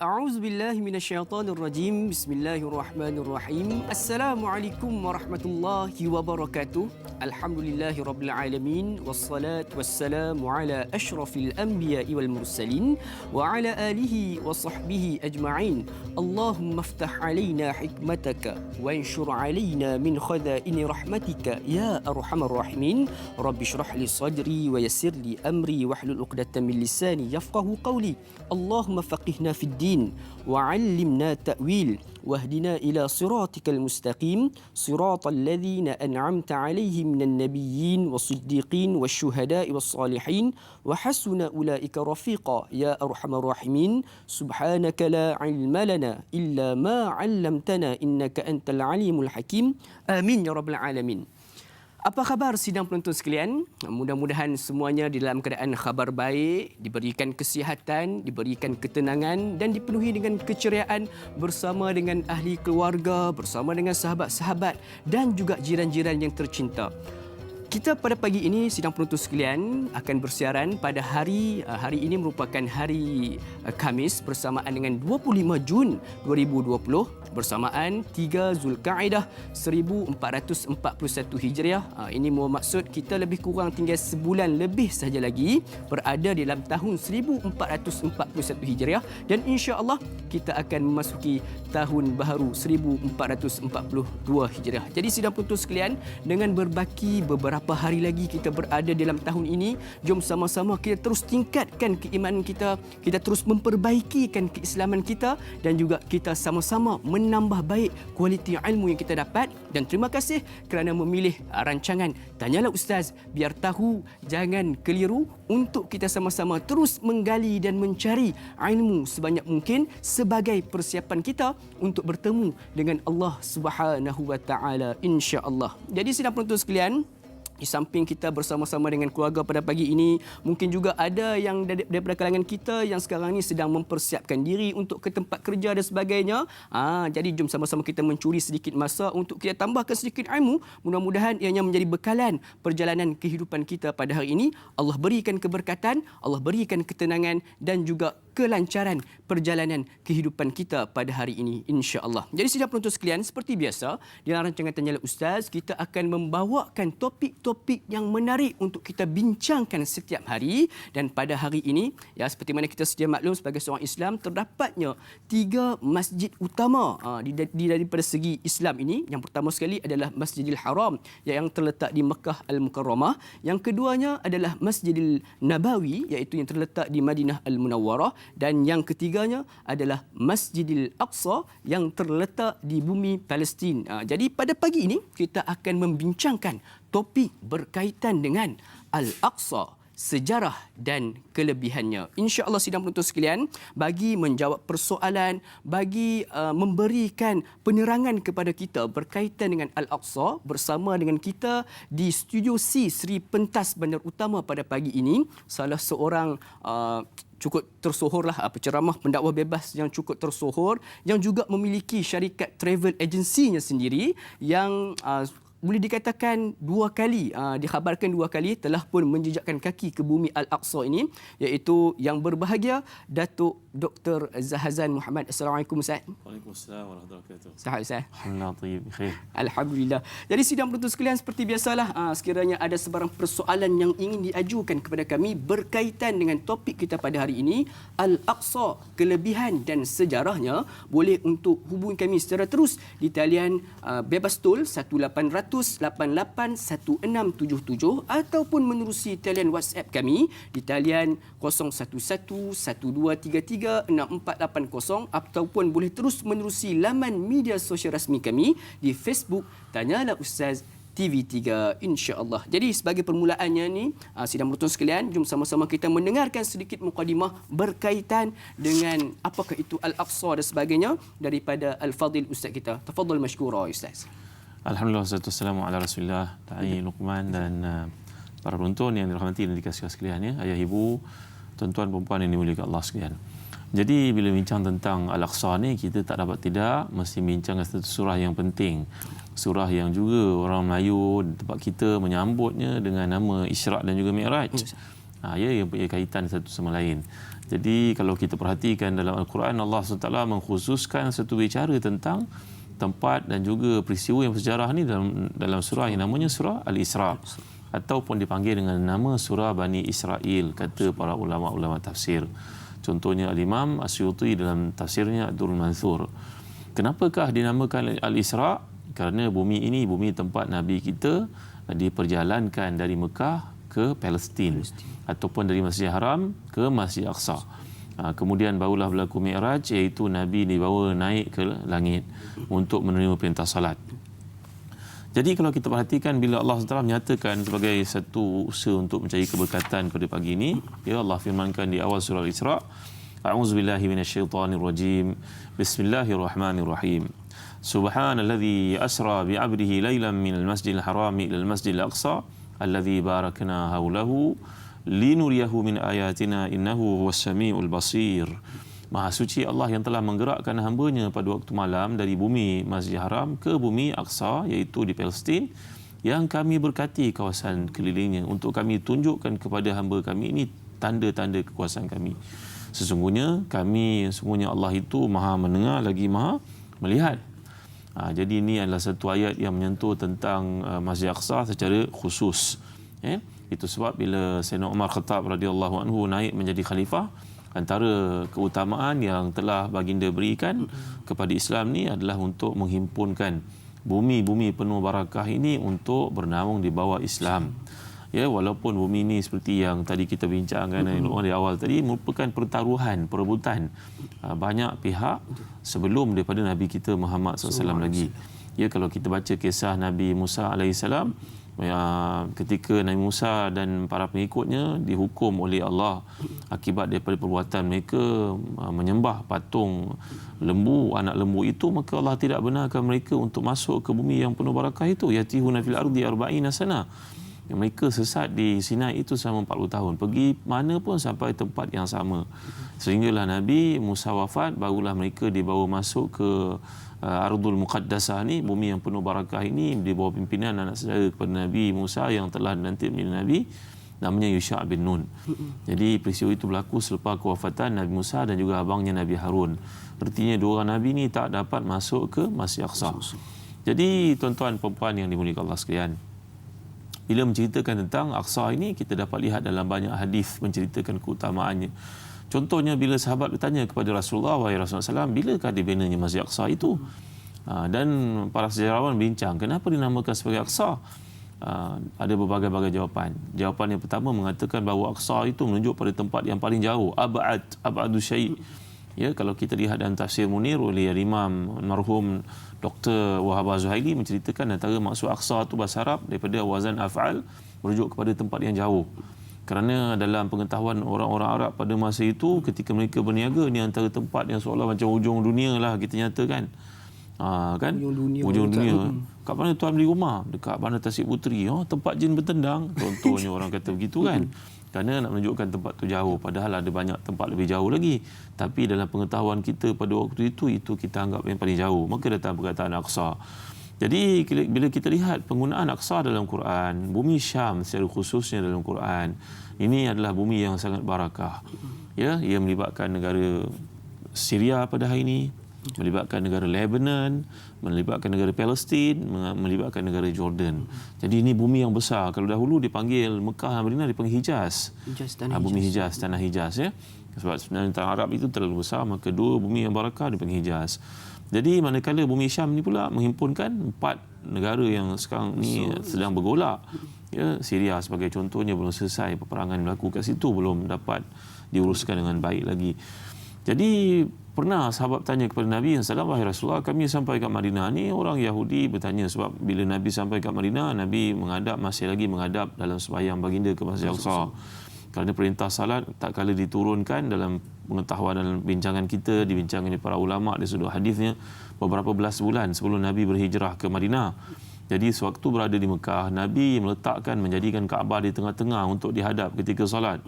A'udzu billahi minasyaitonir rajim. Bismillahirrahmanirrahim. Assalamualaikum warahmatullahi wabarakatuh. Alhamdulillahirabbil alamin wassalatu wassalamu ala asyrafil anbiya'i wal mursalin wa ala alihi wa sahbihi ajma'in. Allahumma iftah 'alaina hikmataka wa anshur 'alaina min khaza'ini rahmatika ya arhamar rahimin. Rabbi shrah li sadri wa yassir li amri wahlul 'uqdatam min lisani yafqahu qawli. Allahumma faqihna fid din wa'allimna ta'wil wahdina ila siratikal mustaqim siratal ladzina an'amta 'alaihim minan nabiyyin was-siddiqin wasyuhada'i was-salihin wa hasuna ulaika rafiqa ya arhamar rahimin. Subhanaka la 'ilma lana illa ma 'allamtana innaka antal alimul hakim. Amin ya rabbal alamin. Apa khabar sidang penonton sekalian? Mudah-mudahan semuanya di dalam keadaan khabar baik, diberikan kesihatan, diberikan ketenangan dan dipenuhi dengan keceriaan bersama dengan ahli keluarga, bersama dengan sahabat-sahabat dan juga jiran-jiran yang tercinta. Kita pada pagi ini sidang penonton sekalian akan bersiaran pada hari ini merupakan hari Khamis bersamaan dengan 25 Jun 2020 bersamaan 3 Zulkaidah 1441 Hijriah. Ini bermaksud kita lebih kurang tinggal sebulan lebih sahaja lagi berada di dalam tahun 1441 Hijriah dan insya-Allah kita akan memasuki tahun baharu 1442 Hijriah. Jadi sidang penonton sekalian, dengan berbaki beberapa hari lagi kita berada dalam tahun ini, jom sama-sama kita terus tingkatkan keimanan kita, kita terus memperbaikikan keislaman kita dan juga kita sama-sama menambah baik kualiti ilmu yang kita dapat. Dan terima kasih kerana memilih rancangan Tanyalah Ustaz, biar tahu jangan keliru, untuk kita sama-sama terus menggali dan mencari ilmu sebanyak mungkin sebagai persiapan kita untuk bertemu dengan Allah Subhanahu wa taala insya-Allah. Jadi sidang penonton sekalian, di samping kita bersama-sama dengan keluarga pada pagi ini, mungkin juga ada yang daripada kalangan kita yang sekarang ni sedang mempersiapkan diri untuk ke tempat kerja dan sebagainya. Jadi jom sama-sama kita mencuri sedikit masa untuk kita tambahkan sedikit ilmu. Mudah-mudahan ianya menjadi bekalan perjalanan kehidupan kita pada hari ini. Allah berikan keberkatan, Allah berikan ketenangan dan juga kelancaran perjalanan kehidupan kita pada hari ini insya-Allah. Jadi sidang penonton sekalian, seperti biasa dalam rancangan Tanyalah Ustaz, kita akan membawakan topik yang menarik untuk kita bincangkan setiap hari. Dan pada hari ini, ya, seperti mana kita sedia maklum sebagai seorang Islam, terdapatnya 3 masjid utama daripada segi Islam ini. Yang pertama sekali adalah Masjidil Haram yang terletak di Mekah Al-Mukarramah. Yang keduanya adalah Masjidil Nabawi iaitu yang terletak di Madinah Al-Munawwarah. Dan yang ketiganya adalah Masjidil Aqsa yang terletak di bumi Palestin. Jadi pada pagi ini kita akan membincangkan topik berkaitan dengan Al-Aqsa, sejarah dan kelebihannya. Insya-Allah sidang penonton sekalian, bagi menjawab persoalan, bagi memberikan penerangan kepada kita berkaitan dengan Al-Aqsa, bersama dengan kita di Studio C Seri Pentas Bandar Utama pada pagi ini, salah seorang cukup tersohorlah penceramah pendakwah bebas yang cukup tersohor, yang juga memiliki syarikat travel agency-nya sendiri, yang boleh dikatakan dikhabarkan 2 kali telah pun menjejakkan kaki ke bumi Al-Aqsa ini, iaitu yang berbahagia Datuk Dr. Zahazan Muhammad. Assalamualaikum Ustaz. Waalaikumsalam warahmatullahi wabarakatuh. Sihat Ustaz? Alhamdulillah, tayyib, khair. Alhamdulillah. Jadi sidang penonton sekalian, seperti biasalah, sekiranya ada sebarang persoalan yang ingin diajukan kepada kami berkaitan dengan topik kita pada hari ini, Al-Aqsa, kelebihan dan sejarahnya, boleh untuk hubungi kami secara terus di talian bebas tol 1800881677 ataupun menerusi talian WhatsApp kami di talian 011112336480 ataupun boleh terus menerusi laman media sosial rasmi kami di Facebook Tanyalah Ustaz TV3 insya-Allah. Jadi sebagai permulaannya ni, sidang penonton sekalian, jom sama-sama kita mendengarkan sedikit mukadimah berkaitan dengan apakah itu Al-Aqsa dan sebagainya daripada Al-Fadil Ustaz kita. Tafadhal mashkura Ustaz. Alhamdulillah, wassalatu wassalamu ala Rasulillah, Da'i Luqman dan para penonton yang dirahmati dan dikasihi sekalian, ya, ayah ibu, tuan-tuan perempuan yang dimuliakan Allah sekalian. Jadi bila bincang tentang Al-Aqsa ni, kita tak dapat tidak mesti bincang satu surah yang penting. Surah yang juga orang Melayu tempat kita menyambutnya dengan nama Isra' dan juga Mi'raj. Ya, yang punya kaitan satu sama lain. Jadi kalau kita perhatikan dalam Al-Quran, Allah SWT mengkhususkan satu bicara tentang tempat dan juga peristiwa yang bersejarah ni dalam surah yang namanya surah Al-Isra, ataupun dipanggil dengan nama surah Bani Israel, kata para ulama-ulama tafsir. Contohnya Al-Imam Asyuti dalam tafsirnya Ad-Durrul Mansur. Kenapakah dinamakan Al-Isra? Kerana bumi ini bumi tempat Nabi kita diperjalankan dari Mekah ke Palestin ataupun dari Masjid Haram ke Masjid Aqsa. Kemudian barulah berlaku Mi'raj, iaitu Nabi dibawa naik ke langit untuk menerima perintah salat. Jadi kalau kita perhatikan, bila Allah SWT menyatakan sebagai satu usaha untuk mencari keberkatan pada pagi ini, ya, Allah firmankan di awal surah Al-Isra, A'udzubillahi minasyaitanirrajim. Bismillahirrahmanirrahim. Subhanalladzi asra bi'abdihi lailan minal masjidil harami ilal masjidil aqsa alladzi barakna haulahu linuriyahu min ayatina innahu huwas samiul basir. Maha suci Allah yang telah menggerakkan hamba-Nya pada waktu malam dari bumi Masjid Haram ke bumi Aqsa, iaitu di Palestin, yang kami berkati kawasan kelilingnya untuk kami tunjukkan kepada hamba kami ini tanda-tanda kekuasaan kami. Sesungguhnya Allah itu Maha mendengar lagi Maha melihat. Jadi ini adalah satu ayat yang menyentuh tentang Masjid Aqsa secara khusus. Itu sebab bila Sayyidina Umar Khattab radhiyallahu anhu naik menjadi khalifah, antara keutamaan yang telah baginda berikan kepada Islam ni adalah untuk menghimpunkan bumi-bumi penuh barakah ini untuk bernaung di bawah Islam. Ya, walaupun bumi ini seperti yang tadi kita bincangkan di awal tadi, merupakan pertaruhan, perebutan banyak pihak sebelum daripada Nabi kita Muhammad SAW lagi. Ya, kalau kita baca kisah Nabi Musa alaihissalam, ketika Nabi Musa dan para pengikutnya dihukum oleh Allah akibat daripada perbuatan mereka menyembah patung lembu, anak lembu itu, maka Allah tidak benarkan mereka untuk masuk ke bumi yang penuh barakah itu. Yatihuna fil ardi arba'ina sana. Mereka sesat di Sinai itu selama 40 tahun. Pergi mana pun sampai tempat yang sama. Sehinggalah Nabi Musa wafat, barulah mereka dibawa masuk ke Ardul Muqaddasah ni, bumi yang penuh barakah ini, di bawah pimpinan anak saudara kepada Nabi Musa yang telah nanti menjadi Nabi, namanya Yusha' bin Nun. Jadi peristiwa itu berlaku selepas kewafatan Nabi Musa dan juga abangnya Nabi Harun. Artinya dua orang Nabi ni tak dapat masuk ke Masjid Aqsa. Jadi tuan-tuan perempuan yang dimuliakan Allah sekalian, bila menceritakan tentang Aqsa ini, kita dapat lihat dalam banyak hadis menceritakan keutamaannya. Contohnya bila sahabat bertanya kepada Rasulullah, wahai Rasulullah SAW, bilakah dibinanya Masjid Aqsa itu? Dan para sejarawan bincang, kenapa dinamakan sebagai Aqsa? Ada berbagai-bagai jawapan. Jawapan yang pertama mengatakan bahawa Aqsa itu menunjuk pada tempat yang paling jauh, ab'adu syai'. Ya, kalau kita lihat dalam tafsir Munir oleh Imam marhum Dr. Wahab Zuhaili menceritakan antara maksud Aqsa itu bahasa Arab daripada wazan af'al, merujuk kepada tempat yang jauh. Kerana dalam pengetahuan orang-orang Arab pada masa itu, ketika mereka berniaga, ni antara tempat yang seolah macam ujung dunia lah kita nyatakan. Kan? Ujung dunia. Kat mana tuan beli rumah? Dekat Bandar Tasik Puteri. Tempat jin bertendang. Contohnya orang kata begitu kan. Kerana nak menunjukkan tempat tu jauh. Padahal ada banyak tempat lebih jauh lagi. Tapi dalam pengetahuan kita pada waktu itu kita anggap yang paling jauh. Maka datang perkataan Aqsa. Jadi bila kita lihat penggunaan Aqsa dalam Quran, bumi Syam secara khususnya dalam Quran, ini adalah bumi yang sangat barakah. Ya, ia melibatkan negara Syria pada hari ini, melibatkan negara Lebanon, melibatkan negara Palestin, melibatkan negara Jordan. Jadi ini bumi yang besar. Kalau dahulu dipanggil Mekah dan Madinah dipanggil Hijaz. Bumi Hijaz, tanah Hijaz, ya. Sebab sebenarnya tanah Arab itu terlalu besar, maka dua bumi yang barakah dipanggil Hijaz. Jadi manakala bumi Syam ni pula menghimpunkan 4 negara yang sekarang ni sedang bergolak. Ya, Syria sebagai contohnya belum selesai peperangan berlaku kat situ, belum dapat diuruskan dengan baik lagi. Jadi pernah sahabat tanya kepada Nabi SAW, wahai Rasulullah, kami sampai kat Madinah ni, orang Yahudi bertanya, sebab bila Nabi sampai kat Madinah, Nabi masih lagi menghadap dalam sembahyang baginda ke Masjid Aqsa. Kerana perintah salat tak kala diturunkan dalam pengetahuan dan bincangan kita, dibincangkan oleh para ulama di sudut hadisnya, beberapa belas bulan sebelum Nabi berhijrah ke Madinah. Jadi sewaktu berada di Mekah, Nabi menjadikan Kaabah di tengah-tengah untuk dihadap ketika salat.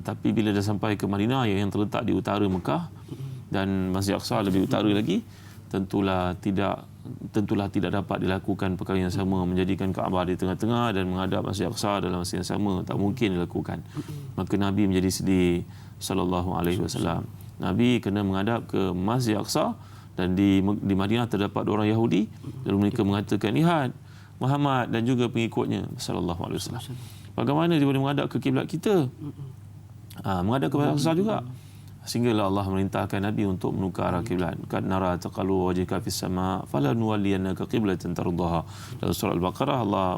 Tapi bila dah sampai ke Madinah yang terletak di utara Mekah, dan Masjid Aqsa lebih utara lagi, tentulah tidak tentulah tidak dapat dilakukan perkara yang sama, menjadikan Kaabah di tengah-tengah dan menghadap Masjid Aqsa dalam masa yang sama, tak mungkin dilakukan. Maka Nabi menjadi sedih sallallahu alaihi wasallam. Nabi kena menghadap ke Masjid Aqsa, dan di Madinah terdapat orang Yahudi, lalu mereka mengatakan, lihat Muhammad dan juga pengikutnya sallallahu alaihi wasallam, bagaimana dia boleh menghadap ke kiblat kita? Menghadap ke Masjid Aqsa juga. Sehinggalah Allah merintahkan Nabi untuk menukar arah kiblat. Kad nara taqallu wajhika fis sama fala nuwalliyannaka qiblatan tardaha. Dalam surah Al-Baqarah Allah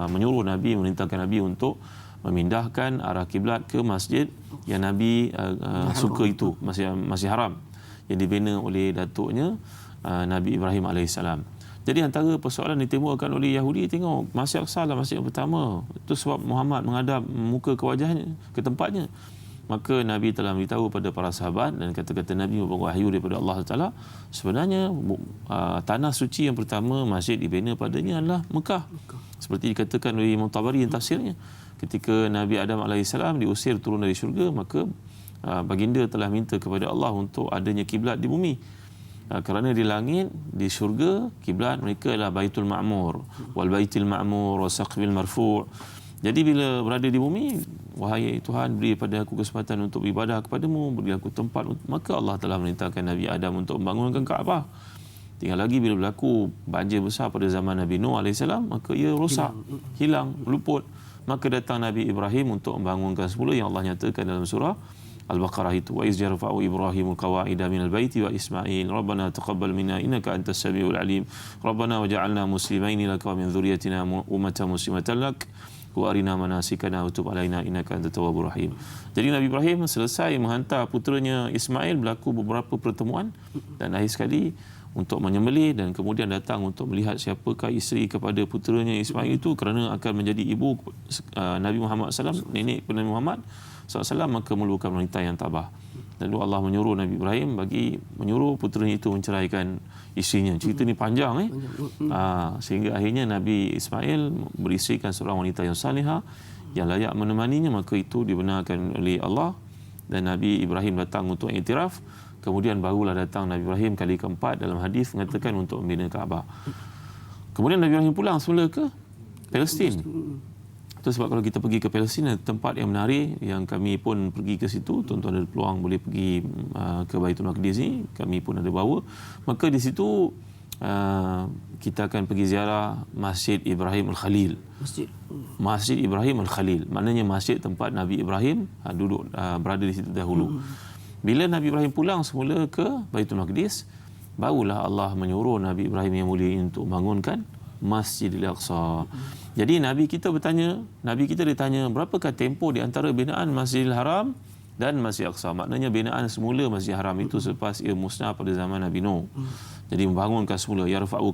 menyuruh Nabi, merintahkan Nabi untuk memindahkan arah kiblat ke masjid yang Nabi suka itu, masjid haram yang dibina oleh datuknya Nabi Ibrahim alaihissalam. Jadi antara persoalan ditimbulkan oleh Yahudi, tengok Masjid Aqsa lah masjid yang pertama. Itu sebab Muhammad menghadap muka ke wajahnya, ke tempatnya. Maka Nabi telah beritahu pada para sahabat, dan kata-kata Nabi membawa wahyu daripada Allah Taala, sebenarnya tanah suci yang pertama masjid dibina padanya adalah Mekah. Seperti dikatakan oleh Imam Tabari yang tafsirnya, ketika Nabi Adam alaihissalam diusir turun dari syurga, maka baginda telah minta kepada Allah untuk adanya kiblat di bumi. Kerana di langit, di syurga, kiblat mereka adalah Baitul Ma'mur, wal Baitul Ma'mur wa Saqfil Marfu'. Jadi bila berada di bumi, wahai Tuhan, beri pada aku kesempatan untuk beribadah kepadamu, beri aku tempat. Maka Allah telah merintahkan Nabi Adam untuk membangunkan Kaabah. Tinggal lagi bila berlaku banjir besar pada zaman Nabi Nuh AS, maka ia rosak, hilang, luput. Maka datang Nabi Ibrahim untuk membangunkan semula, yang Allah nyatakan dalam surah Al-Baqarah itu, wa iz yarfa'u Ibrahimul qawa'ida minal baiti wa Ismail rabbana taqabbal minna innaka antas samiul alim rabbana waj'alna muslimaini laka wa min dhurriyyatina ummatan muslimatan lak wa arina manasikana wa tub alaina innaka antat tawwabur rahim. Jadi Nabi Ibrahim selesai menghantar puteranya Ismail, berlaku beberapa pertemuan, dan akhir sekali untuk menyembelih, dan kemudian datang untuk melihat siapakah isteri kepada puteranya Ismail itu, kerana akan menjadi ibu Nabi Muhammad SAW, nenek Nabi Muhammad SAW, maka memerlukan wanita yang tabah. Lalu Allah menyuruh Nabi Ibrahim menyuruh puteranya itu menceraikan isterinya. Cerita ni panjang sehingga akhirnya Nabi Ismail berisikan seorang wanita yang salihah yang layak menemaninya, maka itu dibenarkan oleh Allah, dan Nabi Ibrahim datang untuk iktiraf. Kemudian barulah datang Nabi Ibrahim kali keempat, dalam hadis mengatakan untuk membina Kaabah. Kemudian Nabi Ibrahim pulang semula ke Palestin. Itu sebab kalau kita pergi ke Palestin, tempat yang menarik yang kami pun pergi ke situ, tuan-tuan ada peluang boleh pergi ke Baitul Maqdis ni, kami pun ada bawa. Maka di situ kita akan pergi ziarah Masjid Ibrahim Al-Khalil. Masjid Ibrahim Al-Khalil, maknanya masjid tempat Nabi Ibrahim duduk berada di situ dahulu. Bila Nabi Ibrahim pulang semula ke Baitul Maqdis, barulah Allah menyuruh Nabi Ibrahim yang mulia untuk bangunkan Masjidil Aqsa. Jadi Nabi kita ditanya, berapakah tempoh di antara binaan Masjidil Haram dan Masjid Aqsa? Maknanya binaan semula Masjid Haram itu selepas ia musnah pada zaman Nabi Nuh. Jadi membangunkan semula, yarfa'ul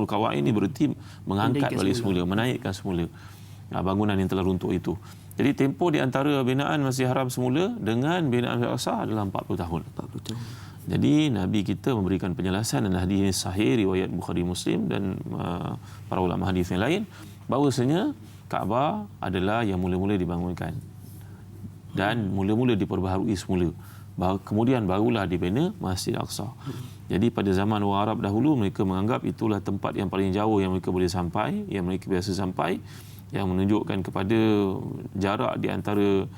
qawa'id ini berarti mengangkat balik semula, menaikkan semula bangunan yang telah runtuh itu. Jadi tempoh di antara binaan Masjid Haram semula dengan binaan Masjid Aqsa adalah 40 tahun. 40 tahun. Jadi Nabi kita memberikan penjelasan, dan hadis sahih riwayat Bukhari Muslim dan para ulama hadis yang lain, bahawasanya Kaabah adalah yang mula-mula dibangunkan dan mula-mula diperbaharui semula. Kemudian barulah dibina Masjid Aqsa. Jadi pada zaman orang Arab dahulu, mereka menganggap itulah tempat yang paling jauh yang mereka boleh sampai, yang mereka biasa sampai, yang menunjukkan kepada jarak di antara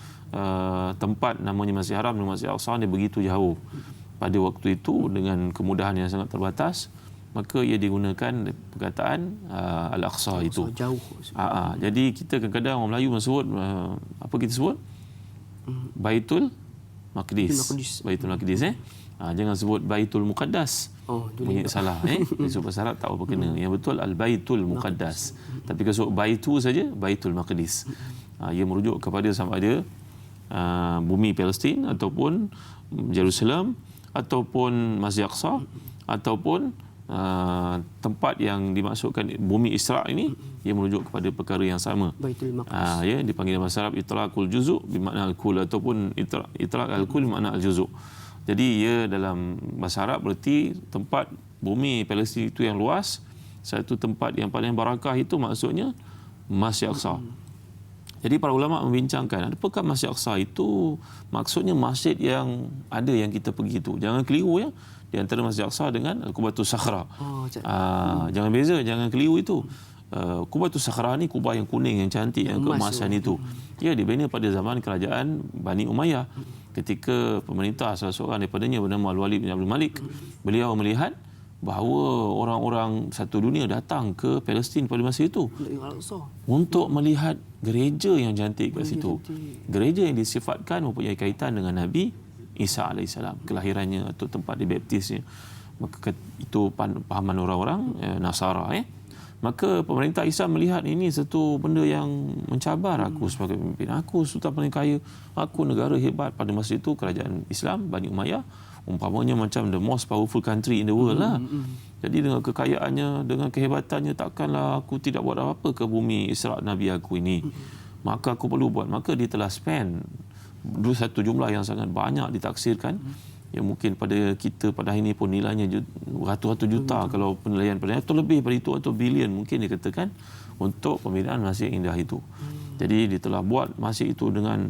tempat namanya Masjid Haram dan Masjid Aqsa ni begitu jauh. Pada waktu itu dengan kemudahan yang sangat terbatas, maka ia digunakan perkataan Al-Aqsa itu. Jauh. Jadi kita kadang-kadang orang Melayu sebut apa kita sebut? Baitul Maqdis. Baitul Maqdis jangan sebut Baitul Muqaddas. Bunyi salah sebab bahasa Arab tak apa kena. Yang betul Al-Baitul Muqaddas. Tapi kalau sebut Baitu saja, Baitul Maqdis. Ia merujuk kepada sama ada bumi Palestin ataupun Jerusalem ataupun Masjid Aqsa ataupun tempat yang dimaksudkan bumi Isra' ini, ia merujuk kepada perkara yang sama. Baitul Maqdis. Dipanggil bahasa Arab itlaqul juzu' bermakna al-kull ataupun itlaq al-kull bermakna al-juzu'. Jadi ia dalam bahasa Arab berarti tempat bumi Palestin itu yang luas, satu tempat yang paling barakah itu maksudnya Masjid Aqsa. Jadi para ulama membincangkan, adakah Masjid Aqsa itu maksudnya masjid yang ada yang kita pergi itu. Jangan keliru di antara Masjid Aqsa dengan Qubatus Sakhra. Oh, Jangan beza, jangan keliru itu. Qubatus Sakhra ni kubah yang kuning, yang cantik, yang keemasan itu. Ya, dibina pada zaman kerajaan Bani Umayyah. Ketika pemerintah salah seorang daripadanya bernama Al-Walid bin Abdul Malik, beliau melihat bahawa orang-orang satu dunia datang ke Palestin pada masa itu untuk melihat gereja yang cantik kat situ. Gereja yang disifatkan mempunyai kaitan dengan Nabi Isa AS, kelahirannya atau tempat dibaptisnya. Maka itu pahaman orang-orang Nasara. Maka pemerintah Islam melihat ini satu benda yang mencabar aku sebagai pemimpin. Aku sultan paling kaya, aku negara hebat pada masa itu, kerajaan Islam Bani Umayyah, umpamanya macam the most powerful country in the world lah. Jadi dengan kekayaannya, dengan kehebatannya, takkanlah aku tidak buat apa-apa ke bumi Isra' Nabi aku ini. Maka aku perlu buat. Maka dia telah spend satu jumlah yang sangat banyak ditaksirkan. Ya, mungkin pada kita pada hari ini pun nilainya ratus-ratus juta kalau penilaian atau lebih pada itu, atau bilion mungkin dikatakan, untuk pembinaan masjid indah itu. Jadi dia telah buat masjid itu dengan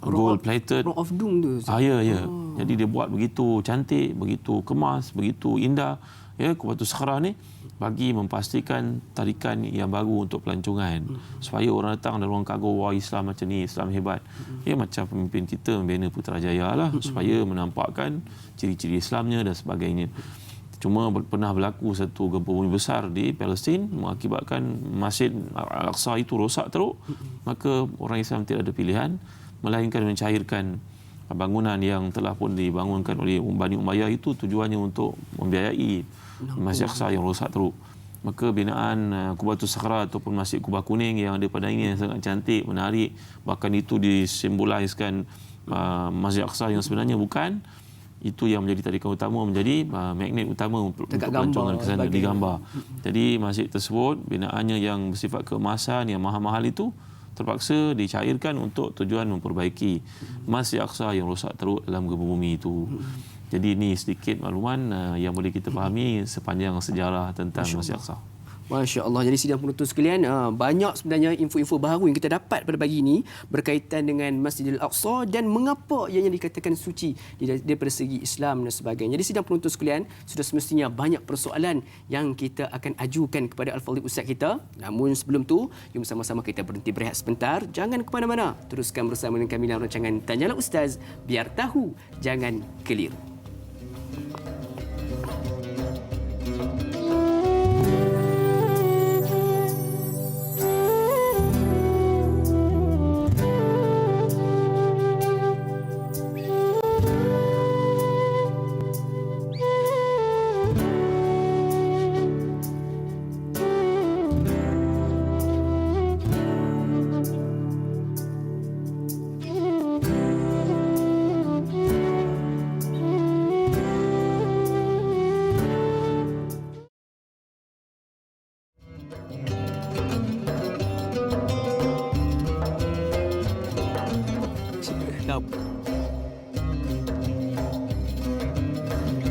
gold plated. Rock of Doom tu. Ya. Jadi dia buat begitu cantik, begitu kemas, begitu indah. Ya, Qubatus Sakhra ni bagi memastikan tarikan yang baru untuk pelancongan, supaya orang datang dan orang kagum, wah, Islam macam ni, Islam hebat. Ya, macam pemimpin kita membina Putrajaya lah, supaya menampakkan ciri-ciri Islamnya dan sebagainya. Cuma pernah berlaku satu gempa bumi besar di Palestin mengakibatkan Masjid Al-Aqsa itu rosak teruk. Maka orang Islam tidak ada pilihan melainkan mencairkan bangunan yang telah pun dibangunkan oleh Bani Umayyah itu, tujuannya untuk membiayai Masjid Aqsa yang rosak teruk. Maka binaan Qubatus Sakhra ataupun Masjid Kubah Kuning yang ada pada ini yang sangat cantik, menarik, bahkan itu disimboliskan Masjid Aqsa yang sebenarnya bukan. Itu yang menjadi tarikan utama, menjadi magnet utama untuk pelancongan ke sana, digambar. Jadi masjid tersebut binaannya yang bersifat keemasan yang mahal-mahal itu terpaksa dicairkan untuk tujuan memperbaiki Masjid Aqsa yang rosak teruk dalam gempa bumi itu. Jadi ini sedikit makluman yang boleh kita fahami sepanjang sejarah tentang Masjid Aqsa. Masya Allah. Jadi sidang penonton sekalian, banyak sebenarnya info-info baru yang kita dapat pada pagi ini berkaitan dengan Masjidil Aqsa dan mengapa ianya dikatakan suci daripada segi Islam dan sebagainya. Jadi sidang penonton sekalian, sudah semestinya banyak persoalan yang kita akan ajukan kepada Al-Fadhil Ustaz kita. Namun sebelum tu, jom sama-sama kita berhenti berehat sebentar. Jangan ke mana-mana. Teruskan bersama dengan kami dalam rancangan Tanyalah Ustaz, biar tahu, jangan keliru.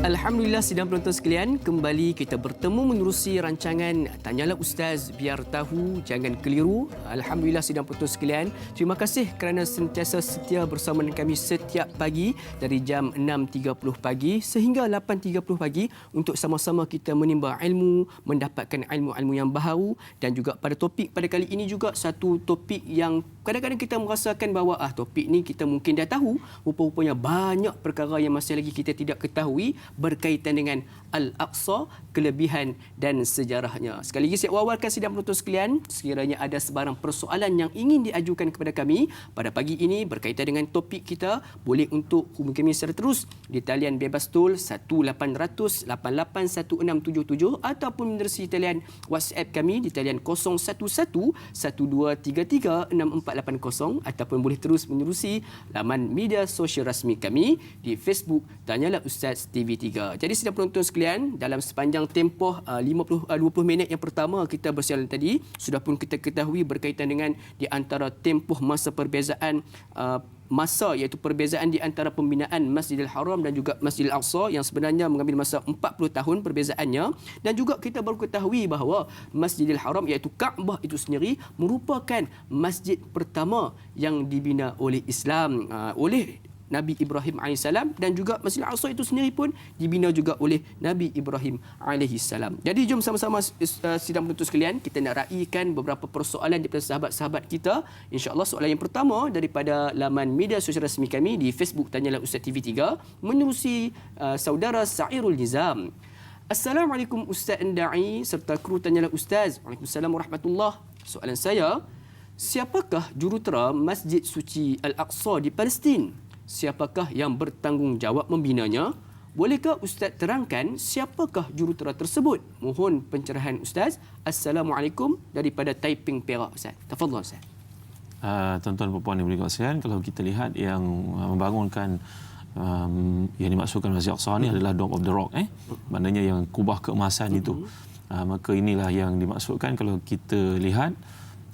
Alhamdulillah sidang penonton sekalian, kembali kita bertemu menerusi rancangan Tanyalah Ustaz, biar tahu, jangan keliru. Alhamdulillah sidang penonton sekalian, terima kasih kerana sentiasa setia bersama dengan kami setiap pagi dari jam 6.30 pagi sehingga 8.30 pagi untuk sama-sama kita menimba ilmu, mendapatkan ilmu-ilmu yang baharu. Dan juga pada topik pada kali ini juga satu topik yang kadang-kadang kita merasakan bahawa topik ni kita mungkin dah tahu, rupa-rupanya banyak perkara yang masih lagi kita tidak ketahui berkaitan dengan Al-Aqsa, kelebihan dan sejarahnya. Sekali lagi saya awalkan sidang penonton sekalian, sekiranya ada sebarang persoalan yang ingin diajukan kepada kami pada pagi ini berkaitan dengan topik kita, boleh untuk hubungi kami secara terus di talian bebas tol 1800 881677 ataupun menerusi talian WhatsApp kami di talian 011 1233 6480 ataupun boleh terus menerusi laman media sosial rasmi kami di Facebook Tanyalah Ustaz TV3. Jadi sidang penonton sekalian, dalam sepanjang tempoh 20 minit yang pertama kita bersiaran tadi, sudah pun kita ketahui berkaitan dengan di antara tempoh masa perbezaan masa, iaitu perbezaan di antara pembinaan Masjidil Haram dan juga Masjidil Aqsa yang sebenarnya mengambil masa 40 tahun perbezaannya. Dan juga kita baru ketahui bahawa Masjidil Haram iaitu Kaabah itu sendiri merupakan masjid pertama yang dibina oleh Islam, oleh Nabi Ibrahim AS, dan juga Masjid Al-Aqsa itu sendiri pun dibina juga oleh Nabi Ibrahim AS. Jadi jom sama-sama sidang penonton sekalian, kita nak raikan beberapa persoalan daripada sahabat-sahabat kita. InsyaAllah soalan yang pertama daripada laman media sosial rasmi kami di Facebook Tanyalah Ustaz TV3 menerusi saudara Sa'irul Nizam. Assalamualaikum Ustaz Endai serta kru Tanyalah Ustaz. Waalaikumsalam warahmatullahi. Soalan saya, siapakah jurutera Masjid Suci Al-Aqsa di Palestin? Siapakah yang bertanggungjawab membinanya? Bolehkah Ustaz terangkan siapakah jurutera tersebut? Mohon pencerahan Ustaz. Assalamualaikum daripada Taiping, Perak Ustaz. Tafadhal Ustaz. Tuan-tuan dan puan yang berkasihan, kalau kita lihat yang membangunkan yang dimaksudkan Masjid Al-Aqsa ni adalah Dome of the Rock, maknanya yang kubah keemasan itu. Maka inilah yang dimaksudkan kalau kita lihat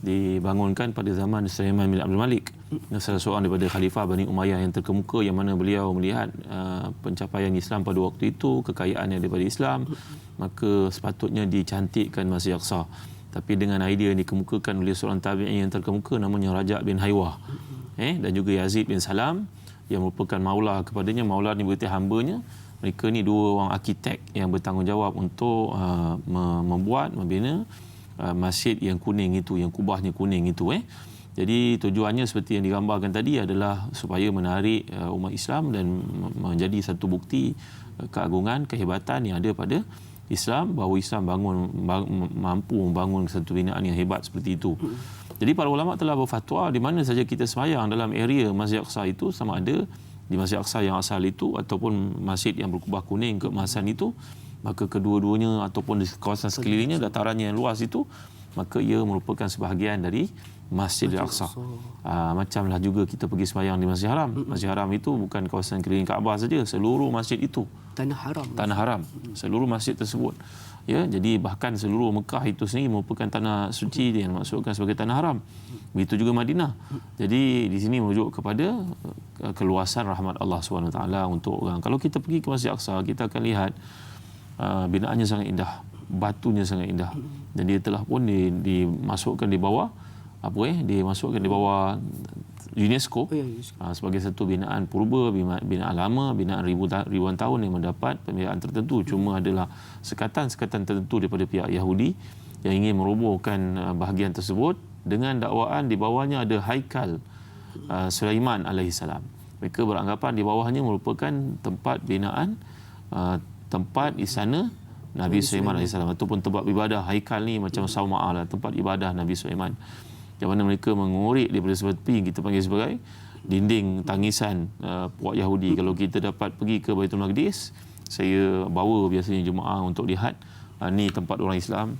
dibangunkan pada zaman Sulaiman bin Abdul Malik, salah seorang daripada khalifah Bani Umayyah yang terkemuka, yang mana beliau melihat pencapaian Islam pada waktu itu, kekayaan yang daripada Islam, maka sepatutnya dicantikkan Masjid Al-Aqsa. Tapi dengan idea yang dikemukakan oleh seorang tabi'in yang terkemuka namanya Raja' bin Haywah, dan juga Yazid bin Salam yang merupakan maula kepadanya. Maula ni berarti hambanya. Mereka ni dua orang arkitek yang bertanggungjawab untuk membina masjid yang kuning itu, yang kubahnya kuning itu. Jadi tujuannya seperti yang digambarkan tadi adalah supaya menarik umat Islam dan menjadi satu bukti keagungan, kehebatan yang ada pada Islam, bahawa Islam mampu membangun satu binaan yang hebat seperti itu. Jadi para ulama telah berfatwa di mana saja kita sembahyang dalam area Masjid Al-Aqsa itu, sama ada di Masjid Al-Aqsa yang asal itu ataupun masjid yang berkubah kuning keemasan itu, maka kedua-duanya ataupun di kawasan sekelilingnya, datarannya yang luas itu, maka ia merupakan sebahagian dari Masjid Al-Aqsa. Macamlah juga kita pergi sembahyang di Masjid Haram. Masjid Haram itu bukan kawasan keliling Kaabah saja, seluruh masjid itu tanah haram, seluruh masjid tersebut. Ya, jadi bahkan seluruh Mekah itu sendiri merupakan tanah suci yang dimaksudkan sebagai tanah haram. Begitu juga Madinah. Jadi di sini merujuk kepada keluasan rahmat Allah SWT untuk orang. Kalau kita pergi ke Masjid Al-Aqsa, kita akan lihat binaannya sangat indah, batunya sangat indah, dan dia telah pun dimasukkan di bawah dimasukkan di bawah UNESCO, sebagai satu binaan purba, binaan lama, binaan ribuan tahun yang mendapat pemeliharaan tertentu. Cuma adalah sekatan-sekatan tertentu daripada pihak Yahudi yang ingin merobohkan bahagian tersebut dengan dakwaan di bawahnya ada haikal Sulaiman alaihissalam. Mereka beranggapan di bawahnya merupakan tempat binaan, tempat istana Nabi Sulaiman alaihissalam, ataupun tempat ibadah. Haikal ni macam sauma'ah lah, tempat ibadah Nabi Sulaiman, yang mana mereka mengorek daripada seperti kita panggil sebagai dinding tangisan puak Yahudi. Kalau kita dapat pergi ke Baitul Maqdis, saya bawa biasanya jemaah untuk lihat, ni tempat orang Islam,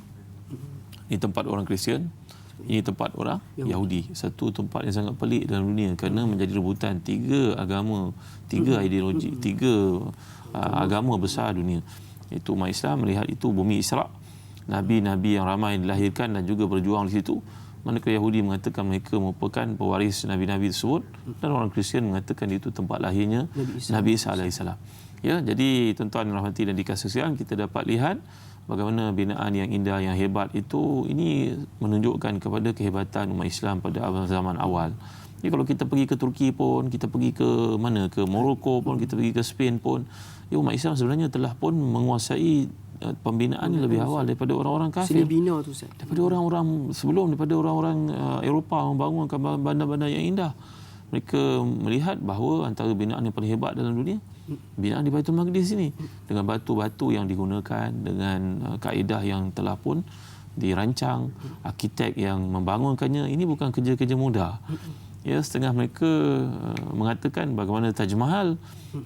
ni tempat orang Kristian, ini tempat orang Yahudi. Satu tempat yang sangat pelik dalam dunia, kerana menjadi rebutan tiga agama, tiga ideologi, tiga agama besar dunia. Itu umat Islam melihat itu bumi Isra', nabi-nabi yang ramai dilahirkan dan juga berjuang di situ. Manakala Yahudi mengatakan mereka merupakan pewaris nabi-nabi tersebut, dan orang Kristian mengatakan itu tempat lahirnya Nabi Isa alaihissalam. Ya, jadi tuan-tuan yang rahmati dan dikasihi, kita dapat lihat bagaimana binaan yang indah, yang hebat itu, ini menunjukkan kepada kehebatan umat Islam pada zaman awal. Jadi kalau kita pergi ke Turki pun, kita pergi ke mana, ke Morocco pun, kita pergi ke Spain pun, ya, umat Islam sebenarnya telah pun menguasai pembinaan lebih awal daripada orang-orang kafir. Bina tu Ustaz. Daripada orang-orang sebelum, daripada orang-orang Eropah membangunkan bandar-bandar yang indah. Mereka melihat bahawa antara binaan yang paling hebat dalam dunia, binaan di Baitul Maqdis ini, dengan batu-batu yang digunakan, dengan kaedah yang telah pun dirancang, arkitek yang membangunkannya. Ini bukan kerja-kerja mudah. Ya, setengah mereka mengatakan bagaimana Taj Mahal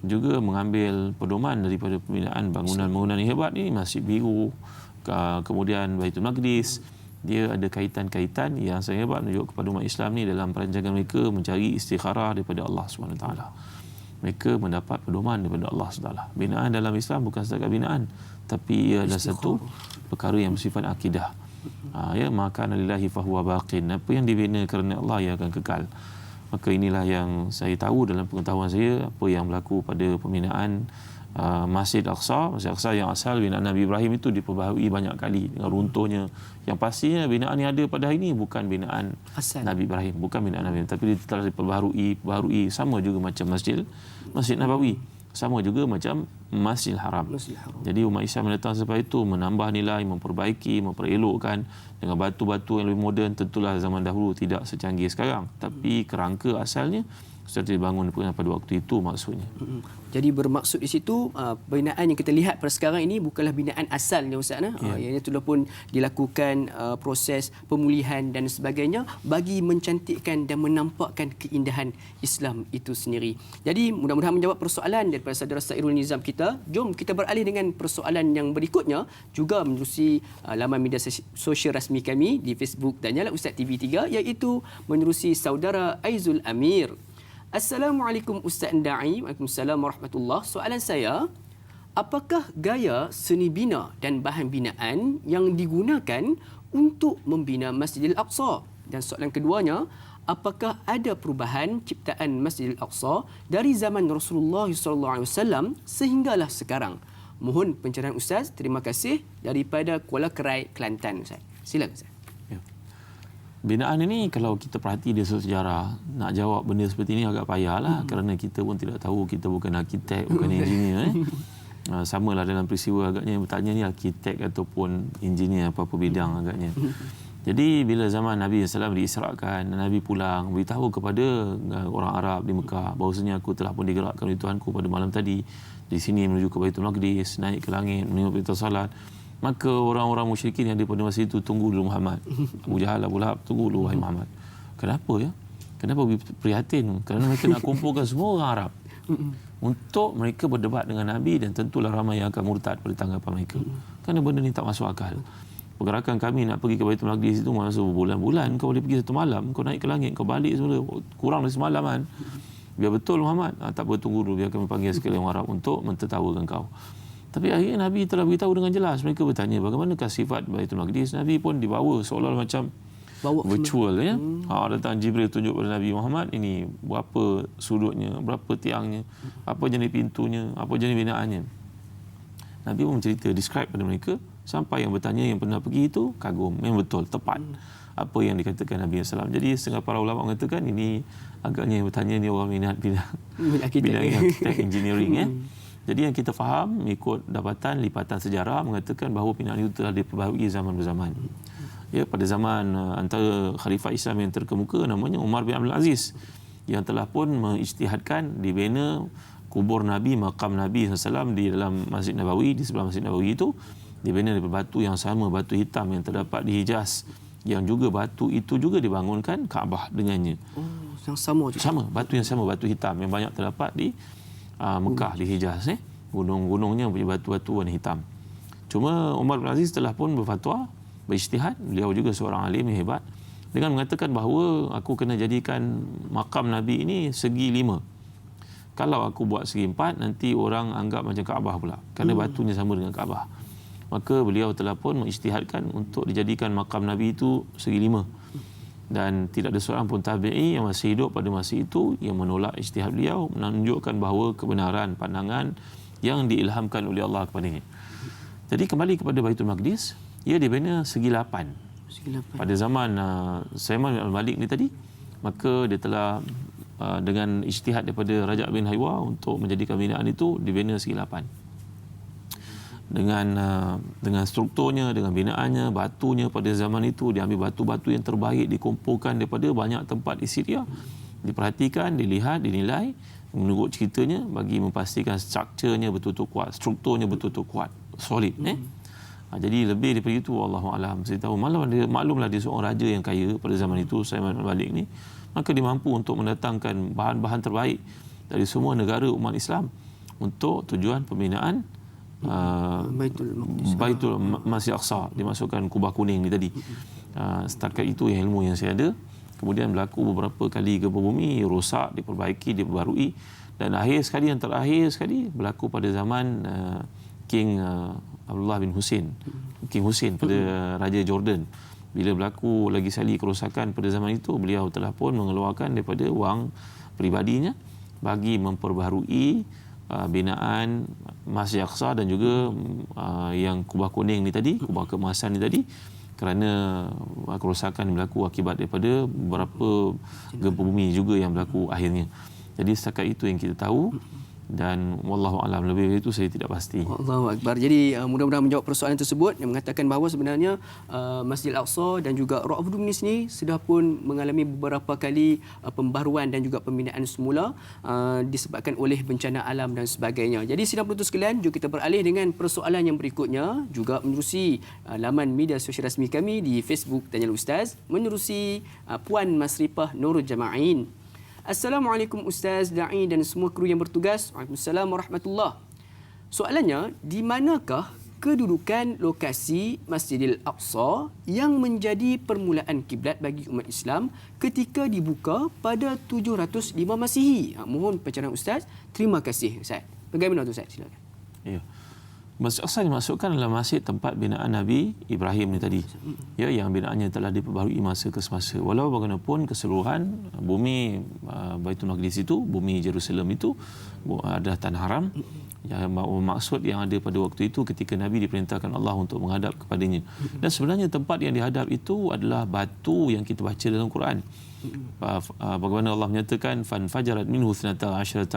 juga mengambil pedoman daripada pembinaan bangunan-bangunan yang hebat ini, Masjid Biru, kemudian Baitul Maqdis. Dia ada kaitan-kaitan yang sangat hebat menunjuk kepada umat Islam ni dalam perancangan mereka mencari istikharah daripada Allah SWT. Mereka mendapat pedoman daripada Allah SWT. Binaan dalam Islam bukan setakat binaan, tapi ia adalah satu perkara yang bersifat akidah. Ya, maka lillahi fahuwa baqin. Apa yang dibina kerana Allah, ia akan kekal. Maka inilah yang saya tahu dalam pengetahuan saya, apa yang berlaku pada pembinaan Masjid Aqsa yang asal binaan Nabi Ibrahim itu diperbaharui banyak kali dengan runtuhnya. Yang pastinya binaan yang ada pada hari ini bukan binaan Asal. Nabi Ibrahim, bukan binaan Nabi Ibrahim, tapi dia telah diperbaharui sama juga macam Masjid Nabawi, sama juga macam Masjidil Haram. Jadi umat Islam mendatang sebab itu menambah nilai, memperbaiki, memperelokkan dengan batu-batu yang lebih moden. Tentulah zaman dahulu tidak secanggih sekarang, tapi kerangka asalnya sudah dibangun pada waktu itu maksudnya. Jadi bermaksud di situ binaan yang kita lihat pada sekarang ini bukanlah binaan asalnya Ustaz. Yang sudah pun dilakukan proses pemulihan dan sebagainya bagi mencantikkan dan menampakkan keindahan Islam itu sendiri. Jadi mudah-mudahan menjawab persoalan daripada saudara Sairul Nizam kita. Jom kita beralih dengan persoalan yang berikutnya, juga menerusi laman media sosial rasmi kami di Facebook dan Nyala Ustaz TV3, iaitu menerusi saudara Aizul Amir. Assalamualaikum Ustaz Da'i. Waalaikumsalam warahmatullahi. Soalan saya, apakah gaya seni bina dan bahan binaan yang digunakan untuk membina Masjidil Aqsa? Dan soalan keduanya, apakah ada perubahan ciptaan Masjidil Aqsa dari zaman Rasulullah SAW sehinggalah sekarang? Mohon pencerahan Ustaz. Terima kasih. Daripada Kuala Kerai, Kelantan. Ustaz, silakan Ustaz. Binaan ini kalau kita perhati dia sejarah, nak jawab benda seperti ini agak payahlah kerana kita pun tidak tahu, kita bukan arkitek, bukan engineer. Samalah dalam peristiwa agaknya yang bertanya ni arkitek ataupun engineer apa-apa bidang agaknya. Jadi bila zaman Nabi SAW diisrakan, Nabi pulang beritahu kepada orang Arab di Mekah bahawasanya aku telah pun digerakkan oleh Tuhanku pada malam tadi di sini menuju ke Baitul Maqdis, naik ke langit, menengok pintu salat. Maka orang-orang musyrikin yang ada pada masa itu, tunggu dulu Muhammad. Abu Jahal, Abu Lahab, tunggu dulu wahai Muhammad. Kenapa ya? Kenapa prihatin? Kerana mereka nak kumpulkan semua orang Arab untuk mereka berdebat dengan Nabi, dan tentulah ramai yang akan murtad pada tanggapan mereka. Kerana benda ni tak masuk akal. Pergerakan kami nak pergi ke Baitul Maqdis itu masuk berbulan-bulan. Kau boleh pergi satu malam, kau naik ke langit, kau balik semula. Kurang dari semalam kan. Biar betul Muhammad. Tak apa, tunggu dulu. Biar kami panggil sekalian orang Arab untuk mentertawakan kau. Tapi akhirnya Nabi telah beritahu dengan jelas. Mereka bertanya bagaimanakah sifat Baitul Maqdis. Nabi pun dibawa seolah-olah macam virtual ya. Datang Jibril tunjuk pada Nabi Muhammad, ini berapa sudutnya, berapa tiangnya, apa jenis pintunya, apa jenis binaannya. Nabi pun mencerita, describe pada mereka, sampai yang bertanya yang pernah pergi itu kagum, memang betul, tepat apa yang dikatakan Nabi SAW. Jadi setengah para ulama mengatakan ini agaknya yang bertanya ni orang minat bidang arkitek engineering ya. Jadi yang kita faham ikut dapatan lipatan sejarah mengatakan bahawa binaan itu telah diperbaharui zaman berzaman. Ya, pada zaman antara khalifah Islam yang terkemuka namanya Umar bin Abdul Aziz, yang telah pun mengijtihadkan dibina kubur Nabi, makam Nabi SAW di dalam Masjid Nabawi, di sebelah Masjid Nabawi itu dibina daripada batu yang sama, batu hitam yang terdapat di Hijaz, yang juga batu itu juga dibangunkan Kaabah dengannya. Yang sama juga. Sama, batu yang sama, batu hitam yang banyak terdapat di Mekah, di Hijaz. Gunung-gunungnya punya batu-batu warna hitam. Cuma Umar bin Aziz telah pun berfatwa, berijtihad, beliau juga seorang alim yang hebat, dengan mengatakan bahawa aku kena jadikan makam Nabi ini segi 5. Kalau aku buat segi 4, nanti orang anggap macam Kaabah pula, kerana batunya sama dengan Kaabah. Maka beliau telah pun mengijtihadkan untuk dijadikan makam Nabi itu segi 5. Dan tidak ada seorang pun tabi'i yang masih hidup pada masa itu yang menolak ijtihad beliau, menunjukkan bahawa kebenaran pandangan yang diilhamkan oleh Allah kepadanya. Jadi kembali kepada Baitul Maqdis, ia dibina segi 8. Pada zaman Sulaiman bin Al-Malik ni tadi, maka dia telah dengan ijtihad daripada Raja' bin Haywa untuk menjadikan binaan itu dibina segi 8. Dengan strukturnya, dengan binaannya, batunya pada zaman itu diambil batu-batu yang terbaik, dikumpulkan daripada banyak tempat di Syria, diperhatikan, dilihat, dinilai, menurut ceritanya bagi memastikan strukturnya betul-betul kuat, strukturnya betul-betul kuat, solid. Jadi lebih daripada itu, Wallahu a'lam. Saya tahu maklumlah dia seorang raja yang kaya pada zaman itu, Sulaiman bin Malik ni, maka dia mampu untuk mendatangkan bahan-bahan terbaik dari semua negara umat Islam untuk tujuan pembinaan Baitul Masjid Aqsa, dimasukkan kubah kuning ni tadi. Setakat itu yang ilmu yang saya ada. Kemudian berlaku beberapa kali gempa bumi, rosak, diperbaiki, diperbarui, dan yang terakhir sekali berlaku pada zaman King Abdullah bin Hussein, King Hussein pada Raja Jordan. Bila berlaku lagi sekali kerosakan pada zaman itu, beliau telah pun mengeluarkan daripada wang peribadinya bagi memperbaharui binaan Masjid Aqsa dan juga yang kubah kuning ni tadi, kubah keemasan ni tadi, kerana kerosakan yang berlaku akibat daripada beberapa gempa bumi juga yang berlaku akhirnya. Jadi setakat itu yang kita tahu, dan wallahu alam, lebih dari itu saya tidak pasti. Allahu akbar. Jadi mudah-mudahan menjawab persoalan tersebut yang mengatakan bahawa sebenarnya Masjid Al-Aqsa dan juga Ru'ab Dunis ni sudah pun mengalami beberapa kali pembaruan dan juga pembinaan semula disebabkan oleh bencana alam dan sebagainya. Jadi sidang penonton sekalian, jom kita beralih dengan persoalan yang berikutnya, juga menerusi laman media sosial rasmi kami di Facebook Tanya Ustaz, menerusi Puan Masripah Nurul Jama'in. Assalamualaikum Ustaz, Da'i dan semua kru yang bertugas. Waalaikumsalam warahmatullahi. Soalannya, di manakah kedudukan lokasi Masjidil Aqsa yang menjadi permulaan kiblat bagi umat Islam ketika dibuka pada 705 Masihi? Mohon pencerahan Ustaz. Terima kasih Ustaz. Bagaimana tu Ustaz? Silakan. Ya. Masjid Aqsa dimasukkan dalam masjid tempat binaan Nabi Ibrahim ni tadi. Ya, yang binaannya telah diperbaharui masa ke semasa. Walau bagaimanapun keseluruhan bumi Baitul Maqdis itu, bumi Jerusalem itu adalah tanah haram. Yang maksud yang ada pada waktu itu ketika Nabi diperintahkan Allah untuk menghadap kepadanya. Dan sebenarnya tempat yang dihadap itu adalah batu yang kita baca dalam Quran. Bagaimana Allah menyatakan fan fajarat minhu 12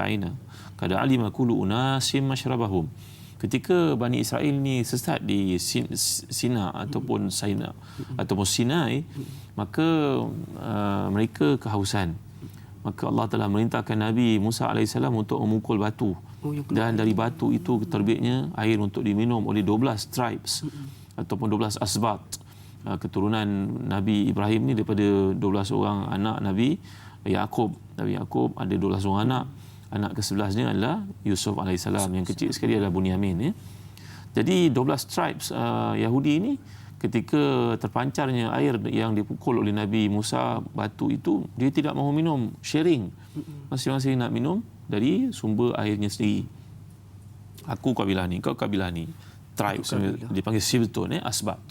aina qad alima kullu unasim mashrabahum. Ketika Bani Israel ni sesat di Sina ataupun Sinai, maka mereka kehausan. Maka Allah telah merintahkan Nabi Musa AS untuk memukul batu. Dan dari batu itu terbitnya air untuk diminum oleh 12 tribes ataupun 12 asbat. Keturunan Nabi Ibrahim ni daripada 12 orang anak Nabi Yaqub. Nabi Yaqub ada 12 orang anak. Anak ke-11-nya adalah Yusuf AS. Yang kecil sekali adalah Bunyamin. Ya. Jadi 12 tribes Yahudi ini, ketika terpancarnya air yang dipukul oleh Nabi Musa, batu itu, dia tidak mahu minum, sharing. Masing-masing nak minum dari sumber airnya sendiri. Aku kabilah ni, kau kabilah ni. Tribes, dipanggil Sibtun, Asbat.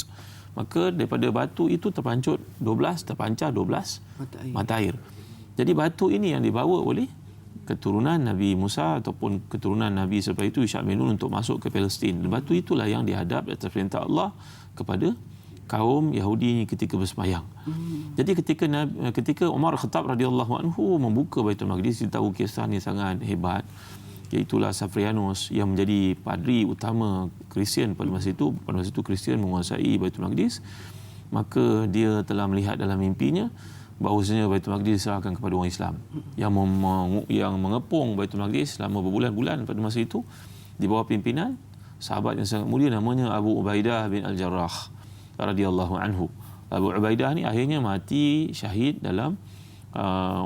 Maka daripada batu itu terpancar 12 mata air. Jadi batu ini yang dibawa oleh keturunan Nabi Musa ataupun keturunan Nabi selepas itu Ishaq bin Nun untuk masuk ke Palestin. Batu itulah yang dihadap atas perintah Allah kepada kaum Yahudi ketika bersembahyang. Jadi ketika Umar Khattab radhiyallahu anhu membuka Baitul Maqdis, dia tahu kisah ni sangat hebat. Iaitulah Safrianus yang menjadi padri utama Kristian pada masa itu. Pada masa itu Kristian menguasai Baitul Maqdis. Maka dia telah melihat dalam mimpinya bahawasanya Baitul Maqdis diserahkan kepada orang Islam yang mengepung Baitul Maqdis selama berbulan-bulan pada masa itu di bawah pimpinan sahabat yang sangat mulia namanya Abu Ubaidah bin Al-Jarrah radhiyallahu anhu. Abu Ubaidah ni akhirnya mati syahid dalam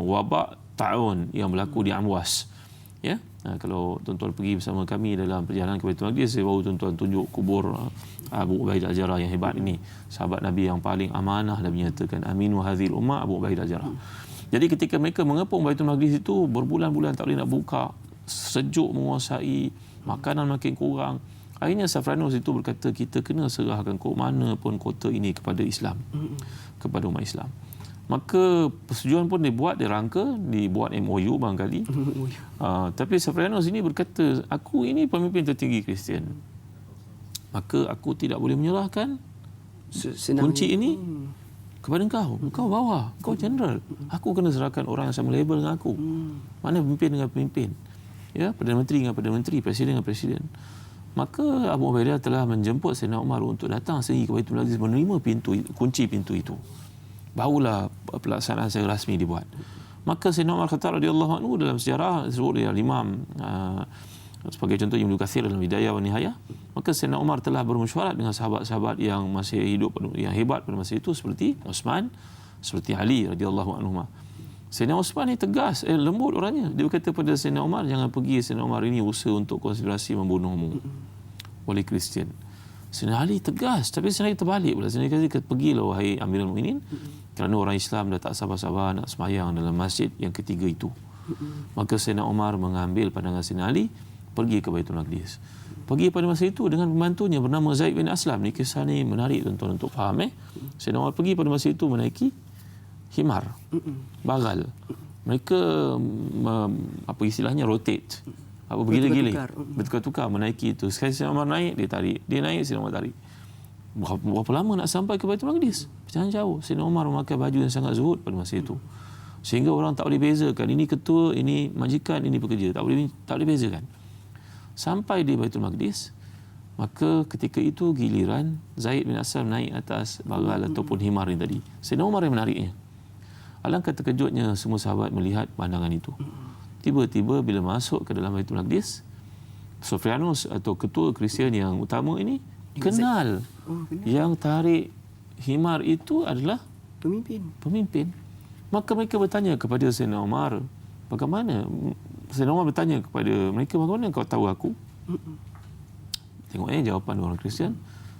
wabak ta'un yang berlaku di Amwas. Ya. Kalau tuan-tuan pergi bersama kami dalam perjalanan ke Baitul Maqdis, saya baru tuan-tuan tunjuk kubur Abu Ubaidah Al-Jarrah yang hebat ini, sahabat Nabi yang paling amanah dan menyatakan aminu hadhil ummah, Abu Ubaidah Al-Jarrah. Jadi ketika mereka mengepung Baitul Maqdis itu, berbulan-bulan tak boleh nak buka, sejuk menguasai, makanan makin kurang. Akhirnya Safranus itu berkata, kita kena serahkan mana pun kota ini kepada Islam, kepada umat Islam. Maka persetujuan pun dibuat MOU barangkali. Tapi Safranus ini berkata, aku ini pemimpin tertinggi Kristian, maka aku tidak boleh menyerahkan kunci ini kepada engkau. Engkau bawa, engkau general. Aku kena serahkan orang yang sama level dengan aku. Mana pemimpin dengan pemimpin, ya, Perdana Menteri dengan Perdana Menteri, Presiden dengan Presiden. Maka Abu Ubaidah telah menjemput Sayyidina Umar untuk datang sendiri ke Baitul Maqdis menerima kunci pintu itu. Barulah pelaksanaan secara rasmi dibuat. Maka Sayyidina Umar Khattab radhiyallahu anhu dalam sejarah disebut oleh Imam sebagai contoh Ibnu Katsir dalam Bidayah wa Nihayah, maka Sayyidina Umar telah bermesyuarat dengan sahabat-sahabat yang masih hidup yang hebat pada masa itu seperti Uthman, seperti Ali radhiyallahu anhuma. Sayyidina Uthman ni tegas, lembut orangnya. Dia berkata pada Sayyidina Umar, jangan pergi, Sayyidina Umar ini usaha untuk konspirasi membunuhmu oleh Kristian. Sayyidina Ali tegas, tapi Sayyidina Ali terbalik pula. Sayyidina Ali kata, pergilah wahai Amirul Mukminin, kerana orang Islam dah tak sabar-sabar nak sembahyang dalam masjid yang ketiga itu. Maka Sayyidina Umar mengambil pandangan Sayyidina Ali, pergi ke Baitul Maqdis. Pergi pada masa itu dengan pembantunya bernama Zaid bin Aslam. Ni kisah ni menarik tuan-tuan untuk faham. Sayyidina Umar pergi pada masa itu menaiki himar, bagal. Mereka apa istilahnya rotate. bergila-gila, bertukar-tukar menaiki itu. Sekali Sayyidina Umar naik, dia tarik. Dia naik, Sayyidina Umar tarik. Berapa lama nak sampai ke Baitul Maqdis? Jangan jauh. Sayyidina Umar memakai baju yang sangat zuhud pada masa itu. Sehingga orang tak boleh bezakan. Ini ketua, ini majikan, ini pekerja. Tak boleh bezakan. Sampai di Baitul Maqdis, maka ketika itu giliran Zaid bin Aslam naik atas bagal ataupun himar ini tadi. Sayyidina Umar yang menariknya. Alangkah terkejutnya semua sahabat melihat pandangan itu. Tiba-tiba bila masuk ke dalam Baitul Maqdis, Sofyanus atau ketua Kristian yang utama ini kenal yang tarik himar itu adalah pemimpin. Maka mereka bertanya kepada Sayyidina Umar, bagaimana? Sayyidina Umar bertanya kepada mereka, bagaimana kau tahu aku? Tengok jawapan orang Kristian.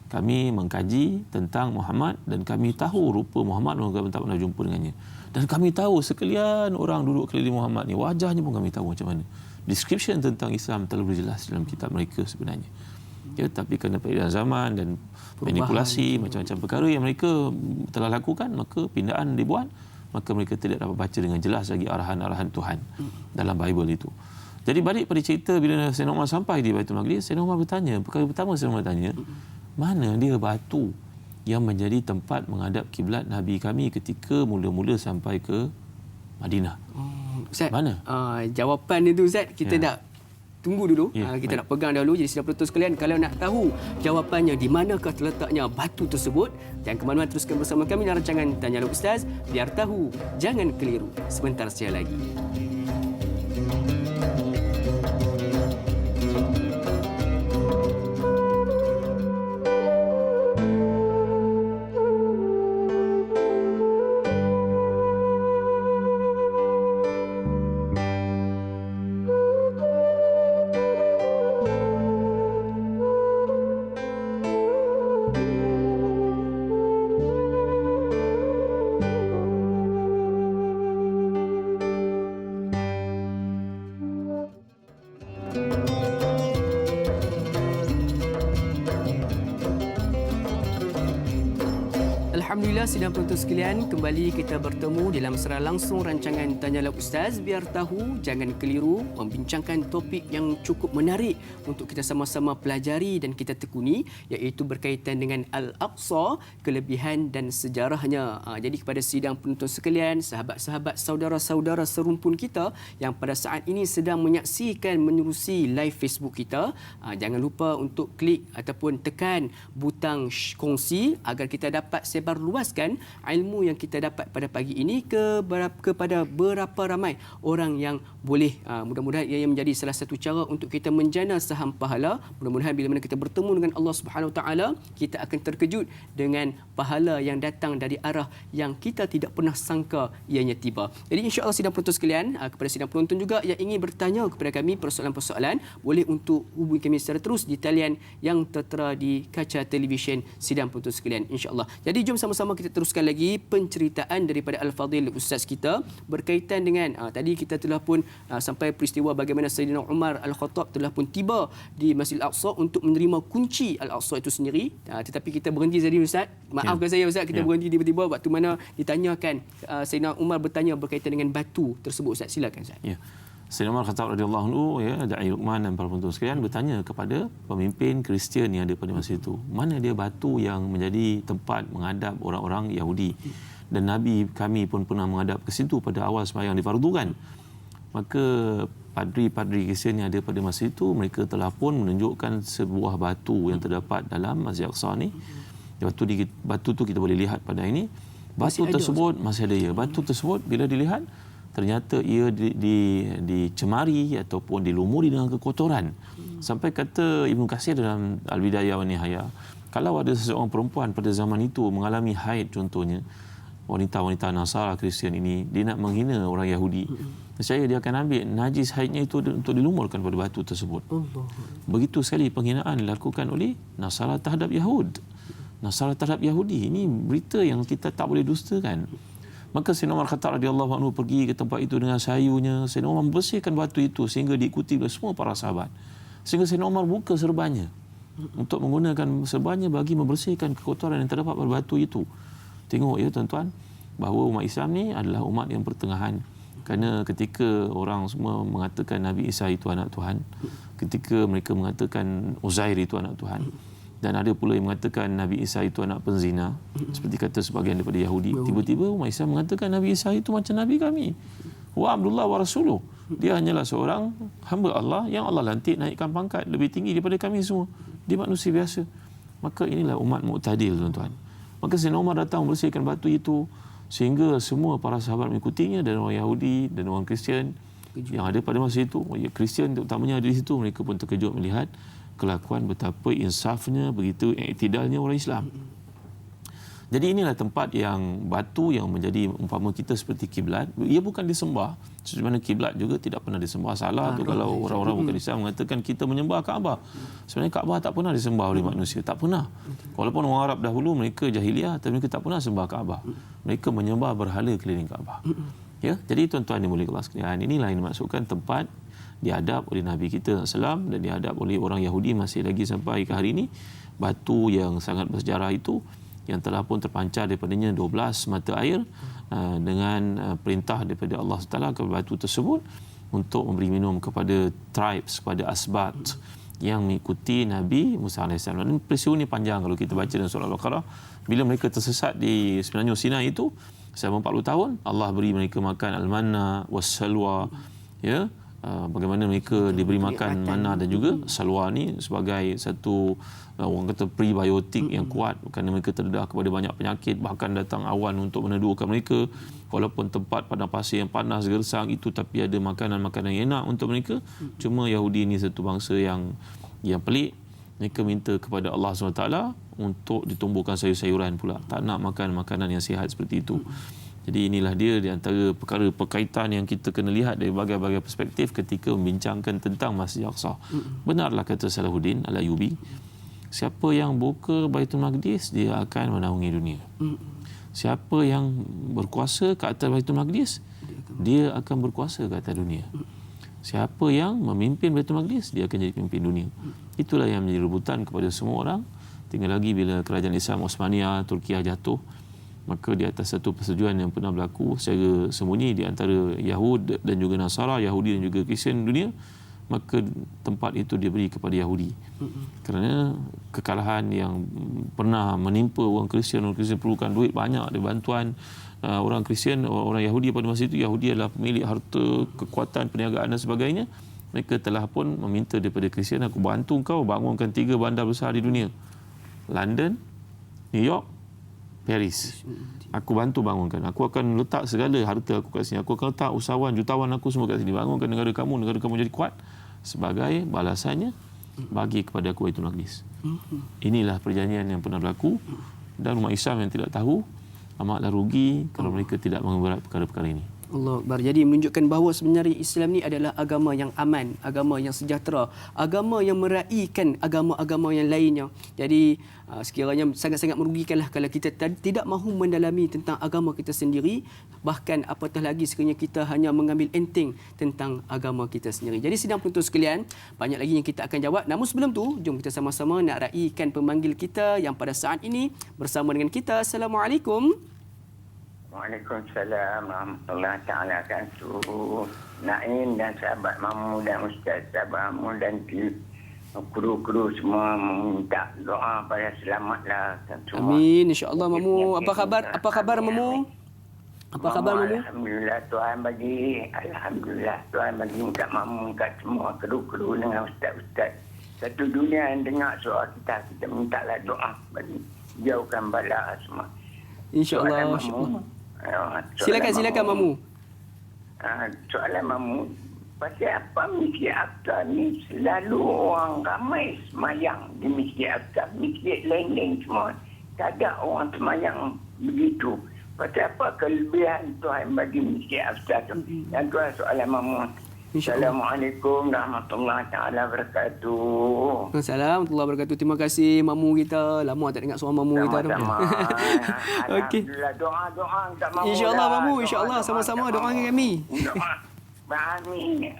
Kami mengkaji tentang Muhammad dan kami tahu rupa Muhammad dan kami tak pernah jumpa dengannya. Dan kami tahu sekalian orang duduk keliling Muhammad ni, wajahnya pun kami tahu macam mana. Description tentang Islam telah berjelas dalam kitab mereka sebenarnya. Ya, tapi kerana perbezaan zaman dan manipulasi macam-macam perkara yang mereka telah lakukan, maka pindaan dibuat, maka mereka tidak dapat baca dengan jelas lagi arahan-arahan Tuhan dalam Bible itu. Jadi balik pada cerita bila Sayyidina Umar sampai di Baitul Maqdis, Sayyidina Umar bertanya, perkara pertama Sayyidina Umar tanya, mana dia batu yang menjadi tempat menghadap kiblat Nabi kami ketika mula-mula sampai ke Madinah? Ustaz, mana? Jawapan itu Ustaz, kita nak tunggu dulu. Kita nak pegang dahulu. Jadi sidang penonton sekalian, kalau nak tahu jawapannya di manakah terletaknya batu tersebut, jangan ke mana-mana, teruskan bersama kami dalam rancangan Tanyalah Ustaz. Biar tahu, jangan keliru. Sebentar saja lagi. Alhamdulillah, sidang penonton sekalian, kembali kita bertemu dalam secara langsung rancangan Tanyalah Ustaz. Biar tahu, jangan keliru, membincangkan topik yang cukup menarik untuk kita sama-sama pelajari dan kita tekuni, iaitu berkaitan dengan Al-Aqsa, kelebihan dan sejarahnya. Jadi kepada sidang penonton sekalian, sahabat-sahabat, saudara-saudara serumpun kita yang pada saat ini sedang menyaksikan menerusi live Facebook kita, jangan lupa untuk klik ataupun tekan butang kongsi agar kita dapat sebar luaskan ilmu yang kita dapat pada pagi ini kepada berapa ramai orang yang boleh. Mudah-mudahan ia menjadi salah satu cara untuk kita menjana saham pahala. Mudah-mudahan bila mana kita bertemu dengan Allah Subhanahu Wa Taala, kita akan terkejut dengan pahala yang datang dari arah yang kita tidak pernah sangka ianya tiba. Jadi insya-Allah sidang penonton sekalian, kepada sidang penonton juga yang ingin bertanya kepada kami persoalan-persoalan, boleh untuk hubungi kami secara terus di talian yang tertera di kaca televisyen sidang penonton sekalian, insya-Allah. Jadi jom sama-sama kita teruskan lagi penceritaan daripada Al-Fadhil Ustaz kita berkaitan dengan tadi kita telah pun sampai peristiwa bagaimana Sayyidina Umar Al-Khattab telah pun tiba di Masjid Al-Aqsa untuk menerima kunci Al-Aqsa itu sendiri. Tetapi kita berhenti tadi Ustaz. Maafkan saya Ustaz, kita berhenti tiba-tiba waktu mana ditanyakan Sayyidina Umar bertanya berkaitan dengan batu tersebut Ustaz. Silakan Ustaz. Ya. Sayyidina Umar Khattab radhiyallahu anhu, Da'i Luqman dan para penonton sekalian bertanya kepada pemimpin Kristian yang ada pada masa itu, mana dia batu yang menjadi tempat menghadap orang-orang Yahudi, dan Nabi kami pun pernah menghadap ke situ pada awal sembahyang difardukan. Maka padri-padri Kristian yang ada pada masa itu, mereka telah pun menunjukkan sebuah batu yang terdapat dalam Masjid Al-Aqsa ni. Batu tu kita boleh lihat pada ini. Batu tersebut masih ada ya. Batu tersebut bila dilihat, ternyata ia dicemari ataupun dilumuri dengan kekotoran. Sampai kata Ibnu Katsir dalam Al-Bidayah wa Nihayah, kalau ada seseorang perempuan pada zaman itu mengalami haid contohnya, wanita-wanita Nasara Kristian ini, dia nak menghina orang Yahudi, saya dia akan ambil najis haidnya itu untuk dilumurkan pada batu tersebut. Begitu sekali penghinaan dilakukan oleh Nasara terhadap Nasara terhadap Yahudi. Ini berita yang kita tak boleh dustakan. Maka Sayyidina Umar Khattab radhiyallahu anhu pergi ke tempat itu dengan sayunya. Sayyidina Umar membersihkan batu itu sehingga diikuti oleh semua para sahabat. Sehingga Sayyidina Umar buka serbannya untuk menggunakan serbannya bagi membersihkan kekotoran yang terdapat pada batu itu. Tengok ya tuan-tuan, bahawa umat Islam ni adalah umat yang pertengahan. Kerana ketika orang semua mengatakan Nabi Isa itu anak Tuhan, ketika mereka mengatakan Uzair itu anak Tuhan, dan ada pula yang mengatakan Nabi Isa itu anak penzina, seperti kata sebahagian daripada Yahudi, tiba-tiba umat Islam mengatakan Nabi Isa itu macam Nabi kami. Wa Abdullah wa Rasuluh. Dia hanyalah seorang hamba Allah yang Allah lantik naikkan pangkat lebih tinggi daripada kami semua. Dia manusia biasa. Maka inilah umat mu'tadil, tuan-tuan. Maka Sayyidina Umar datang membersihkan batu itu sehingga semua para sahabat mengikutinya, dan orang Yahudi dan orang Kristian yang ada pada masa itu, Kristian terutamanya ada di situ, mereka pun terkejut melihat kelakuan betapa insafnya, begitu iktidalnya orang Islam. Jadi inilah tempat yang batu yang menjadi umpama kita seperti kiblat. Ia bukan disembah. Seperti mana kiblat juga tidak pernah disembah. Salah tu kalau orang-orang bukan Islam mengatakan kita menyembah Kaabah. Sebenarnya Kaabah tak pernah disembah oleh manusia. Tak pernah. Walaupun orang Arab dahulu mereka jahiliah, tapi mereka tak pernah sembah Kaabah. Mereka menyembah berhala keliling Kaabah. Ya, jadi tuan-tuan dimuliakan Allah sekalian, inilah yang dimaksudkan tempat diadap oleh Nabi kita SAW dan diadap oleh orang Yahudi masih lagi sampai ke hari ini. Batu yang sangat bersejarah itu yang telah pun terpancar daripadanya 12 mata air dengan perintah daripada Allah SWT kepada batu tersebut untuk memberi minum kepada tribes, kepada asbat yang mengikuti Nabi Musa AS. Dan peristiwa ini panjang kalau kita baca dalam surah Al-Baqarah. Bila mereka tersesat di sebenarnya Sinai itu selama 40 tahun, Allah beri mereka makan al-manna was-salwa, ya. Bagaimana mereka diberi makan mana dan juga salwa ni sebagai satu orang kata prebiotik yang kuat kerana mereka terdedah kepada banyak penyakit, bahkan datang awan untuk meneduhkan mereka walaupun tempat padang pasir yang panas gersang itu, tapi ada makanan-makanan yang enak untuk mereka. Cuma Yahudi ni satu bangsa yang pelik. Mereka minta kepada Allah SWT untuk ditumbuhkan sayur-sayuran pula, tak nak makan makanan yang sihat seperti itu. Jadi inilah dia di antara perkara perkaitan yang kita kena lihat dari berbagai-bagai perspektif ketika membincangkan tentang Masjid Al-Aqsa. Benarlah kata Salahuddin Al-Ayyubi, siapa yang buka Baitul Maqdis, dia akan menaungi dunia. Siapa yang berkuasa ke atas Baitul Maqdis, dia akan berkuasa ke atas dunia. Siapa yang memimpin Baitul Maqdis, dia akan jadi pemimpin dunia. Itulah yang menjadi rebutan kepada semua orang. Tinggal lagi bila kerajaan Islam Osmania Turkiah jatuh, maka di atas satu persetujuan yang pernah berlaku secara sembunyi di antara Yahud dan juga Nasara, Yahudi dan juga Kristian dunia, maka tempat itu diberi kepada Yahudi. Kerana kekalahan yang pernah menimpa orang Kristian perlukan duit banyak dari bantuan orang Kristian, orang Yahudi pada masa itu. Yahudi adalah pemilik harta, kekuatan, perniagaan dan sebagainya. Mereka telah pun meminta daripada Kristian, aku bantu kau bangunkan 3 bandar besar di dunia. London, New York, Paris. Aku bantu bangunkan. Aku akan letak segala harta aku kat sini. Aku akan letak usahawan, jutawan aku semua kat sini. Bangunkan negara kamu jadi kuat. Sebagai balasannya, bagi kepada aku Baitul Maqdis. Inilah perjanjian yang pernah berlaku. Dan umat Islam yang tidak tahu, amatlah rugi kalau mereka tidak mengeberat perkara-perkara ini. Allah Akbar. Jadi menunjukkan bahawa sebenarnya Islam ni adalah agama yang aman, agama yang sejahtera, agama yang meraihkan agama-agama yang lainnya. Jadi sekiranya sangat-sangat merugikanlah kalau kita tidak mahu mendalami tentang agama kita sendiri, bahkan apatah lagi sekiranya kita hanya mengambil enteng tentang agama kita sendiri. Jadi sidang penonton sekalian, banyak lagi yang kita akan jawab. Namun sebelum tu, jom kita sama-sama nak raikan pemanggil kita yang pada saat ini bersama dengan kita. Assalamualaikum. Waalaikumsalam warahmatullahi taala wabarakatuh. Naim dan sahabat Mamu dan Ustaz sahabat Mamu dan kru-kru semua minta doa pada selamatlah semua. Amin, insya-Allah Mamu. Apa khabar Mamu? Apa khabar Mamu? Alhamdulillah Tuhan bagi, alhamdulillah Tuhan bagi kat Mamu, kat semua kru-kru dengan ustaz-ustaz satu dunia yang dengar soal kita mintalah doa bagi jauhkan bala semua. Insya-Allah. Silakan Mamu. Soalan Mamu, pasal apa Masjid Aqsa ni selalu orang ramai semayang di Masjid Aqsa, masjid lain-lain semua tak ada orang semayang begitu. Pasal apa kelebihan Tuhan bagi Masjid Aqsa tu? Yang tu soalan Mamu. Assalamualaikum warahmatullahi taala wabarakatuh. Assalamualaikum warahmatullahi wabarakatuh. Terima kasih Mamu kita. Lama tak dengar suara Mamu kita tu. Okey. Alhamdulillah, doa tak Mamu. Insya-Allah Mamu, insya-Allah sama-sama doa dengan kami. Amin.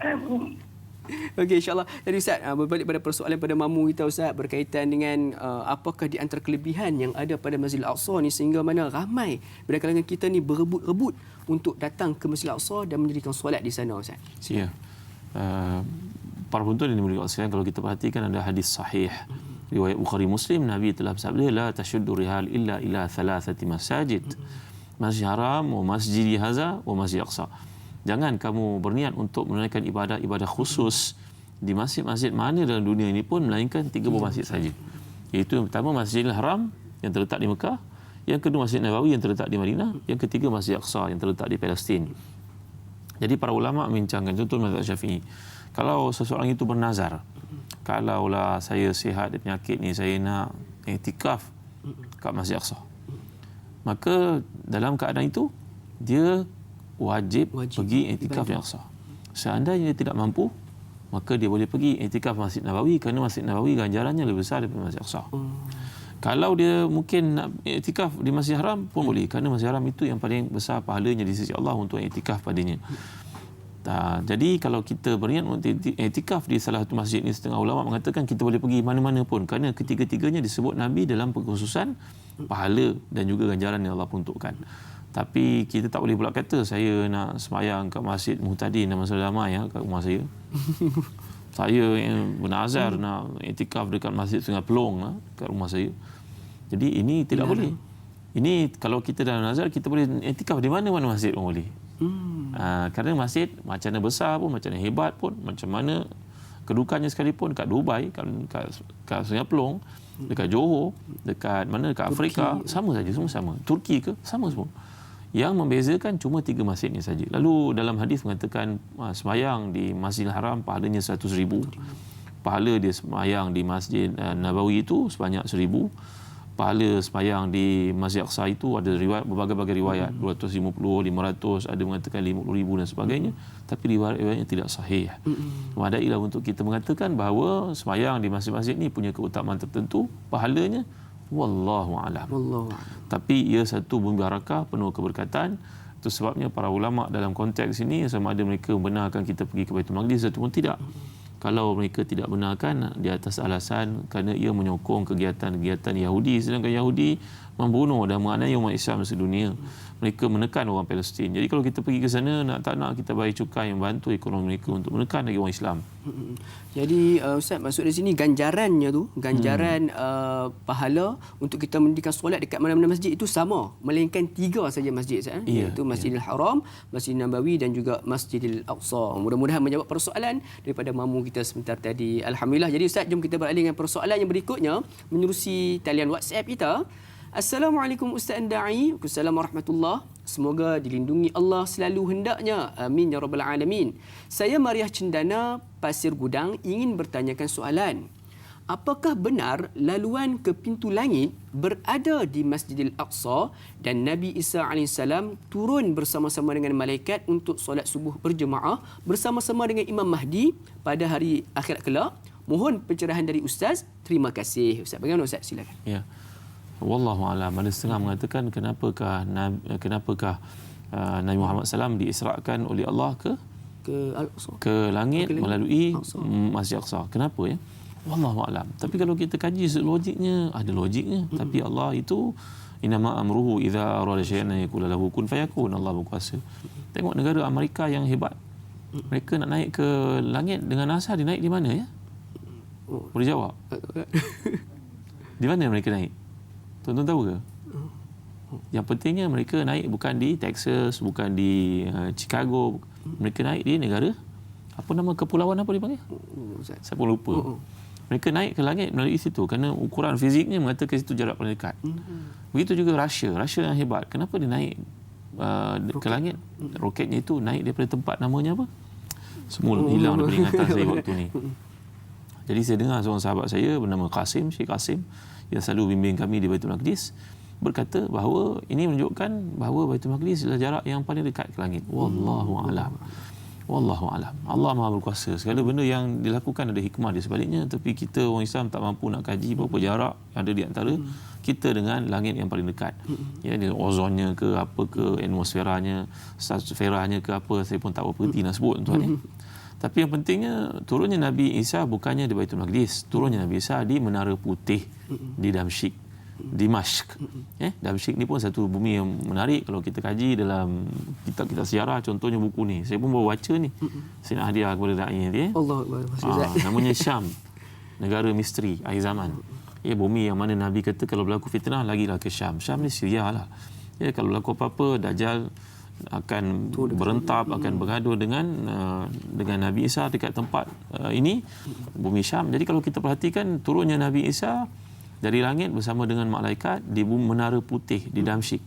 Okey, insyaAllah. Jadi Ustaz, berbalik pada persoalan pada mamu kita Ustaz, berkaitan dengan apakah di antara kelebihan yang ada pada Masjid Al-Aqsa ni sehingga mana ramai dari kalangan kita ni berebut-rebut untuk datang ke Masjid Al-Aqsa dan mendirikan solat di sana Ustaz. Ya. Para penonton yang dimuliakan sekalian, kalau kita perhatikan ada hadis sahih riwayat Bukhari Muslim, Nabi telah bersabda, la tashuddu rihal illa ila thalathati masajid. Masjid Haram, wa Masjid Hadza, wa Masjid Aqsa. Jangan kamu berniat untuk menunaikan ibadah khusus di masjid-masjid mana dalam dunia ini pun melainkan 3 buah masjid saja. Iaitu yang pertama Masjidil Haram yang terletak di Mekah, yang kedua Masjid Nabawi yang terletak di Madinah, yang ketiga Masjid Aqsa yang terletak di Palestin. Jadi para ulama membincangkan, contoh mazhab Syafi'i, kalau seseorang itu bernazar, kalaulah saya sihat dari penyakit ni, saya nak iktikaf kat Masjid Aqsa, maka dalam keadaan itu dia wajib pergi iktikaf di Aqsa. Seandainya dia tidak mampu, maka dia boleh pergi iktikaf Masjid Nabawi, kerana Masjid Nabawi ganjarannya lebih besar daripada Masjid Aqsa. Kalau dia mungkin nak iktikaf di Masjid Haram pun boleh, kerana Masjid Haram itu yang paling besar pahalanya di sisi Allah untuk iktikaf padanya. Jadi kalau kita berniat untuk iktikaf di salah satu masjid ni, setengah ulama mengatakan kita boleh pergi mana-mana pun, kerana ketiga-tiganya disebut Nabi dalam pengkhususan pahala dan juga ganjaran yang Allah peruntukkan. Tapi kita tak boleh pula kata saya nak sembahyang kat Masjid Muhtadin dan Masjid Damai kat rumah saya. Saya yang bernazar nak iktikaf dekat Masjid Sungai Pelong kat rumah saya. Jadi ini tidak boleh. Ini kalau kita dalam nazar, kita boleh iktikaf di mana-mana masjid pun boleh. Kerana masjid macam mana besar pun, macam mana hebat pun, macam mana kedudukannya sekalipun, kat Dubai, kat Sungai Pelong, dekat Johor, dekat mana, dekat Afrika, sama saja, semua sama. Turki ke, sama semua. Yang membezakan cuma 3 masjid ni saja. Lalu dalam hadis mengatakan sembahyang di Masjidil Haram pahalanya 100,000. Pahala dia sembahyang di Masjid Nabawi itu sebanyak 1,000. Pahala sembahyang di Masjid Aqsa itu ada riwayat, berbagai-bagai riwayat, 250, 500, ada mengatakan 50,000 dan sebagainya. Tapi riwayat-riwayatnya tidak sahih. Memadailah untuk kita mengatakan bahawa sembahyang di masjid-masjid ni punya keutamaan tertentu, pahalanya wallahu a'lam. Tapi ia satu bumi barakah, penuh keberkatan. Itu sebabnya para ulama dalam konteks ini, sama ada mereka membenarkan kita pergi ke Baitul Maqdis ataupun tidak. Kalau mereka tidak benarkan di atas alasan kerana ia menyokong kegiatan-kegiatan Yahudi, sedangkan Yahudi membunuh dan menganiaya umat Islam sedunia. Mereka menekan orang Palestin. Jadi kalau kita pergi ke sana, nak tak nak kita bayar cukai yang bantu ekonomi mereka untuk menekan lagi orang Islam. Jadi Ustaz, maksud di sini ganjarannya tu, ganjaran pahala untuk kita mendirikan solat dekat mana-mana masjid itu sama, melainkan 3 saja masjid Ustaz, iaitu Masjidil Haram, Masjid Nabawi dan juga Masjidil Aqsa. Mudah-mudahan menjawab persoalan daripada mamu kita sebentar tadi. Alhamdulillah. Jadi Ustaz, jom kita beralih dengan persoalan yang berikutnya menerusi talian WhatsApp kita. Assalamualaikum Ustaz Da'i. Waalaikumsalam warahmatullahi. Semoga dilindungi Allah selalu hendaknya. Amin ya rabbal alamin. Saya Mariah Cendana, Pasir Gudang, ingin bertanyakan soalan. Apakah benar laluan ke pintu langit berada di Masjidil Aqsa dan Nabi Isa AS turun bersama-sama dengan malaikat untuk solat subuh berjemaah bersama-sama dengan Imam Mahdi pada hari akhirat kelak? Mohon pencerahan dari Ustaz. Terima kasih. Ustaz, bagaimana Ustaz? Silakan. Ya. Wallahu a'lam. Ada setengah mengatakan kenapakah Nabi Muhammad SAW diisrakan oleh Allah ke langit melalui Masjid Aqsa. Kenapa ya? Wallahu a'lam. Tapi kalau kita kaji logiknya, ada logiknya. Tapi Allah itu innama amruhu idza arada syai'an yaqulu lahu kun fayakun. Allah berkuasa. Tengok negara Amerika yang hebat. Mereka nak naik ke langit dengan asal, dia naik di mana ya? Boleh jawab? Di mana mereka naik? Tuan-tuan tahu ke? Yang pentingnya mereka naik bukan di Texas, bukan di Chicago. Mereka naik di negara, apa nama kepulauan apa dipanggil? Saya pun lupa. Mereka naik ke langit melalui situ kerana ukuran fiziknya mengatakan situ jarak paling dekat. Begitu juga Rusia yang hebat. Kenapa dia naik ke langit? Roketnya itu naik daripada tempat namanya apa? Semula hilang daripada ingatan saya waktu ni. Jadi saya dengar seorang sahabat saya bernama Qasim, Syekh Qasim, yang selalu bimbing kami di Baitul Maqdis, berkata bahawa ini menunjukkan bahawa Baitul Maqdis adalah jarak yang paling dekat ke langit. Wallahu a'lam. Wallahu a'lam. Allah Maha berkuasa. Segala benda yang dilakukan ada hikmah di sebaliknya, tapi kita orang Islam tak mampu nak kaji berapa jarak yang ada di antara kita dengan langit yang paling dekat. Ya, dia ozonnya ke apa ke, atmosferanya, stratosferanya ke apa, saya pun tak berhenti nak sebut tuan ya. Tapi yang pentingnya turunnya Nabi Isa bukannya di Baitul Maqdis, turunnya Nabi Isa di Menara Putih di Damsyik, Dimashq. Damsyik ni pun satu bumi yang menarik kalau kita kaji dalam kitab-kitab sejarah, contohnya buku ni. Saya pun baru baca ni. Saya nak hadiah kepada dai nanti. Namanya Syam, negara misteri akhir zaman. Bumi yang mana Nabi kata kalau berlaku fitnah lagilah ke Syam. Syam ni Syria lah. Kalau berlaku apa-apa, Dajjal akan berentap, akan bergaduh dengan Nabi Isa dekat tempat ini, bumi Syam. Jadi kalau kita perhatikan turunnya Nabi Isa dari langit bersama dengan malaikat di Menara Putih di Damsyik.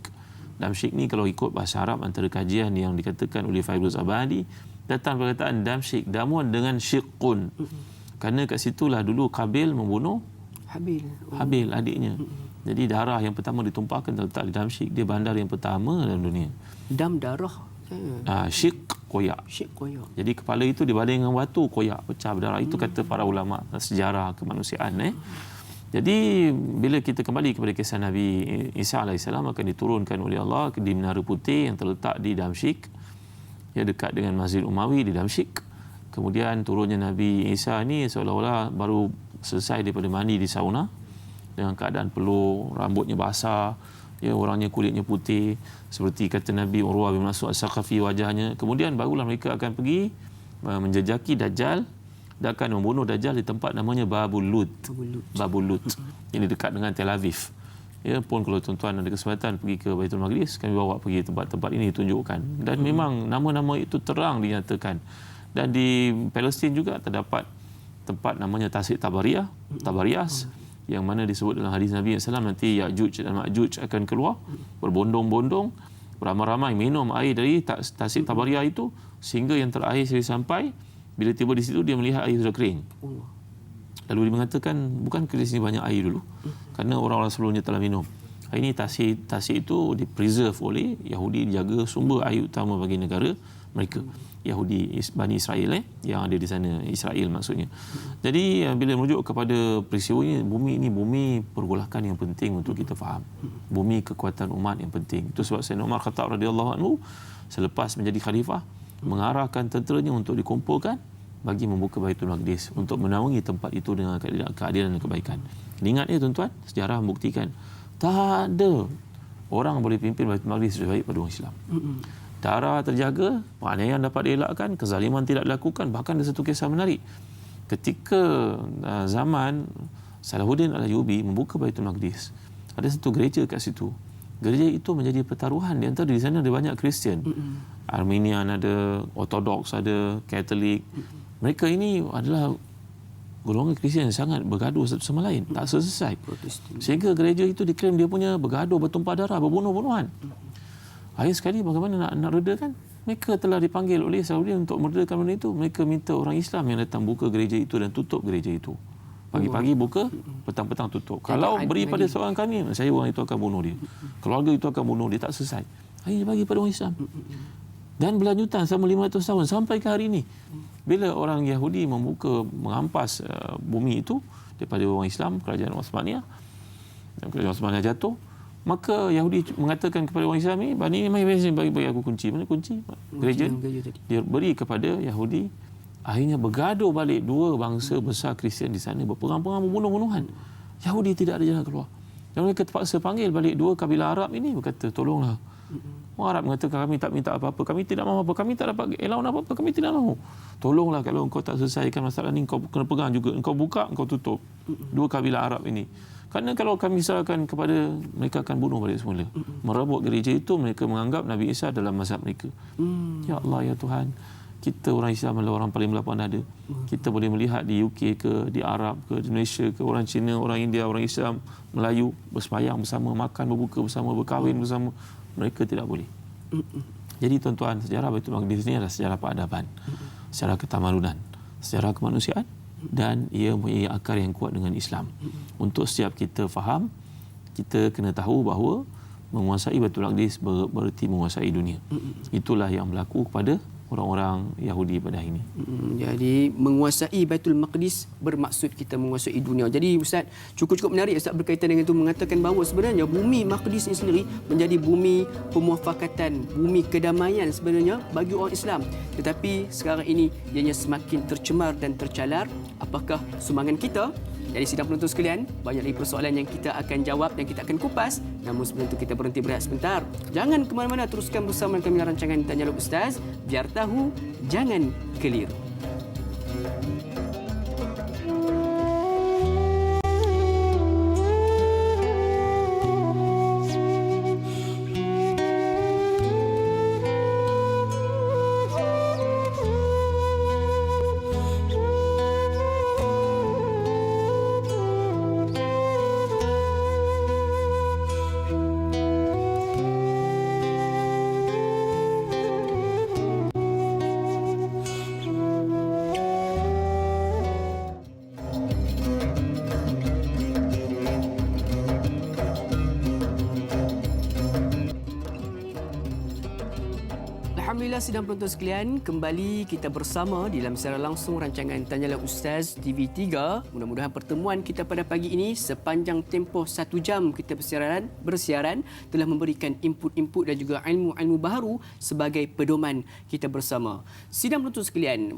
Damsyik ni kalau ikut bahasa Arab, antara kajian yang dikatakan oleh Fairuz Abadi, datang perkataan Damsyik, damuan dengan syiqqun. Kerana kat situlah dulu Qabil membunuh Habil adiknya. Jadi darah yang pertama ditumpahkan terletak di Damsyik. Dia bandar yang pertama dalam dunia. Dam darah. Syiq koyak. Jadi kepala itu dibanding dengan batu, koyak, pecah berdarah. Itu kata para ulama sejarah kemanusiaan. Jadi bila kita kembali kepada kisah Nabi Isa AS akan diturunkan oleh Allah di Menara Putih yang terletak di Damsyik, dekat dengan Masjid Umawi di Damsyik. Kemudian turunnya Nabi Isa ni seolah-olah baru selesai daripada mandi di sauna dengan keadaan peluh, rambutnya basah, orangnya kulitnya putih, seperti kata Nabi Urwah bin Mas'ud As-Saqafi wajahnya. Kemudian barulah mereka akan pergi menjejaki Dajjal dan akan membunuh Dajjal di tempat namanya Babul Lut. Ini dekat dengan Tel Aviv. Pun kalau tuan-tuan ada kesempatan pergi ke Baitul Maqdis, kami bawa pergi tempat-tempat ini ditunjukkan. Dan memang nama-nama itu terang dinyatakan. Dan di Palestin juga terdapat tempat namanya Tasik Tabarias, yang mana disebut dalam hadis Nabi SAW nanti Ya'juj dan Ma'juj akan keluar berbondong-bondong, beramai-ramai minum air dari Tasik Tabarias itu, sehingga yang terakhir sekali sampai bila tiba di situ dia melihat air sudah kering. Lalu dia mengatakan, bukan di sini banyak air dulu? Kerana orang-orang sebelumnya telah minum. Ini Tasik itu di-preserve oleh Yahudi, dijaga sumber air utama bagi negara mereka. Yahudi, Bani Israel yang ada di sana, Israel maksudnya. Jadi bila merujuk kepada peristiwa ini, bumi ini bumi pergolakan yang penting untuk kita faham. Bumi kekuatan umat yang penting. Itu sebab Sayyidina Umar Khattab radhiyallahu anhu selepas menjadi khalifah mengarahkan tenteranya untuk dikumpulkan bagi membuka Baitul Maqdis, untuk menaungi tempat itu dengan keadilan dan kebaikan. Ingat tuan-tuan, sejarah membuktikan tak ada orang boleh pimpin Baitul Maqdis lebih baik pada orang Islam. Darah terjaga, penganiayaan dapat dielakkan, kezaliman tidak dilakukan. Bahkan ada satu kisah menarik. Ketika zaman Salahuddin Al-Ayyubi membuka Baitul Maqdis, ada satu gereja kat situ. Gereja itu menjadi pertaruhan. Di antara di sana ada banyak Kristian. Armenian ada, Ortodoks ada, Katolik. Mereka ini adalah golongan Kristian yang sangat bergaduh satu sama lain. Tak selesai. Sehingga gereja itu diklaim dia punya bergaduh, bertumpah darah, berbunuh-bunuhan. Akhir sekali bagaimana nak redakan? Mereka telah dipanggil oleh Saudi untuk meredakan benda itu. Mereka minta orang Islam yang datang buka gereja itu dan tutup gereja itu. Pagi-pagi buka, petang-petang tutup. Kalau beri pada seorang kami, saya orang itu akan bunuh dia. Keluarga itu akan bunuh dia. Tak selesai. Akhirnya bagi pada orang Islam. Dan berlanjutan selama 500 tahun sampai ke hari ini. Bila orang Yahudi mengampas bumi itu daripada orang Islam, kerajaan Osmaniyah, dan kerajaan Osmaniyah jatuh, maka Yahudi mengatakan kepada orang Islam ni, mari bagi aku kunci. Mana kunci? Gereja. Dia beri kepada Yahudi. Akhirnya bergaduh balik dua bangsa besar Kristian di sana, berperang-perang, berbunuh-bunuhan. Yahudi tidak ada jalan keluar. Dan mereka terpaksa panggil balik dua kabilah Arab ini, berkata, tolonglah. Orang Arab mengatakan, kami tak minta apa-apa, kami tidak mahu apa, kami tak dapat allowance apa-apa, kami tidak mahu. Tolonglah, kalau engkau tak selesaikan masalah ini, engkau kena pegang juga. Engkau buka, engkau tutup. Dua kabilah Arab ini. Kerana kalau kami serahkan kepada mereka, akan bunuh balik semula. Merebut gereja itu, mereka menganggap Nabi Isa dalam mazhab mereka. Ya Allah, ya Tuhan, kita orang Islam adalah orang paling berlapang dada. Kita boleh melihat di UK ke, di Arab ke, di Malaysia ke, orang Cina, orang India, orang Islam, Melayu bersembahyang bersama, makan, berbuka bersama, berkahwin bersama. Mereka tidak boleh. Jadi tuan-tuan, sejarah Baitul Maqdis ini adalah sejarah peradaban, sejarah ketamadunan, sejarah kemanusiaan, dan ia mempunyai akar yang kuat dengan Islam. Untuk setiap kita faham, kita kena tahu bahawa menguasai Baitul Maqdis bererti menguasai dunia. Itulah yang berlaku kepada orang-orang Yahudi pada hari ini. Jadi menguasai Baitul Maqdis bermaksud kita menguasai dunia. Jadi Ustaz, cukup menarik Ustaz berkaitan dengan itu, mengatakan bahawa sebenarnya bumi Maqdis ini sendiri menjadi bumi pemuafakatan, bumi kedamaian sebenarnya bagi orang Islam. Tetapi sekarang ini ianya semakin tercemar dan tercalar. Apakah sumbangan kita? Jadi sidang penonton sekalian, banyak lagi persoalan yang kita akan jawab dan kita akan kupas. Namun sebelum itu kita berhenti berehat sebentar. Jangan ke mana-mana, teruskan bersama kami dalam rancangan Tanya Jawab Ustaz. Biar tahu, jangan keliru. Alhamdulillah sidang penonton sekalian, kembali kita bersama di dalam siaran langsung rancangan Tanyalah Ustaz TV3. Mudah-mudahan pertemuan kita pada pagi ini sepanjang tempoh 1 jam kita bersiaran telah memberikan input-input dan juga ilmu-ilmu baharu sebagai pedoman kita bersama. Sidang penonton sekalian,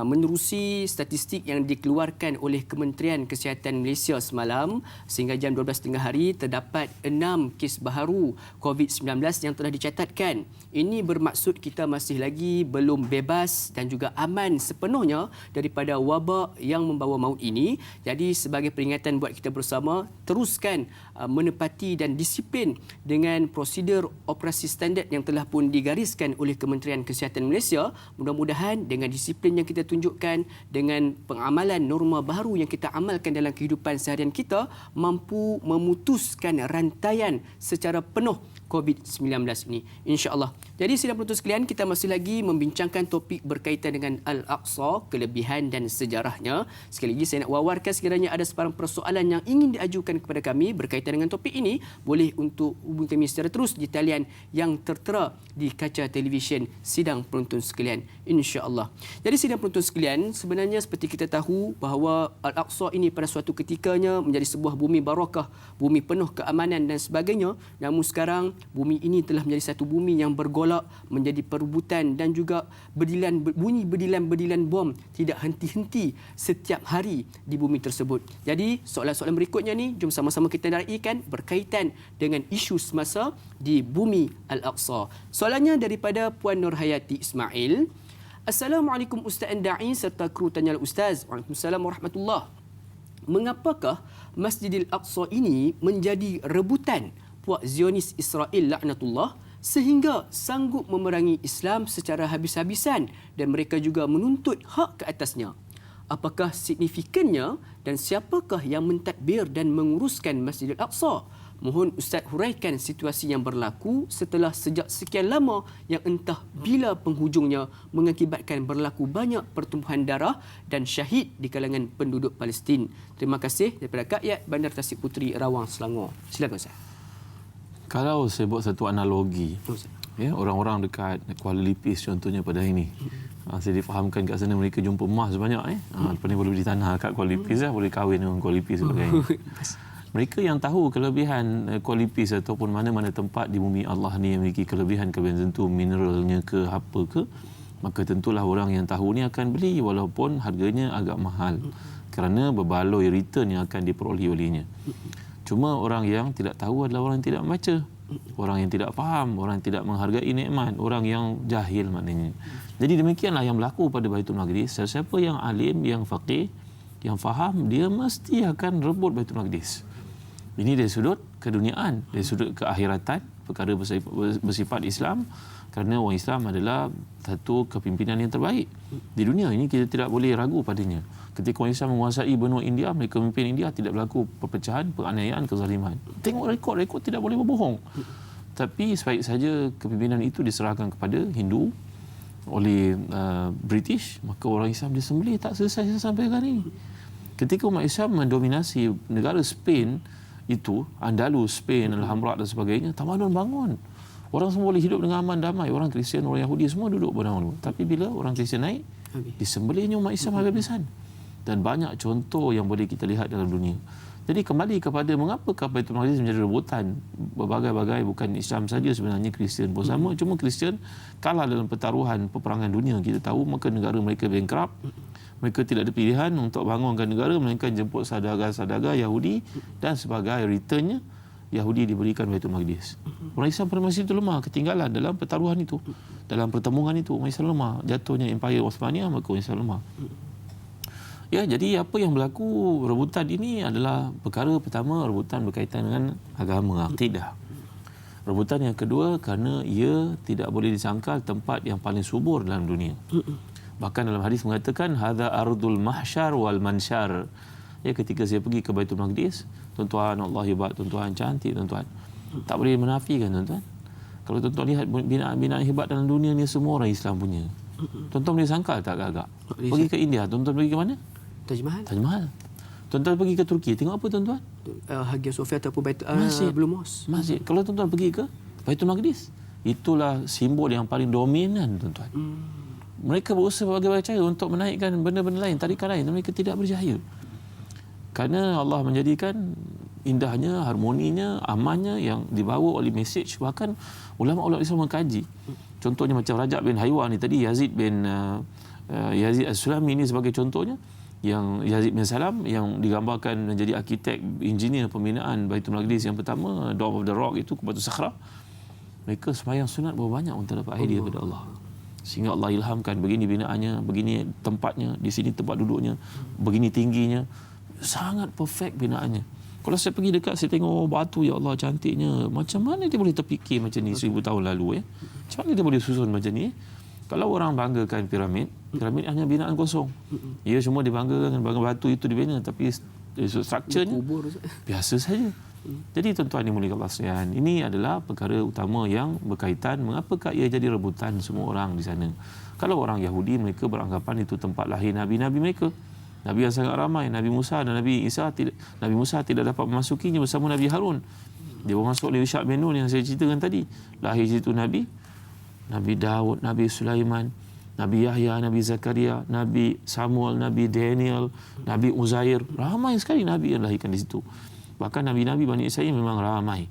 menerusi statistik yang dikeluarkan oleh Kementerian Kesihatan Malaysia semalam, sehingga jam 12.30 hari terdapat 6 kes baharu COVID-19 yang telah dicatatkan. Ini bermaksud kita masih lagi belum bebas dan juga aman sepenuhnya daripada wabak yang membawa maut ini. Jadi sebagai peringatan buat kita bersama, teruskan menepati dan disiplin dengan prosedur operasi standard yang telah pun digariskan oleh Kementerian Kesihatan Malaysia. Mudah-mudahan dengan disiplin yang kita tunjukkan, dengan pengamalan norma baharu yang kita amalkan dalam kehidupan seharian kita, mampu memutuskan rantaian secara penuh COVID-19 ini, insya-Allah. Jadi sidang penonton sekalian, kita masih lagi membincangkan topik berkaitan dengan Al-Aqsa, kelebihan dan sejarahnya. Sekali lagi saya nak wawarkan, sekiranya ada sebarang persoalan yang ingin diajukan kepada kami berkaitan dengan topik ini, boleh untuk hubungi kami secara terus di talian yang tertera di kaca televisyen sidang penonton sekalian, insya-Allah. Jadi sidang penonton sekalian, sebenarnya seperti kita tahu bahawa Al-Aqsa ini pada suatu ketikanya menjadi sebuah bumi barakah, bumi penuh keamanan dan sebagainya. Namun sekarang bumi ini telah menjadi satu bumi yang bergolak, menjadi perebutan dan juga bunyi bedilan bom tidak henti-henti setiap hari di bumi tersebut. Jadi soalan-soalan berikutnya ni, jom sama-sama kita raikan berkaitan dengan isu semasa di bumi Al-Aqsa. Soalannya daripada Puan Nurhayati Ismail. Assalamualaikum Ustaz Da'i serta kru Tanyalah Ustaz. Waalaikumsalam warahmatullahi. Mengapakah Masjidil Aqsa ini menjadi rebutan puak Zionis Israel laknatullah sehingga sanggup memerangi Islam secara habis-habisan dan mereka juga menuntut hak ke atasnya? Apakah signifikannya dan siapakah yang mentadbir dan menguruskan Masjidil Aqsa? Mohon Ustaz huraikan situasi yang berlaku sejak sekian lama yang entah bila penghujungnya mengakibatkan berlaku banyak pertumpahan darah dan syahid di kalangan penduduk Palestin. Terima kasih daripada rakyat Bandar Tasik Puteri, Rawang, Selangor. Silakan Ustaz. Kalau saya buat satu analogi, ya, orang-orang dekat Kuala Lipis contohnya pada hari ini, saya difahamkan kat sana mereka jumpa emas banyak. Lepas ni boleh beli tanah kat Kuala Lipis, boleh kahwin dengan Kuala Lipis sebagainya. Mereka yang tahu kelebihan Kuala Lipis ataupun mana-mana tempat di bumi Allah ni yang memiliki kelebihan tentu mineralnya ke apa ke, maka tentulah orang yang tahu ni akan beli walaupun harganya agak mahal kerana berbaloi return yang akan diperoleh olehnya. Cuma orang yang tidak tahu adalah orang yang tidak membaca, orang yang tidak faham, orang yang tidak menghargai nikmat, orang yang jahil maknanya. Jadi demikianlah yang berlaku pada Baitul Maqdis. Siapa yang alim, yang faqih, yang faham, dia mesti akan rebut Baitul Maqdis. Ini dari sudut keduniaan, dari sudut keakhiratan, perkara bersifat Islam, kerana orang Islam adalah satu kepimpinan yang terbaik di dunia ini, kita tidak boleh ragu padanya. Ketika orang Islam menguasai benua India, mereka memimpin India, tidak berlaku perpecahan, penganiayaan, kezaliman. Tengok rekod tidak boleh berbohong. Tapi sebaik saja kepimpinan itu diserahkan kepada Hindu oleh British, maka orang Islam disembelih tak selesai sampai hari ini. Ketika umat Islam mendominasi negara Spain itu, Andalus, Spain, Alhambra dan sebagainya, tamadun bangun. Orang semua boleh hidup dengan aman damai. Orang Kristian, orang Yahudi semua duduk bersama. Tapi bila orang Kristian naik, disembelihnya umat Islam habis-habisan. Dan banyak contoh yang boleh kita lihat dalam dunia. Jadi kembali kepada mengapakah Baitul Maqdis menjadi rebutan berbagai-bagai, bukan Islam saja sebenarnya, Kristian pun sama. Cuma Kristian kalah dalam pertaruhan peperangan dunia. Kita tahu maka negara mereka bankrupt. Mereka tidak ada pilihan untuk bangunkan negara, melainkan jemput saudagar-saudagar Yahudi, dan sebagai returnnya Yahudi diberikan Baitul Maqdis. Orang Islam pada masa itu lemah, ketinggalan dalam pertaruhan itu, dalam pertemuan itu. Orang Islam lemah, jatuhnya Empire Osmaniyah, maka orang Islam lemah. Ya, jadi apa yang berlaku, rebutan ini adalah perkara pertama, rebutan berkaitan dengan agama, akidah. Rebutan yang kedua kerana ia tidak boleh disangkal tempat yang paling subur dalam dunia. Bahkan dalam hadis mengatakan hadza ardul mahsyar wal mansyar. Ya, ketika saya pergi ke Baitul Maqdis, tuan-tuan, Allah hebat, tuan-tuan, cantik, tuan-tuan. Tak boleh menafikan, tuan-tuan. Kalau tuan-tuan lihat binaan-binaan hebat dalam dunia ni semua orang Islam punya. Tuan-tuan boleh sangkal tak agak-agak? Pergi ke India, tuan-tuan pergi ke mana? Taj Mahal. Taj Mahal. Tuan-tuan pergi ke Turki, tengok apa tuan-tuan? Hagia Sophia ataupun Masjid. Blue Mosque. Masjid. Kalau tuan-tuan pergi ke Baitul Maqdis, itulah simbol yang paling dominan, tuan-tuan. Mereka berusaha berbagai cara untuk menaikkan benda-benda lain, tarikan lain, dan mereka tidak berjaya. Kerana Allah menjadikan indahnya, harmoninya, amannya yang dibawa oleh mesej. Bahkan ulama-ulama Islam mengkaji. Contohnya macam Rajab bin Haywan ni tadi, Yazid As-Sulami ni sebagai contohnya, yang Yazid bin Salam yang digambarkan menjadi arkitek, engineer pembinaan Baitul Maqdis yang pertama, Dome of the Rock itu, Batu Sakhra. Mereka sembahyang sunat berapa banyak untuk dapat hadiah daripada Allah. Sehingga Allah ilhamkan begini binaannya, begini tempatnya, di sini tempat duduknya, begini tingginya. Sangat perfect binaannya. Kalau saya pergi dekat, saya tengok batu, ya Allah cantiknya. Macam mana dia boleh terfikir macam ni 1000 tahun lalu? Macam mana dia boleh susun macam ni? Kalau orang banggakan piramid hanya binaan kosong. Ia semua dibanggakan dengan batu itu dibina, tapi strukturnya biasa saja. Jadi tuan-tuan yang mulia Allah sekalian, ini adalah perkara utama yang berkaitan mengapakah ia jadi rebutan semua orang di sana. Kalau orang Yahudi, mereka beranggapan itu tempat lahir nabi-nabi mereka. Nabi yang sangat ramai, Nabi Musa dan Nabi Isa. Nabi Musa tidak dapat memasukinya bersama Nabi Harun. Dia masuk oleh Yusha' bin Nun yang saya ceritakan tadi. Lahir situ Nabi Daud, Nabi Sulaiman, Nabi Yahya, Nabi Zakaria, Nabi Samuel, Nabi Daniel, Nabi Uzair. Ramai sekali Nabi yang lahirkan di situ. Bahkan Nabi-Nabi Bani Israel memang ramai.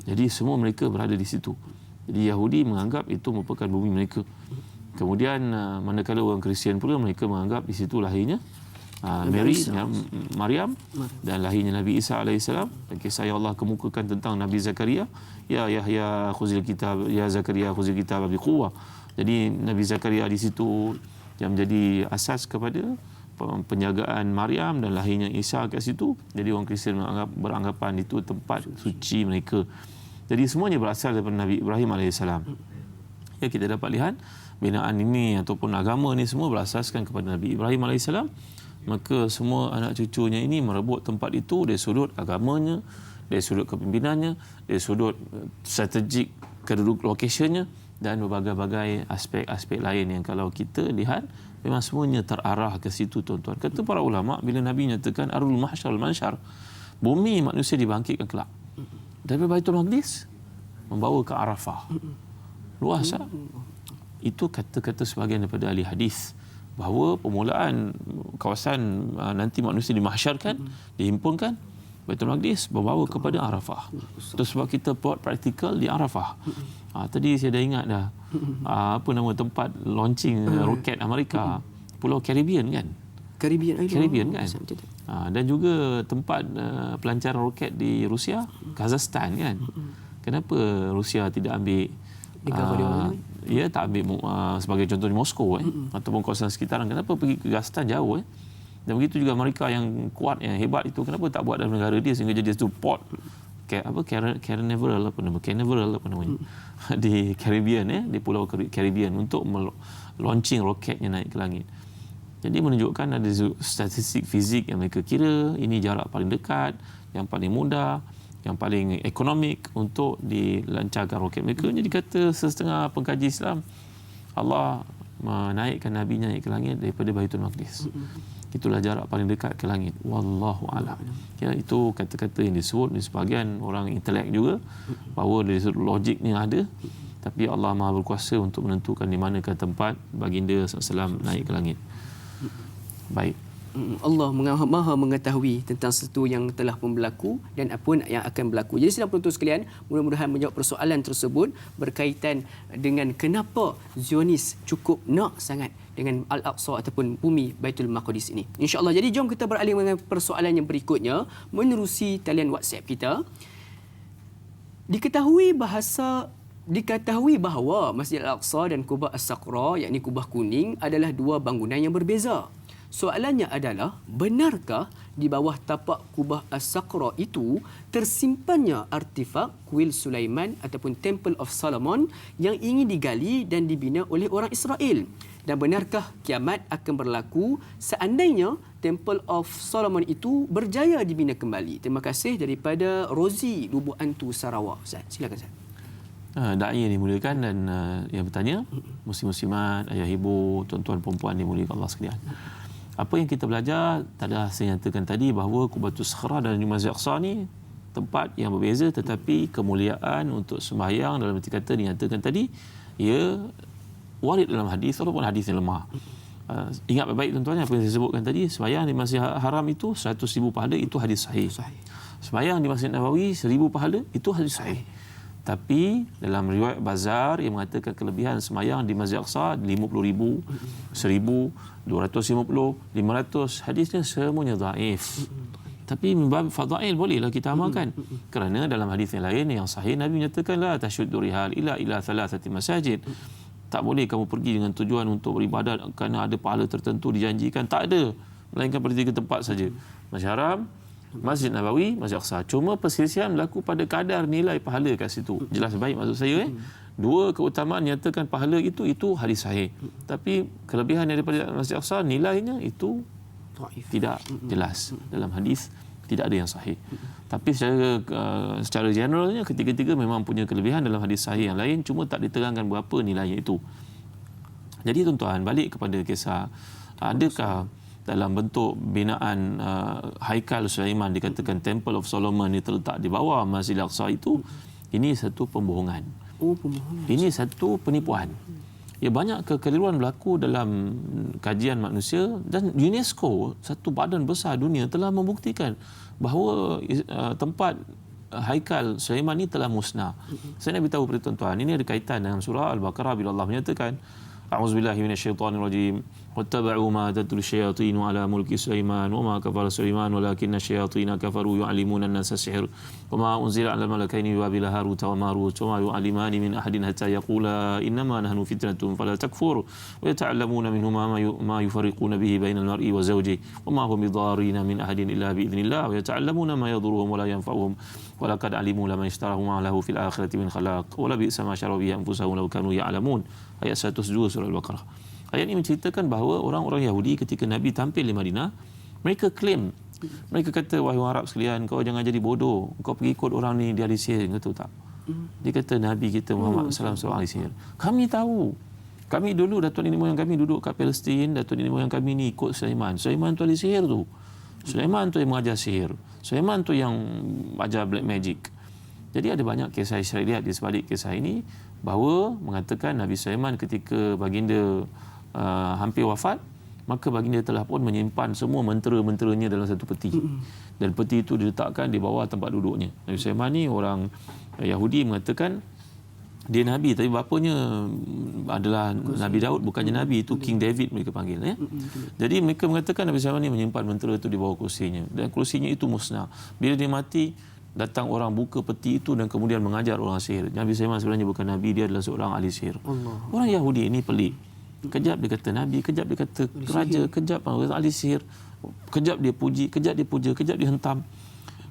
Jadi semua mereka berada di situ. Jadi Yahudi menganggap itu merupakan bumi mereka. Kemudian manakala orang Kristian pula, mereka menganggap di situ lahirnya Maryam dan lahirnya Nabi Isa alaihissalam. Dan kisah yang Allah kemukakan tentang Nabi Zakaria, ya Yahya khuzil kitab, ya Zakaria khuzil kitab bi quwwah. Jadi Nabi Zakaria di situ yang menjadi asas kepada penjagaan Maryam dan lahirnya Isa kat situ. Jadi orang Kristian beranggapan itu tempat suci mereka. Jadi semuanya berasal daripada Nabi Ibrahim alaihissalam. Ya, kita dapat lihat binaan ini ataupun agama ni semua berasaskan kepada Nabi Ibrahim alaihissalam. Maka semua anak cucunya ini merebut tempat itu dari sudut agamanya, dari sudut kepimpinannya, dari sudut strategik keduduk lokasinya, dan berbagai-bagai aspek-aspek lain yang kalau kita lihat memang semuanya terarah ke situ, tuan-tuan. Kata para ulama, bila Nabi nyatakan ardul mahsyar wal mansyar, bumi manusia dibangkitkan kelak dari Baitul Maqdis membawa ke Arafah. Luas tak? Itu kata-kata sebahagian daripada ahli hadis bahawa permulaan kawasan nanti manusia dimahsyarkan, dihimpunkan, Baitul Maqdis membawa kepada Arafah. Itu sebab kita buat praktikal di Arafah. Tadi saya dah ingat dah apa nama tempat launching roket Amerika, Pulau Caribbean kan? Caribbean kan? Dan juga tempat pelancaran roket di Rusia, Kazakhstan kan? Kenapa Rusia tidak ambil ia tak ambil sebagai contoh di Moskow ataupun kawasan sekitaran? Kenapa pergi ke Kazakhstan jauh Dan begitu juga Amerika yang kuat, yang hebat itu, kenapa tak buat dalam negara dia sehingga jadi satu port Canaveral apa namanya di Caribbean di Pulau Caribbean untuk launching roketnya naik ke langit. Jadi menunjukkan ada statistik fizik yang mereka kira ini jarak paling dekat, yang paling mudah, yang paling ekonomik untuk dilancarkan roket mereka. Jadi kata setengah pengkaji Islam, Allah menaikkan Nabi naik ke langit daripada Baitul Maqdis. Itulah jarak paling dekat ke langit. Wallahu a'lam. Ya, itu kata-kata yang disebut di sebahagian orang intelek juga, bahawa dari sudut logiknya ada, tapi Allah Maha berkuasa untuk menentukan di manakah tempat baginda SAW naik ke langit. Baik. Allah Maha mengetahui tentang sesuatu yang telah pun berlaku dan apa yang akan berlaku. Jadi sidang penonton sekalian, mudah-mudahan menjawab persoalan tersebut berkaitan dengan kenapa Zionis cukup nak sangat dengan Al-Aqsa ataupun bumi Baitul Maqdis ini. InsyaAllah. Jadi jom kita beralih dengan persoalan yang berikutnya menerusi talian WhatsApp kita. Diketahui bahawa Masjid Al-Aqsa dan Kubah As-Saqra, yakni Kubah Kuning, adalah dua bangunan yang berbeza. Soalannya adalah, benarkah di bawah tapak Kubah As-Saqra itu tersimpannya artifak kuil Sulaiman ataupun Temple of Solomon yang ingin digali dan dibina oleh orang Israel? Dan benarkah kiamat akan berlaku seandainya Temple of Solomon itu berjaya dibina kembali? Terima kasih daripada Rozi, Lubuk Antu, Sarawak. Ustaz, silakan Ustaz. Da'i yang dimuliakan dan yang bertanya, muslim-muslimat, ayah ibu, tuan-tuan perempuan dimuliakan Allah sekalian. Apa yang kita belajar, telah saya nyatakan tadi bahawa Qubatus Sakhra dan Masjid Aqsa ni tempat yang berbeza, tetapi kemuliaan untuk sembahyang dalam arti kata dinyatakan tadi, ia warid dalam hadis walaupun hadis yang lemah. Ingat baik-baik tuan-tuan apa yang saya sebutkan tadi, sembahyang di Masjid Haram itu 100,000 pahala, itu hadis sahih. Sembahyang di Masjid Nabawi 1,000 pahala, itu hadis sahih. Tapi dalam riwayat Bazar yang mengatakan kelebihan sembahyang di Masjid Aqsa 50,000, 1,000, 250, 500, hadisnya semuanya dhaif. Tapi membab fadail bolehlah kita amalkan. Kerana dalam hadis yang lain yang sahih, Nabi menyatakan la tasyuddu rihal ila thalathati masajid. Tak boleh kamu pergi dengan tujuan untuk beribadat kerana ada pahala tertentu dijanjikan, tak ada, melainkan pada 3 tempat saja. Masjid Haram, Masjid Nabawi, Masjid Aqsa. Cuma perselisihan berlaku pada kadar nilai pahala kat situ. Jelas baik maksud saya. Dua keutamaan nyatakan pahala itu hadis sahih. Tapi kelebihan daripada Masjid Aqsa, nilainya itu tidak jelas. Dalam hadis tidak ada yang sahih. Tapi secara generalnya ketiga-tiga memang punya kelebihan dalam hadis sahih yang lain, cuma tak diterangkan berapa nilainya itu. Jadi tuan-tuan, balik kepada kisah, adakah dalam bentuk binaan Haikal Sulaiman dikatakan Temple of Solomon ini terletak di bawah Masjid Al-Aqsa itu? Ini satu pembohongan. Ini satu penipuan. Ya, banyak kekeliruan berlaku dalam kajian manusia, dan UNESCO, satu badan besar dunia, telah membuktikan bahawa tempat Haikal Sulaiman ini telah musnah. Saya nak beritahu kepada tuan-tuan, ini ada kaitan dengan surah Al-Baqarah bila Allah menyatakan A'udzubillahi minasyaitonirrajim. Wattaba'u ma tatlu syayatin ala mulki Sulaiman wa ma kafara Sulaiman walakinna syayatin kafaru yu'allimuna an-nasa sihr wa ma unzila 'ala al-malakaini bi Babila Harut wa Marut wa ma yu'allimani min ahadin hatta yaqula innama nahnu fitnatun fala takfur wa yata'allamuna minhuma ma yufarriquna bihi baina al-mar'i wa zawjihi wa ma hum bidarrina min ahadin illa bi idznillah wa yata'allamuna ma yadurruhum wa la yanfa'uhum wa laqad 'alimu laman ishtarahu ma lahu fil akhirati min khalaq wa la bi'sa ma sharu bihi anfusahum law kanu ya'lamun. Ayat 102 surah Al-Baqarah. Ayat ini menceritakan bahawa orang-orang Yahudi ketika Nabi tampil di Madinah, mereka claim, mereka kata, wahai orang Arab sekalian, kau jangan jadi bodoh, kau pergi ikut orang ni, dia ahli sihir, kau tahu tak? Dia kata Nabi kita Muhammad SAW seorang ahli sihir. Kami tahu. Kami dulu, datuk nenek moyang kami duduk kat Palestin, datuk nenek moyang kami ni ikut Sulaiman. Sulaiman tu ahli sihir tu. Sulaiman tu yang mengajar sihir. Sulaiman tu yang ajar black magic. Jadi ada banyak kisah Israeliat di sebalik kisah ini, bahawa mengatakan Nabi Sulaiman ketika baginda hampir wafat, maka baginda telah pun menyimpan semua mentera-menteranya dalam satu peti. Dan peti itu diletakkan di bawah tempat duduknya. Nabi Sulaiman ni orang Yahudi mengatakan dia Nabi, tapi bapanya adalah Nabi Daud, bukannya Nabi, itu King David mereka panggil. Ya? Jadi mereka mengatakan Nabi Sulaiman ni menyimpan mentera itu di bawah kursinya. Dan kursinya itu musnah. Bila dia mati, datang orang buka peti itu dan kemudian mengajar orang sihir. Nabi Sulaiman sebenarnya bukan Nabi, dia adalah seorang ahli sihir. Orang Yahudi ini pelik. Kejap dia kata Nabi, kejap dia kata raja, kejap ahli sihir. Kejap dia puji, kejap dia puja, kejap dia hentam.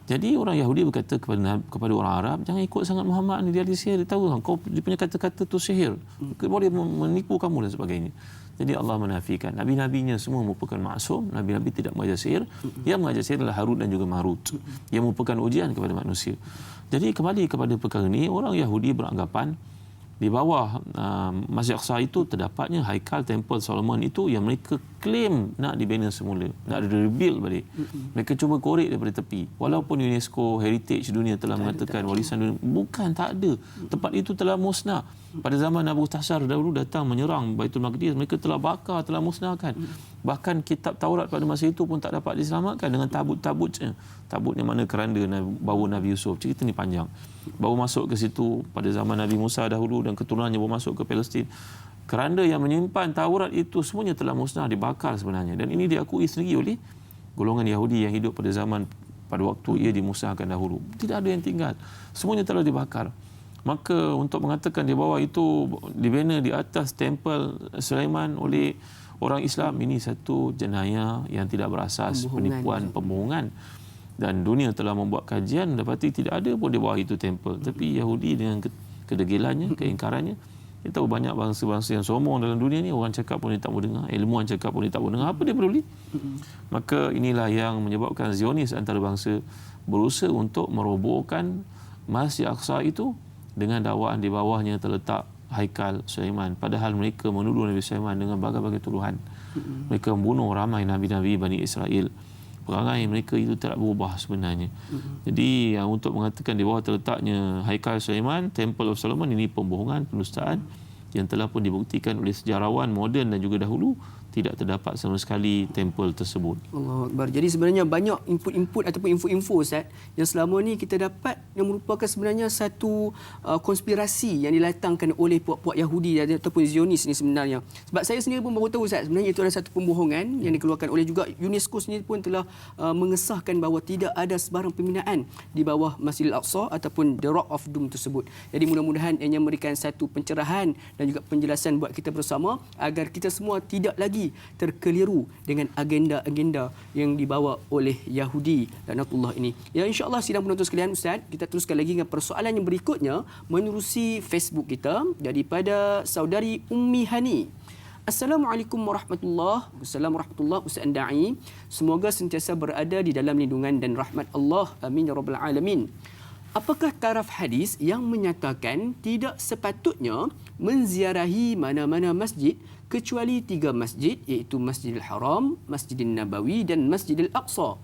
Jadi orang Yahudi berkata kepada orang Arab, jangan ikut sangat Muhammad ni, dia ahli sihir. Dia tahu kau dia punya kata-kata tu sihir. Boleh menipu kamu dan sebagainya. Jadi Allah menafikan. Nabi-nabinya semua merupakan maksum. Nabi-nabi tidak mengajar sihir. Yang mengajar sihir adalah Harut dan juga Marut. Yang merupakan ujian kepada manusia. Jadi kembali kepada perkara ini, orang Yahudi beranggapan di bawah Masjid Aqsa itu terdapatnya Haikal Temple Solomon itu yang mereka claim nak dibina semula, nak rebuild balik. Mereka cuba korek daripada tepi. Walaupun UNESCO Heritage Dunia telah mengatakan warisan dunia, bukan, tak ada. Tempat itu telah musnah. Pada zaman Abu Tashar dahulu datang menyerang Baitul Maqdis, mereka telah bakar, telah musnahkan. Bahkan kitab Taurat pada masa itu pun tak dapat diselamatkan dengan tabut-tabutnya. Tabutnya mana keranda bawa Nabi Yusuf. Cerita ni panjang. Baru masuk ke situ pada zaman Nabi Musa dahulu dan keturunannya baru masuk ke Palestin. Keranda yang menyimpan Taurat itu semuanya telah musnah, dibakar sebenarnya. Dan ini diakui sendiri oleh golongan Yahudi yang hidup pada zaman pada waktu ia dimusnahkan dahulu. Tidak ada yang tinggal. Semuanya telah dibakar. Maka untuk mengatakan di bawah itu dibina di atas tempel Sulaiman oleh orang Islam, ini satu jenayah yang tidak berasas, penipuan, pembohongan. Dan dunia telah membuat kajian dapati tidak ada pun di bawah itu tempel. Tapi Yahudi dengan kedegilannya, keingkarannya, kita tahu banyak bangsa-bangsa yang sombong dalam dunia ni, orang cakap pun dia tak mau dengar, ilmuwan cakap pun dia tak mau dengar, apa dia peduli? Maka inilah yang menyebabkan Zionis antarabangsa berusaha untuk merobohkan Masjid Aqsa itu dengan dakwaan di bawahnya terletak Haikal Sulaiman. Padahal mereka menuduh Nabi Sulaiman dengan berbagai tuduhan. Mereka membunuh ramai Nabi-Nabi Bani Israel. Perangai mereka itu tidak berubah sebenarnya. Jadi untuk mengatakan di bawah terletaknya Haikal Sulaiman, Temple of Solomon, ini pembohongan, pendustaan yang telah pun dibuktikan oleh sejarawan moden dan juga dahulu tidak terdapat sama sekali tempel tersebut. Allahu Akbar. Jadi sebenarnya banyak input-input ataupun info-info Ustaz yang selama ni kita dapat yang merupakan sebenarnya satu konspirasi yang dilatangkan oleh puak-puak Yahudi ataupun Zionis ni sebenarnya. Sebab saya sendiri pun baru tahu Ustaz, sebenarnya itu adalah satu pembohongan yang dikeluarkan oleh juga UNESCO sendiri pun telah mengesahkan bahawa tidak ada sebarang pembinaan di bawah Masjidil Aqsa ataupun The Rock of Doom tersebut. Jadi mudah-mudahan ianya memberikan satu pencerahan dan juga penjelasan buat kita bersama agar kita semua tidak lagi terkeliru dengan agenda-agenda yang dibawa oleh Yahudi laknatullah ini. Ya, insya-Allah sidang penonton sekalian, Ustaz, kita teruskan lagi dengan persoalan yang berikutnya menerusi Facebook kita daripada saudari Ummi Hani. Assalamualaikum warahmatullahi wabarakatuh. Ustaz Andai, semoga sentiasa berada di dalam lindungan dan rahmat Allah. Amin ya rabbal alamin. Apakah taraf hadis yang menyatakan tidak sepatutnya menziarahi mana-mana masjid kecuali 3 masjid, iaitu Masjidil Haram, Masjidil Nabawi dan Masjidil Aqsa?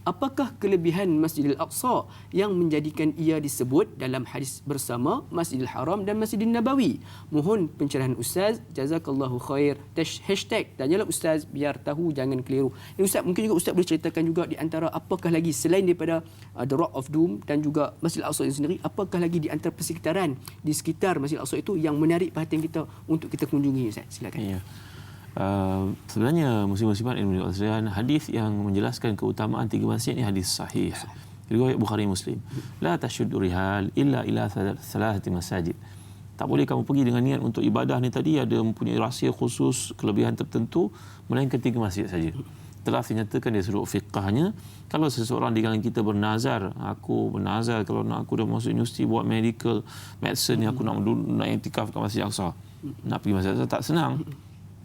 Apakah kelebihan Masjidil Aqsa yang menjadikan ia disebut dalam hadis bersama Masjidil Haram dan Masjidil Nabawi? Mohon pencerahan Ustaz. Jazakallahu khair. Hashtag tanyalah Ustaz biar tahu, jangan keliru. Ini Ustaz, mungkin juga Ustaz boleh ceritakan juga di antara apakah lagi selain daripada The Rock of Doom dan juga Masjidil Aqsa sendiri, apakah lagi di antara persekitaran di sekitar Masjidil Aqsa itu yang menarik perhatian kita untuk kita kunjungi Ustaz? Silakan. Ya. Sebenarnya muslim-muslimat ilmu al-Azhar, hadis yang menjelaskan keutamaan 3 masjid ini hadis sahih. Riwayat Bukhari Muslim. La tashuddu rihal illa ila thalathati masajid. Tak boleh kamu pergi dengan niat untuk ibadah ni tadi ada mempunyai rahsia khusus, kelebihan tertentu, melainkan 3 masjid saja. Telah dinyatakan dari sudut fiqahnya, kalau seseorang di kalangan kita bernazar, aku bernazar kalau nak aku dah masuk universiti buat medical medicine ni, aku nak iktikaf kat Masjid Aqsa. Nak pergi Masjid Aqsa tak senang.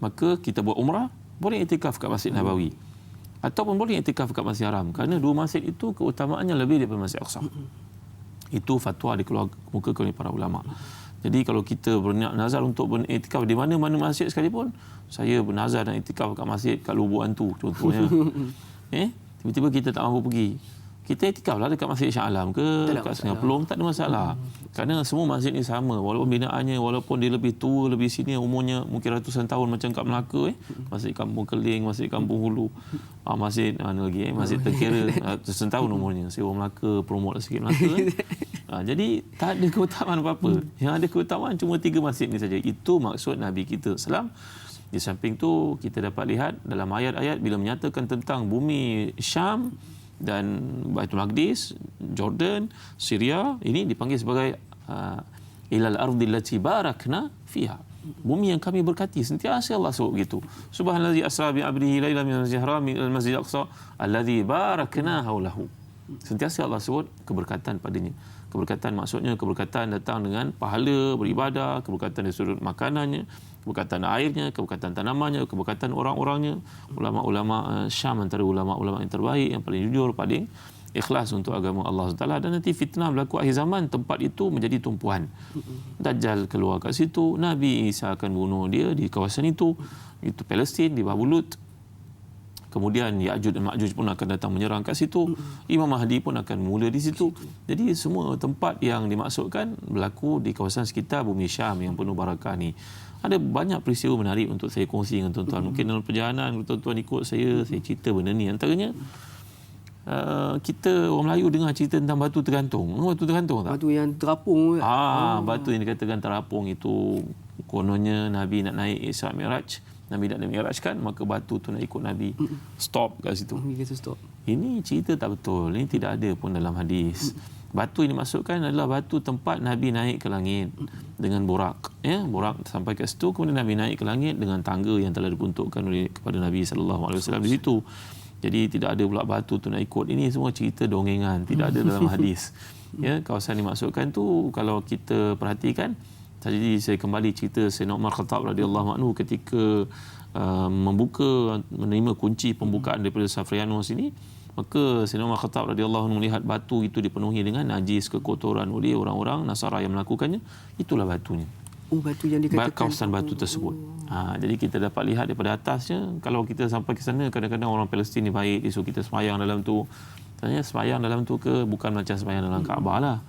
Maka kita buat umrah, boleh iktikaf kat Masjid Nabawi. Ataupun boleh iktikaf kat Masjid Haram. Kerana 2 masjid itu keutamaannya lebih daripada Masjid Aqsa. Itu fatwa dikeluarkan oleh para ulama. Jadi kalau kita berniat nazar untuk beriktikaf di mana-mana masjid sekalipun, saya bernazar dan iktikaf kat masjid kat Lubuk Hantu contohnya. Tiba-tiba kita tak mampu pergi. Kita iktikaflah dekat Masjid Shah Alam ke dekat Sungai Pelong, tak ada masalah. Kerana semua masjid ni sama, walaupun binaannya, walaupun dia lebih tua, lebih senior, umurnya mungkin ratusan tahun macam kat Melaka Masjid Kampung Keling, Masjid Kampung Hulu, Masjid mana lagi Masjid Terkira, ratusan tahun umurnya. Saya orang Melaka, promote sikit Melaka. Jadi tak ada keutamaan apa-apa. Yang ada keutamaan cuma 3 masjid ni saja. Itu maksud Nabi kita sallallahu. Di samping tu kita dapat lihat dalam ayat-ayat bila menyatakan tentang bumi Syam dan Baitul Maqdis, Jordan, Syria, ini dipanggil sebagai ilal ardi allati barakna fiha. Bumi yang kami berkati. Sentiasa Allah sebut begitu. Subhanallazi asra bi 'abdihi lailan minal masjidil haram ila al-masjidil aqsa alladzi barakna haulahu. Sentiasa Allah sebut keberkatan padanya. Keberkatan maksudnya keberkatan datang dengan pahala beribadah, keberkatan dari sudut makanannya, keberkatan airnya, keberkatan tanamannya, keberkatan orang-orangnya. Ulama-ulama Syam antara ulama-ulama yang terbaik, yang paling jujur, paling ikhlas untuk agama Allah SWT, dan nanti fitnah berlaku akhir zaman, tempat itu menjadi tumpuan. Dajjal keluar kat situ, Nabi Isa akan bunuh dia di kawasan itu Palestin, di Babulut. Kemudian Ya'juj dan Ma'juj pun akan datang menyerang kat situ. Imam Mahdi pun akan mula di situ. Jadi semua tempat yang dimaksudkan berlaku di kawasan sekitar bumi Syam yang penuh barakah ni. Ada banyak peristiwa menarik untuk saya kongsi dengan tuan-tuan. Mungkin dalam perjalanan tuan-tuan ikut saya cerita benda ni. Antaranya kita orang Melayu dengar cerita tentang batu tergantung. Batu tergantung tak? Batu yang terapung. Batu yang dikatakan terapung itu kononnya Nabi nak naik Isra Mi'raj. Nabi nak Mi'rajkan, maka batu tu nak ikut Nabi. Stop kat situ. Stop. Ini cerita tak betul. Ini tidak ada pun dalam hadis. Batu ini dimaksudkan adalah batu tempat Nabi naik ke langit dengan borak. Borak sampai ke situ, kemudian Nabi naik ke langit dengan tangga yang telah diperuntukkan oleh kepada Nabi SAW di situ. Jadi tidak ada pula batu tu nak ikut. Ini semua cerita dongengan, tidak ada dalam hadis. Kawasan dimaksudkan tu kalau kita perhatikan, jadi saya kembali cerita Sayyidina Umar Khattab radhiyallahu anhu ketika menerima kunci pembukaan daripada Safrianus ini, maka Sayyidina Umar Khattab radhiyallahu anhu melihat batu itu dipenuhi dengan najis, kekotoran oleh orang-orang Nasara yang melakukannya. Itulah batunya. Batu yang dikatakan kawasan batu tersebut. Jadi kita dapat lihat daripada atasnya, kalau kita sampai ke sana, kadang-kadang orang Palestin ni baik, disuruh kita sembahyang dalam tu. Tanya sembahyang dalam tu ke bukan macam sembahyang dalam Kaabah lah.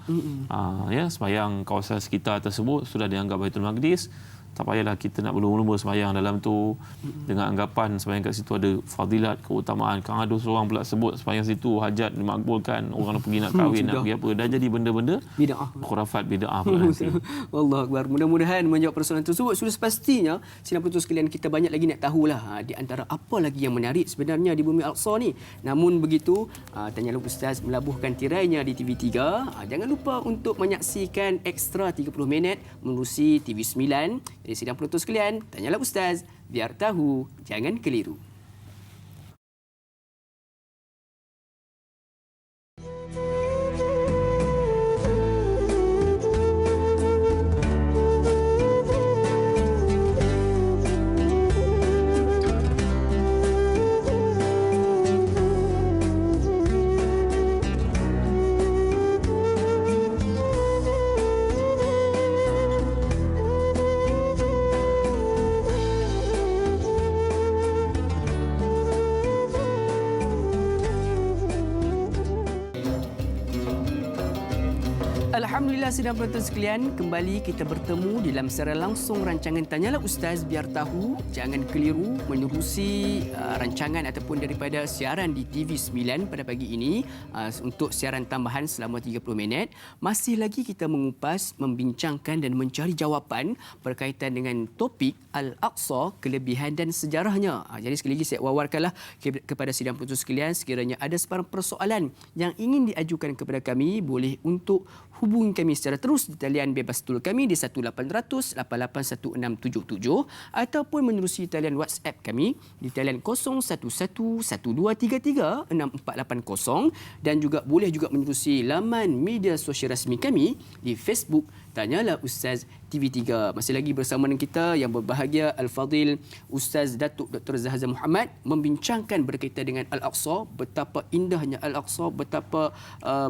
Sembahyang kawasan sekitar tersebut sudah dianggap Baitul Maqdis. Tak payahlah kita nak berlumba-lumba sembahyang dalam tu dengan anggapan sembahyang kat situ ada fadilat, keutamaan. Kan ada seorang pula sebut sembahyang situ hajat dimakbulkan, orang nak pergi nak kahwin, nak pergi apa. Dah jadi benda-benda bid'ah. Khurafat bid'ah pula nanti. Wallahu akbar. Mudah-mudahan menjawab persoalan tersebut. Sudah sepastinya sidang penonton sekalian, kita banyak lagi nak tahulah di antara apa lagi yang menarik sebenarnya di Bumi Al-Aqsa ni. Namun begitu, tanyalah Ustaz melabuhkan tirainya di TV3. Jangan lupa untuk menyaksikan Ekstra 30 minit menerusi TV9. Jadi sidang penonton sekalian, tanyalah Ustaz, biar tahu, jangan keliru. Alhamdulillah sidang penonton sekalian, kembali kita bertemu dalam secara langsung rancangan Tanyalah Ustaz, biar tahu, jangan keliru, menerusi rancangan ataupun daripada siaran di TV9 pada pagi ini untuk siaran tambahan selama 30 minit. Masih lagi kita mengupas, membincangkan dan mencari jawapan berkaitan dengan topik Al-Aqsa, kelebihan dan sejarahnya. Jadi sekali lagi saya wawarkanlah kepada sidang penonton sekalian, sekiranya ada sebarang persoalan yang ingin diajukan kepada kami, boleh untuk hubungi kami secara terus di talian bebas tul kami di 1800 881677 ataupun menerusi talian WhatsApp kami di talian 01112336 480 dan juga boleh juga menerusi laman media sosial rasmi kami di Facebook Tanyalah Ustaz TV3. Masih lagi bersama dengan kita yang berbahagia Al-Fadhil Ustaz Datuk Dr. Zahazan Muhammad membincangkan berkaitan dengan Al-Aqsa, betapa indahnya Al-Aqsa, betapa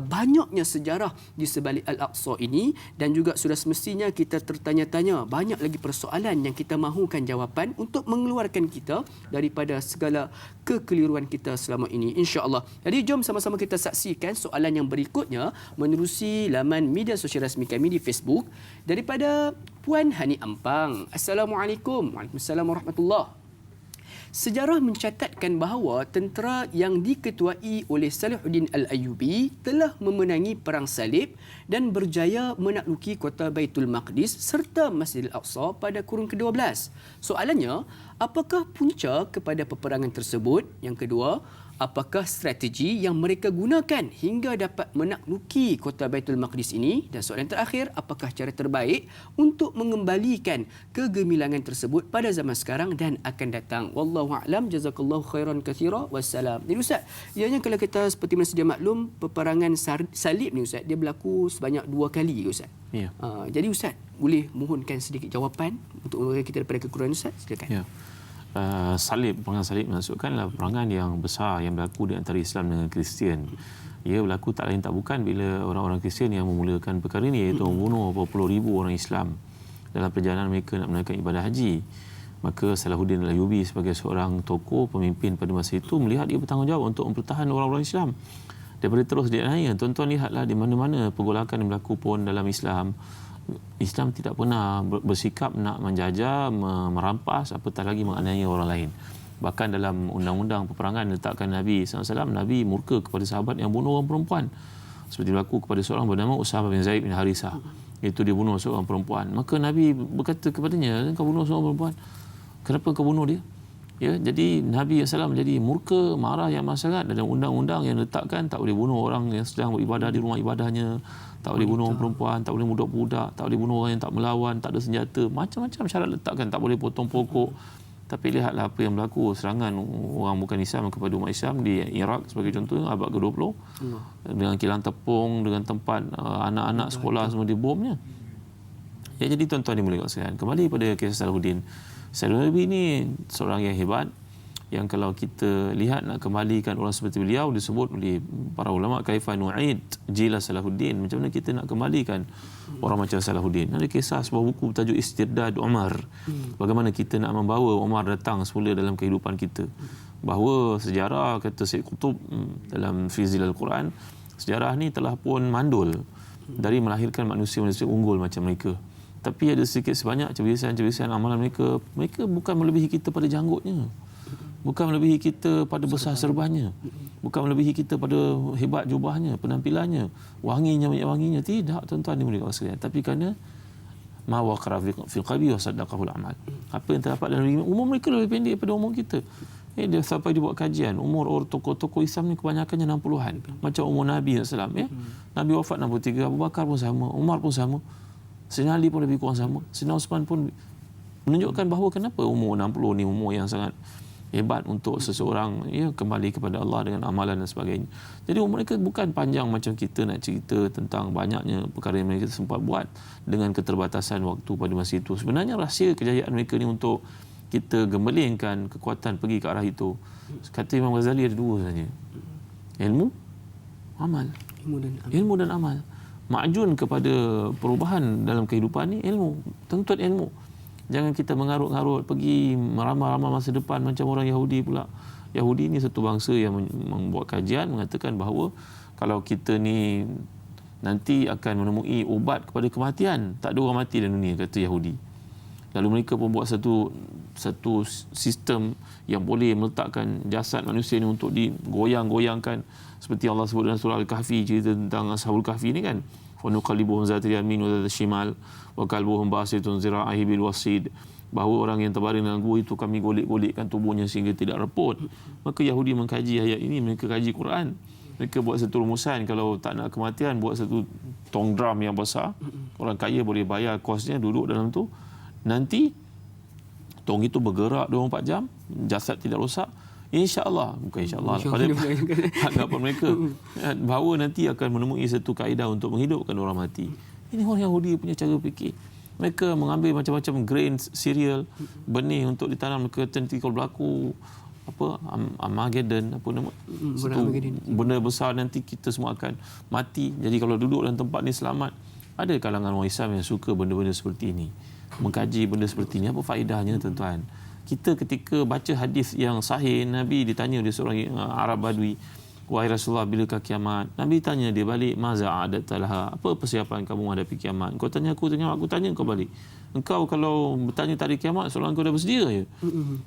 banyaknya sejarah di sebalik Al-Aqsa ini, dan juga sudah semestinya kita tertanya-tanya banyak lagi persoalan yang kita mahukan jawapan untuk mengeluarkan kita daripada segala kekeliruan kita selama ini, insya-Allah. Jadi jom sama-sama kita saksikan soalan yang berikutnya menerusi laman media sosial rasmi kami di Facebook daripada Puan Hani Ampang. Assalamualaikum. Waalaikumsalam warahmatullahi. Sejarah mencatatkan bahawa tentera yang diketuai oleh Salahuddin Al-Ayyubi telah memenangi Perang Salib dan berjaya menakluki kota Baitul Maqdis serta Masjidil Aqsa pada kurun ke-12. Soalannya, apakah punca kepada peperangan tersebut? Yang kedua, apakah strategi yang mereka gunakan hingga dapat menakluki kota Baitul Maqdis ini? Dan soalan terakhir, apakah cara terbaik untuk mengembalikan kegemilangan tersebut pada zaman sekarang dan akan datang? Wallahu a'lam, jazakallahu khairan katsira, wassalam. Jadi Ustaz, ianya kalau kita seperti mana sedia maklum, peperangan salib ni Ustaz, dia berlaku sebanyak 2 kali Ustaz. Ya. Jadi Ustaz, boleh mohonkan sedikit jawapan untuk mengeluarkan kita daripada kekurangan Ustaz? Silakan. Ya. Perangan salib maksudkanlah perangan yang besar yang berlaku di antara Islam dengan Kristian. ia berlaku tak lain tak bukan bila orang-orang Kristian yang memulakan perkara ini, iaitu membunuh berapa puluh ribu orang Islam dalam perjalanan mereka nak menunaikan ibadah haji. Maka Salahuddin Al-Ayyubi sebagai seorang tokoh pemimpin pada masa itu melihat dia bertanggungjawab untuk mempertahankan orang-orang Islam daripada terus dianiaya. Tuan-tuan lihatlah di mana-mana pergolakan yang berlaku pun dalam Islam, Islam tidak pernah bersikap nak menjajah, merampas, apatah lagi menganiaya orang lain. Bahkan dalam undang-undang peperangan letakkan Nabi SAW, Nabi murka kepada sahabat yang bunuh orang perempuan. Seperti berlaku kepada seorang bernama Usamah bin Zaid bin Harithah. Iaitu dia bunuh seorang perempuan. Maka Nabi berkata kepadanya, kau bunuh seorang perempuan, kenapa kau bunuh dia? Ya, jadi Nabi SAW menjadi murka, marah yang amat sangat. Dalam undang-undang yang letakkan tak boleh bunuh orang yang sedang beribadah di rumah ibadahnya, tak boleh bunuh orang perempuan, tak boleh budak-budak, tak boleh bunuh orang yang tak melawan, tak ada senjata, macam-macam syarat letakkan, tak boleh potong pokok. Tapi lihatlah apa yang berlaku, serangan orang bukan Islam kepada umat Islam di Iraq sebagai contoh, abad ke-20, dengan kilang tepung, dengan tempat anak-anak sekolah semua dibomnya. Ya, jadi tuan-tuan dimuliakan sekalian, kembali pada kisah Salahuddin. Salahuddin ini seorang yang hebat, yang kalau kita lihat nak kembalikan orang seperti beliau, disebut oleh para ulama, kaifa nu'id jila Salahuddin, macam mana kita nak kembalikan orang macam Salahuddin. Ada kisah sebuah buku bertajuk Istirdad Umar, bagaimana kita nak membawa Umar datang semula dalam kehidupan kita. Bahawa sejarah, kata Syed Qutb dalam fi Zilal Quran, sejarah ni telah pun mandul dari melahirkan manusia-manusia unggul macam mereka. Tapi ada sedikit sebanyak kebiasaan-kebiasaan amalan mereka bukan melebihi kita pada janggutnya, bukan melebihi kita pada besar serbannya, bukan melebihi kita pada hebat jubahnya, penampilannya, wanginya, minyak wanginya. Tidak, tuan-tuan dimuliakan sekalian. Tapi kerana ma waqara fil qalbi wa saddaqahu al-amal. Apa yang terdapat dalam diri, umur mereka lebih pendek daripada umur kita. Dia sampai dibuat kajian, umur orang tokoh-tokoh Islam ni kebanyakannya 60-an. Macam umur Nabi SAW, ya. Nabi wafat 63, Abu Bakar pun sama, Umar pun sama. Sayyidina Ali pun lebih kurang sama. Sayyidina Osman pun menunjukkan bahawa kenapa umur 60 ni umur yang sangat hebat untuk seseorang kembali kepada Allah dengan amalan dan sebagainya. Jadi umur mereka bukan panjang macam kita nak cerita tentang banyaknya perkara yang mereka sempat buat dengan keterbatasan waktu pada masa itu. Sebenarnya rahsia kejayaan mereka ni untuk kita gembelingkan kekuatan pergi ke arah itu. Kata Imam Ghazali ada dua saja. Ilmu, amal. Ilmu dan amal. Ma'jun kepada perubahan dalam kehidupan ni ilmu, tuntut ilmu. Jangan kita mengarut-ngarut pergi meramal-ramal masa depan macam orang Yahudi pula. Yahudi ni satu bangsa yang membuat kajian mengatakan bahawa kalau kita ni nanti akan menemui ubat kepada kematian, tak ada orang mati dalam dunia, kata Yahudi. Lalu mereka pun buat satu sistem yang boleh meletakkan jasad manusia ni untuk digoyang-goyangkan, seperti Allah sebut dalam surah Al-Kahfi, cerita tentang Ashabul Kahfi ni kan. Wa nuqallibuhum zatal yamin wa zatal shimal wa kalbuhum basitun zira'ihi bil wasid. Bahawa orang yang terbaring dalam gua itu kami golek-golekkan tubuhnya sehingga tidak reput. Maka Yahudi mengkaji ayat ini, mereka kaji Quran. Mereka buat satu rumusan, kalau tak nak kematian, buat satu tong drum yang besar. Orang kaya boleh bayar kosnya, duduk dalam tu. Nanti tong itu bergerak 24 jam, jasad tidak rosak. InsyaAllah, bukan insyaAllah, pada hadapan mereka, bahawa nanti akan menemui satu kaedah untuk menghidupkan orang mati. Ini orang Yahudi punya cara fikir. Mereka mengambil macam-macam grain, cereal, benih untuk ditanam. Mereka nanti kalau berlaku Armageddon, benda besar, nanti kita semua akan mati. Jadi kalau duduk dalam tempat ni selamat. Ada kalangan orang Islam yang suka benda-benda seperti ini, mengkaji benda seperti ini. Apa faedahnya, tuan-tuan? Kita ketika baca hadis yang sahih, Nabi ditanya oleh seorang Arab Badui, wahai Rasulullah, bilakah kiamat? Nabi tanya dia balik, maza adatalaha, apa persiapan kamu menghadapi kiamat? Kau tanya aku tanya kau balik. Engkau kalau bertanya tarikh kiamat, seolah kau dah bersedia je.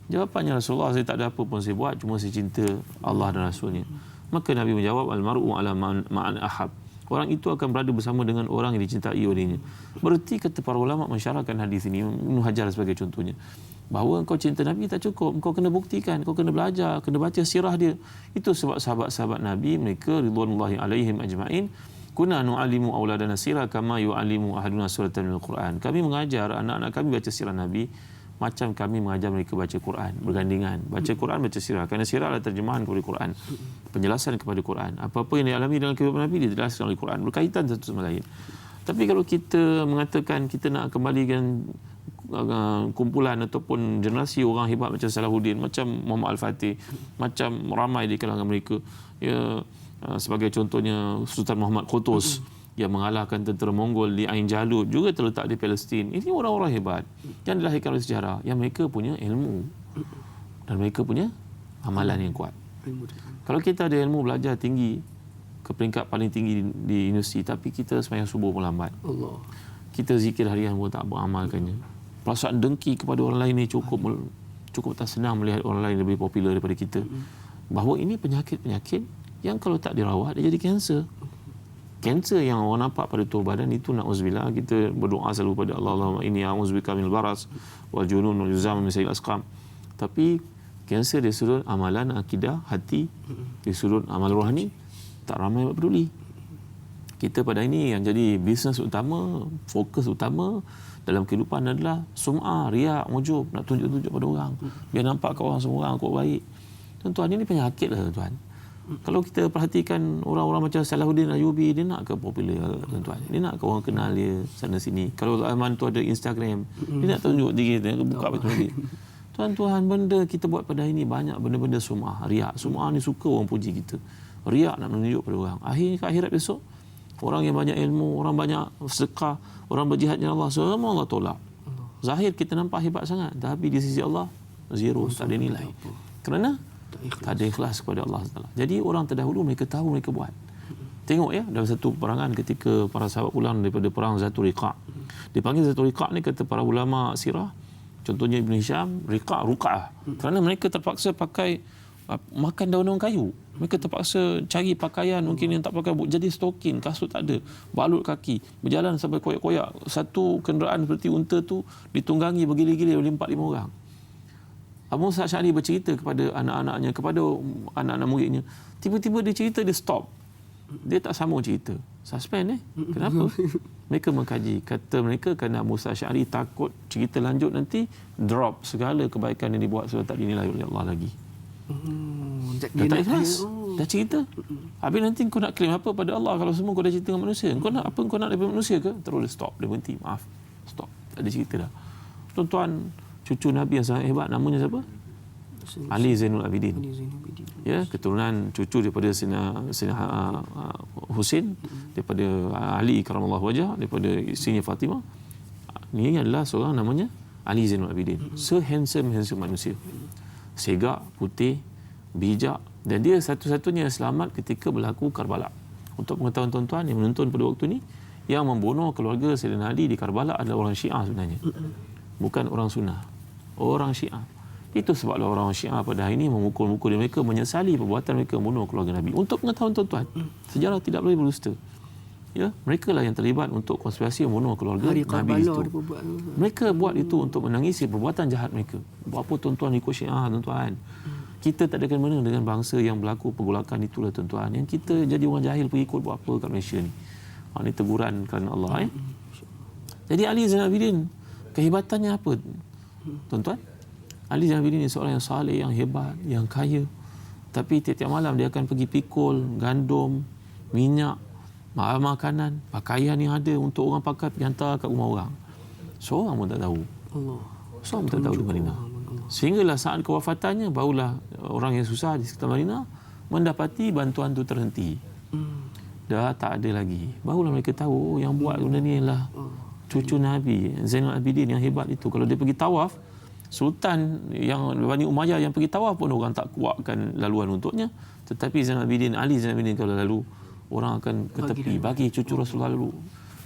Jawapannya, Rasulullah, saya tak ada apa pun saya buat, cuma saya cinta Allah dan Rasulnya. Maka Nabi menjawab, al-mar'u ala ma'an ahab. Orang itu akan berada bersama dengan orang yang dicintai olehnya. Berarti kata para ulama mensyarahkan hadis ini, Ibnu Hajar sebagai contohnya, bahawa engkau cinta Nabi tak cukup, engkau kena buktikan, engkau kena belajar, kena baca sirah dia. Itu sebab sahabat-sahabat Nabi, mereka ridwanullahi alaihim ajma'in, kunna nu'allimu auladana sirah kama yu'allimu ahaduna suratan minal Quran. Kami mengajar anak-anak kami baca sirah Nabi macam kami mengajar mereka baca Quran, bergandingan. Baca Quran, baca sirah. Kerana sirah adalah terjemahan kepada Quran, penjelasan kepada Quran. Apa-apa yang dialami dalam kehidupan Nabi dijelaskan oleh Quran, berkaitan satu sama lain. Tapi kalau kita mengatakan kita nak kembalikan kumpulan ataupun generasi orang hebat macam Salahuddin, macam Muhammad Al-Fatih, macam ramai di kalangan mereka, sebagai contohnya Sultan Muhammad Qutuz yang mengalahkan tentera Mongol di Ain Jalut, juga terletak di Palestin. Ini orang-orang hebat yang dilahirkan oleh sejarah, yang mereka punya ilmu dan mereka punya amalan yang kuat. Kalau kita ada ilmu, belajar tinggi ke peringkat paling tinggi di universiti, tapi kita sembahyang subuh pun lambat, kita zikir harian pun tak beramalkannya, perasaan dengki kepada orang lain ni cukup tak senang melihat orang lain lebih popular daripada kita, bahawa ini penyakit-penyakit yang kalau tak dirawat dia jadi kanser. Kanser yang orang nampak pada tubuh badan itu, na'udzubillah, kita berdoa selalu pada Allah, Allahumma inni a'udzubika minal baras wal junun wal juzam min sayyi'il asqam. Tapi kanser dari sudut amalan akidah hati, dari sudut amal rohani, tak ramai yang peduli. Kita pada ini yang jadi bisnes utama, fokus utama dalam kehidupan adalah sum'ah, riak, ujub, nak tunjuk-tunjuk pada orang, biar nampak kat orang semua orang aku baik. Tuan-tuan, ini penyakit lah tuan. Kalau kita perhatikan orang-orang macam Salahuddin Ayyubi, dia nak ke popular tuan-tuan, dia nak ke orang kenal dia sana sini. Kalau zaman tu ada Instagram, dia nak tunjuk diri dia, buka macam ni. Tuan-tuan, benda kita buat pada ini banyak benda-benda sum'ah, riak. Sum'ah ni suka orang puji kita, riak nak menunjuk pada orang. Akhirnya ke akhirat besok, orang yang banyak ilmu, orang banyak sedekah, orang berjihad dengan Allah, semua Allah tolak. Zahir kita nampak hebat sangat, tapi di sisi Allah zero, tak ada nilai. Kerana tak ada ikhlas kepada Allah Taala. Jadi orang terdahulu mereka tahu, mereka buat. Tengok ya, dalam satu peperangan ketika para sahabat pulang daripada perang Zatul Riqa'. Dipanggil Zatul Riqa' ni kata para ulama sirah, contohnya Ibn Hisham, Ruqa'ah. Kerana mereka terpaksa pakai makan daun-daun kayu. Mereka terpaksa cari pakaian mungkin yang tak pakai, jadi stokin, kasut tak ada, balut kaki, berjalan sampai koyak-koyak. Satu kenderaan seperti unta tu ditunggangi bergilir-gilir oleh 4-5 orang. Abu Musa Asy'ari bercerita kepada anak-anaknya, kepada anak-anak muridnya. Tiba-tiba dia cerita, dia stop. Dia tak sambung cerita. Suspend Kenapa? Mereka mengkaji. Kata mereka kerana Abu Musa Asy'ari takut cerita lanjut nanti drop segala kebaikan yang dibuat sebab tak dinilai oleh Allah lagi. Dah tak ikhlas. Dah cerita. Habis nanti kau nak claim apa pada Allah kalau semua kau dah cerita dengan manusia? Kau nak apa kau nak daripada manusia ke? Terus dia stop. Dia berhenti. Maaf. Stop. Tak ada cerita dah. Tuan-tuan, cucu Nabi yang sangat hebat, namanya siapa? Ali Zainul Abidin. Ya, keturunan cucu daripada Sayyidina Husain, daripada Ali karamallahu wajah, daripada isterinya Fatimah. Ini adalah seorang namanya Ali Zainul Abidin. Se-handsome manusia. Segak, putih, bijak, dan dia satu-satunya yang selamat ketika berlaku Karbala. Untuk pengetahuan tuan-tuan yang menonton pada waktu ini, yang membunuh keluarga Sayyidina Ali di Karbala adalah orang Syiah sebenarnya. Bukan orang Sunnah. Orang Syiah. Itu sebablah orang Syiah pada hari ini memukul-mukul mereka, menyesali perbuatan mereka membunuh keluarga Nabi. Untuk pengetahuan tuan-tuan, sejarah tidak boleh berdusta. Ya, mereka lah yang terlibat untuk konspirasi membunuh keluarga Nabi itu. Mereka buat itu untuk menangisi perbuatan jahat mereka. Buat apa tuan-tuan ikut Syiah tuan-tuan? Kita tak ada kena-mena dengan bangsa yang berlaku pergolakan itulah tuan-tuan. Yang kita jadi orang jahil pergi ikut buat apa kat Malaysia ni. Ini teguran kerana Allah. Jadi Ali Zainal Abidin, kehebatannya apa tuan-tuan? Ali Zainal Abidin ni seorang yang saleh, yang hebat, yang kaya. Tapi tiap-tiap malam dia akan pergi pikul gandum, minyak, makanan, pakaian yang ada untuk orang pakai, pergi hantar kat rumah orang. Seorang pun tak tahu. Seorang pun tak tahu di Madinah. Sehinggalah saat kewafatannya, barulah orang yang susah di sekitar Madinah mendapati bantuan itu terhenti. Dah tak ada lagi. Barulah mereka tahu yang buat benda ni ialah cucu Nabi Zainal Abidin yang hebat itu. Kalau dia pergi tawaf, Sultan yang Bani Umayyah yang pergi tawaf pun orang tak kuatkan laluan untuknya. Tetapi Zainal Abidin, Ali Zainal Abidin kalau lalu, orang akan ke tepi, bagi cucu Rasulullah lalu.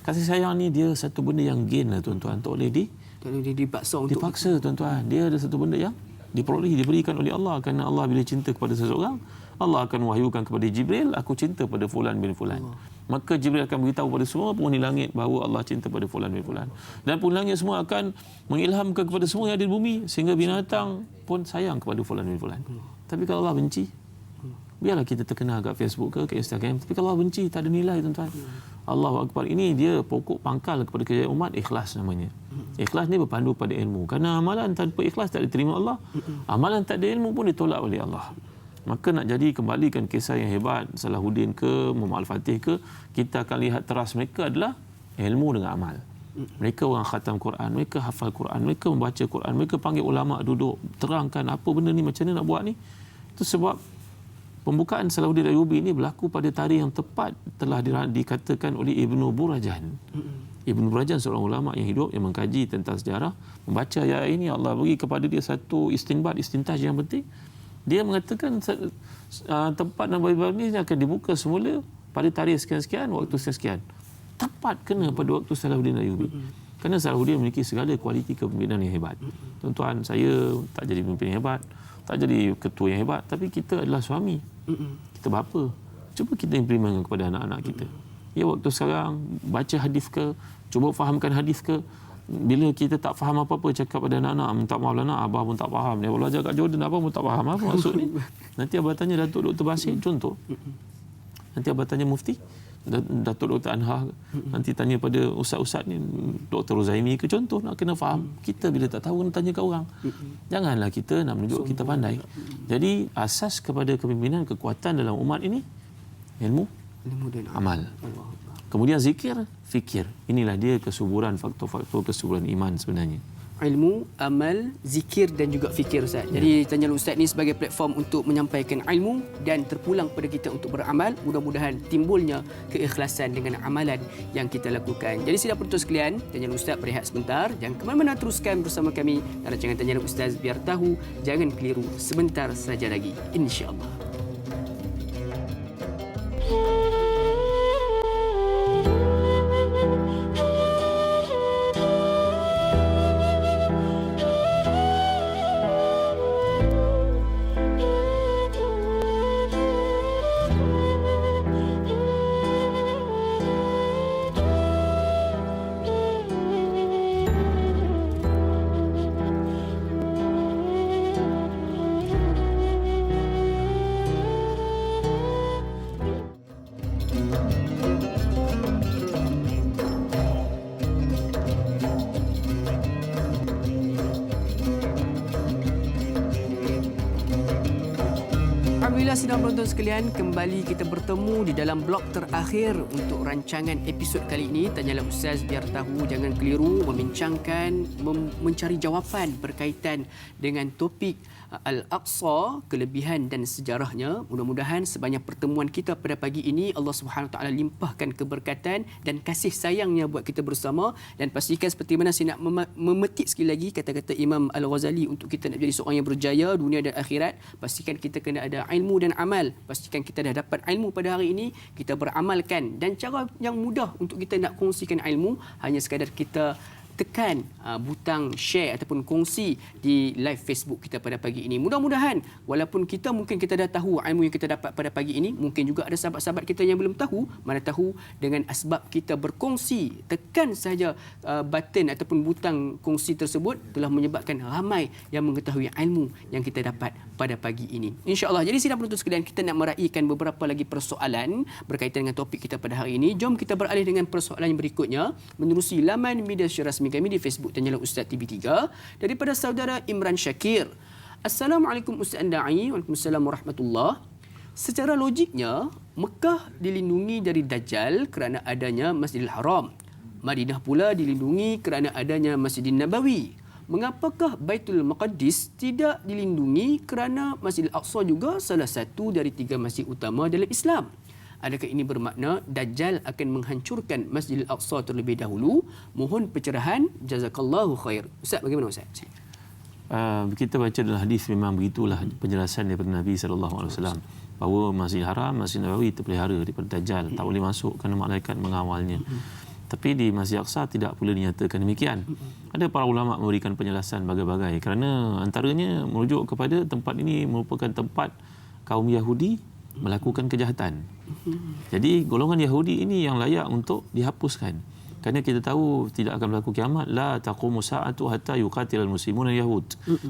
Kasih sayang ni dia satu benda yang gain lah tuan-tuan. Tak boleh dipaksa tuan-tuan. Dia ada satu benda yang diberikan oleh Allah. Kerana Allah bila cinta kepada seseorang, Allah akan wahyukan kepada Jibril, aku cinta pada fulan bin fulan. Maka Jibril akan beritahu pada semua penghuni langit bahawa Allah cinta pada fulan bin fulan. Dan penghuni langit semua akan mengilhamkan kepada semua yang ada di bumi, sehingga binatang pun sayang kepada fulan bin fulan. Tapi kalau Allah benci, biarlah kita terkenal kat Facebook ke Instagram, tapi kalau Allah benci, tak ada nilai tuan-tuan. Allahu Akbar. Ini dia pokok pangkal kepada kejayaan umat, ikhlas namanya. Ikhlas ni berpandu pada ilmu. Kerana amalan tanpa ikhlas tak diterima Allah. Amalan tak ada ilmu pun ditolak oleh Allah. Maka nak jadi kembalikan kisah yang hebat Salahuddin ke Muhammad Al-Fatih ke, kita akan lihat teras mereka adalah ilmu dengan amal. Mereka orang khatam Quran, mereka hafal Quran, mereka membaca Quran, mereka panggil ulama duduk terangkan apa benda ni, macam mana nak buat ni. Itu sebab pembukaan Salahuddin Ayyubi ini berlaku pada tarikh yang tepat telah dikatakan oleh Ibnu Burajan. Ibnu Burajan seorang ulama yang hidup, yang mengkaji tentang sejarah, membaca ayat ini, Allah bagi kepada dia satu istintaj yang penting. Dia mengatakan tempat Nabi ini akan dibuka semula pada tarikh sekian-sekian, waktu sekian. Tepat kena pada waktu Salahuddin Ayyubi. Kerana Salahuddin memiliki segala kualiti kepimpinan yang hebat. Tuan-tuan, saya tak jadi pemimpin yang hebat, tak jadi ketua yang hebat, tapi kita adalah suami. Kita bapa. Cuba kita implement kepada anak-anak kita. Ya, waktu sekarang baca hadis ke, cuba fahamkan hadis ke. Bila kita tak faham apa-apa, cakap pada anak-anak, minta maaf lah nak, abah pun tak faham. Dia belajar kat Jordan, abah pun tak faham apa maksud ni. Nanti abah tanya Datuk Dr. Basir, contoh. Nanti abah tanya Mufti, Datuk Dr. Anhar, nanti tanya pada ustaz-ustaz ni, Dr. Rozaimi ke, contoh, nak kena faham. Kita bila tak tahu, nak tanya kat orang. Janganlah kita nak menunjuk kita pandai. Jadi, asas kepada kepimpinan, kekuatan dalam umat ini, ilmu dan amal. Kemudian zikir, fikir. Inilah dia kesuburan, faktor-faktor kesuburan iman sebenarnya. Ilmu, amal, zikir dan juga fikir, Ustaz. Jadi Tanya Ustaz ni sebagai platform untuk menyampaikan ilmu dan terpulang kepada kita untuk beramal. Mudah-mudahan timbulnya keikhlasan dengan amalan yang kita lakukan. Jadi sidang penonton sekalian, Tanya Ustaz berehat sebentar. Jangan ke mana-mana, teruskan bersama kami dalam rancangan Tanya Ustaz, biar tahu, jangan keliru. Sebentar saja lagi, insya-Allah. Alhamdulillah sidang penonton sekalian, kembali kita bertemu di dalam blok terakhir untuk rancangan episod kali ini. Tanyalah Ustaz biar tahu, jangan keliru, membincangkan, mencari jawapan berkaitan dengan topik Al-Aqsa, kelebihan dan sejarahnya. Mudah-mudahan sebanyak pertemuan kita pada pagi ini Allah Subhanahu Wa Taala limpahkan keberkatan dan kasih sayangnya buat kita bersama. Dan pastikan seperti mana saya nak memetik sekali lagi kata-kata Imam Al-Ghazali, untuk kita nak jadi seorang yang berjaya dunia dan akhirat, pastikan kita kena ada ilmu dan amal. Pastikan kita dah dapat ilmu pada hari ini, kita beramalkan. Dan cara yang mudah untuk kita nak kongsikan ilmu, hanya sekadar kita tekan butang share ataupun kongsi di live Facebook kita pada pagi ini. Mudah-mudahan walaupun mungkin kita dah tahu ilmu yang kita dapat pada pagi ini, mungkin juga ada sahabat-sahabat kita yang belum tahu. Mana tahu dengan asbab kita berkongsi, tekan saja button ataupun butang kongsi tersebut telah menyebabkan ramai yang mengetahui ilmu yang kita dapat pada pagi ini. InsyaAllah. Jadi sidang penonton sekalian, kita nak meraihkan beberapa lagi persoalan berkaitan dengan topik kita pada hari ini. Jom kita beralih dengan persoalan yang berikutnya menerusi laman media sosial rasmi kami di Facebook Tanyalah Ustaz TV3 daripada saudara Imran Syakir. Assalamualaikum Ustaz Andai. Waalaikumsalam warahmatullahi. Secara logiknya, Mekah dilindungi dari Dajjal kerana adanya Masjidil Haram. Madinah pula dilindungi kerana adanya Masjidin Nabawi. Mengapakah Baitul Maqdis tidak dilindungi kerana Masjidil Aqsa juga salah satu dari 3 masjid utama dalam Islam? Adakah ini bermakna Dajjal akan menghancurkan Masjidil Aqsa terlebih dahulu? Mohon pencerahan. Jazakallahu khair. Ustaz, bagaimana Ustaz? Kita baca dalam hadis memang begitulah penjelasan daripada Nabi SAW bahawa Masjidil Haram, Masjid Nabawi terpelihara daripada Dajjal, tak boleh masuk kerana malaikat mengawalnya. Tapi di Masjid Aqsa tidak pula dinyatakan demikian. Ada para ulama memberikan penjelasan bagai-bagai kerana antaranya merujuk kepada tempat ini merupakan tempat kaum Yahudi melakukan kejahatan. Jadi golongan Yahudi ini yang layak untuk dihapuskan. Kerana kita tahu tidak akan berlaku kiamat, la taqumu sa'atu hatta yuqatilal muslimun al-yahud.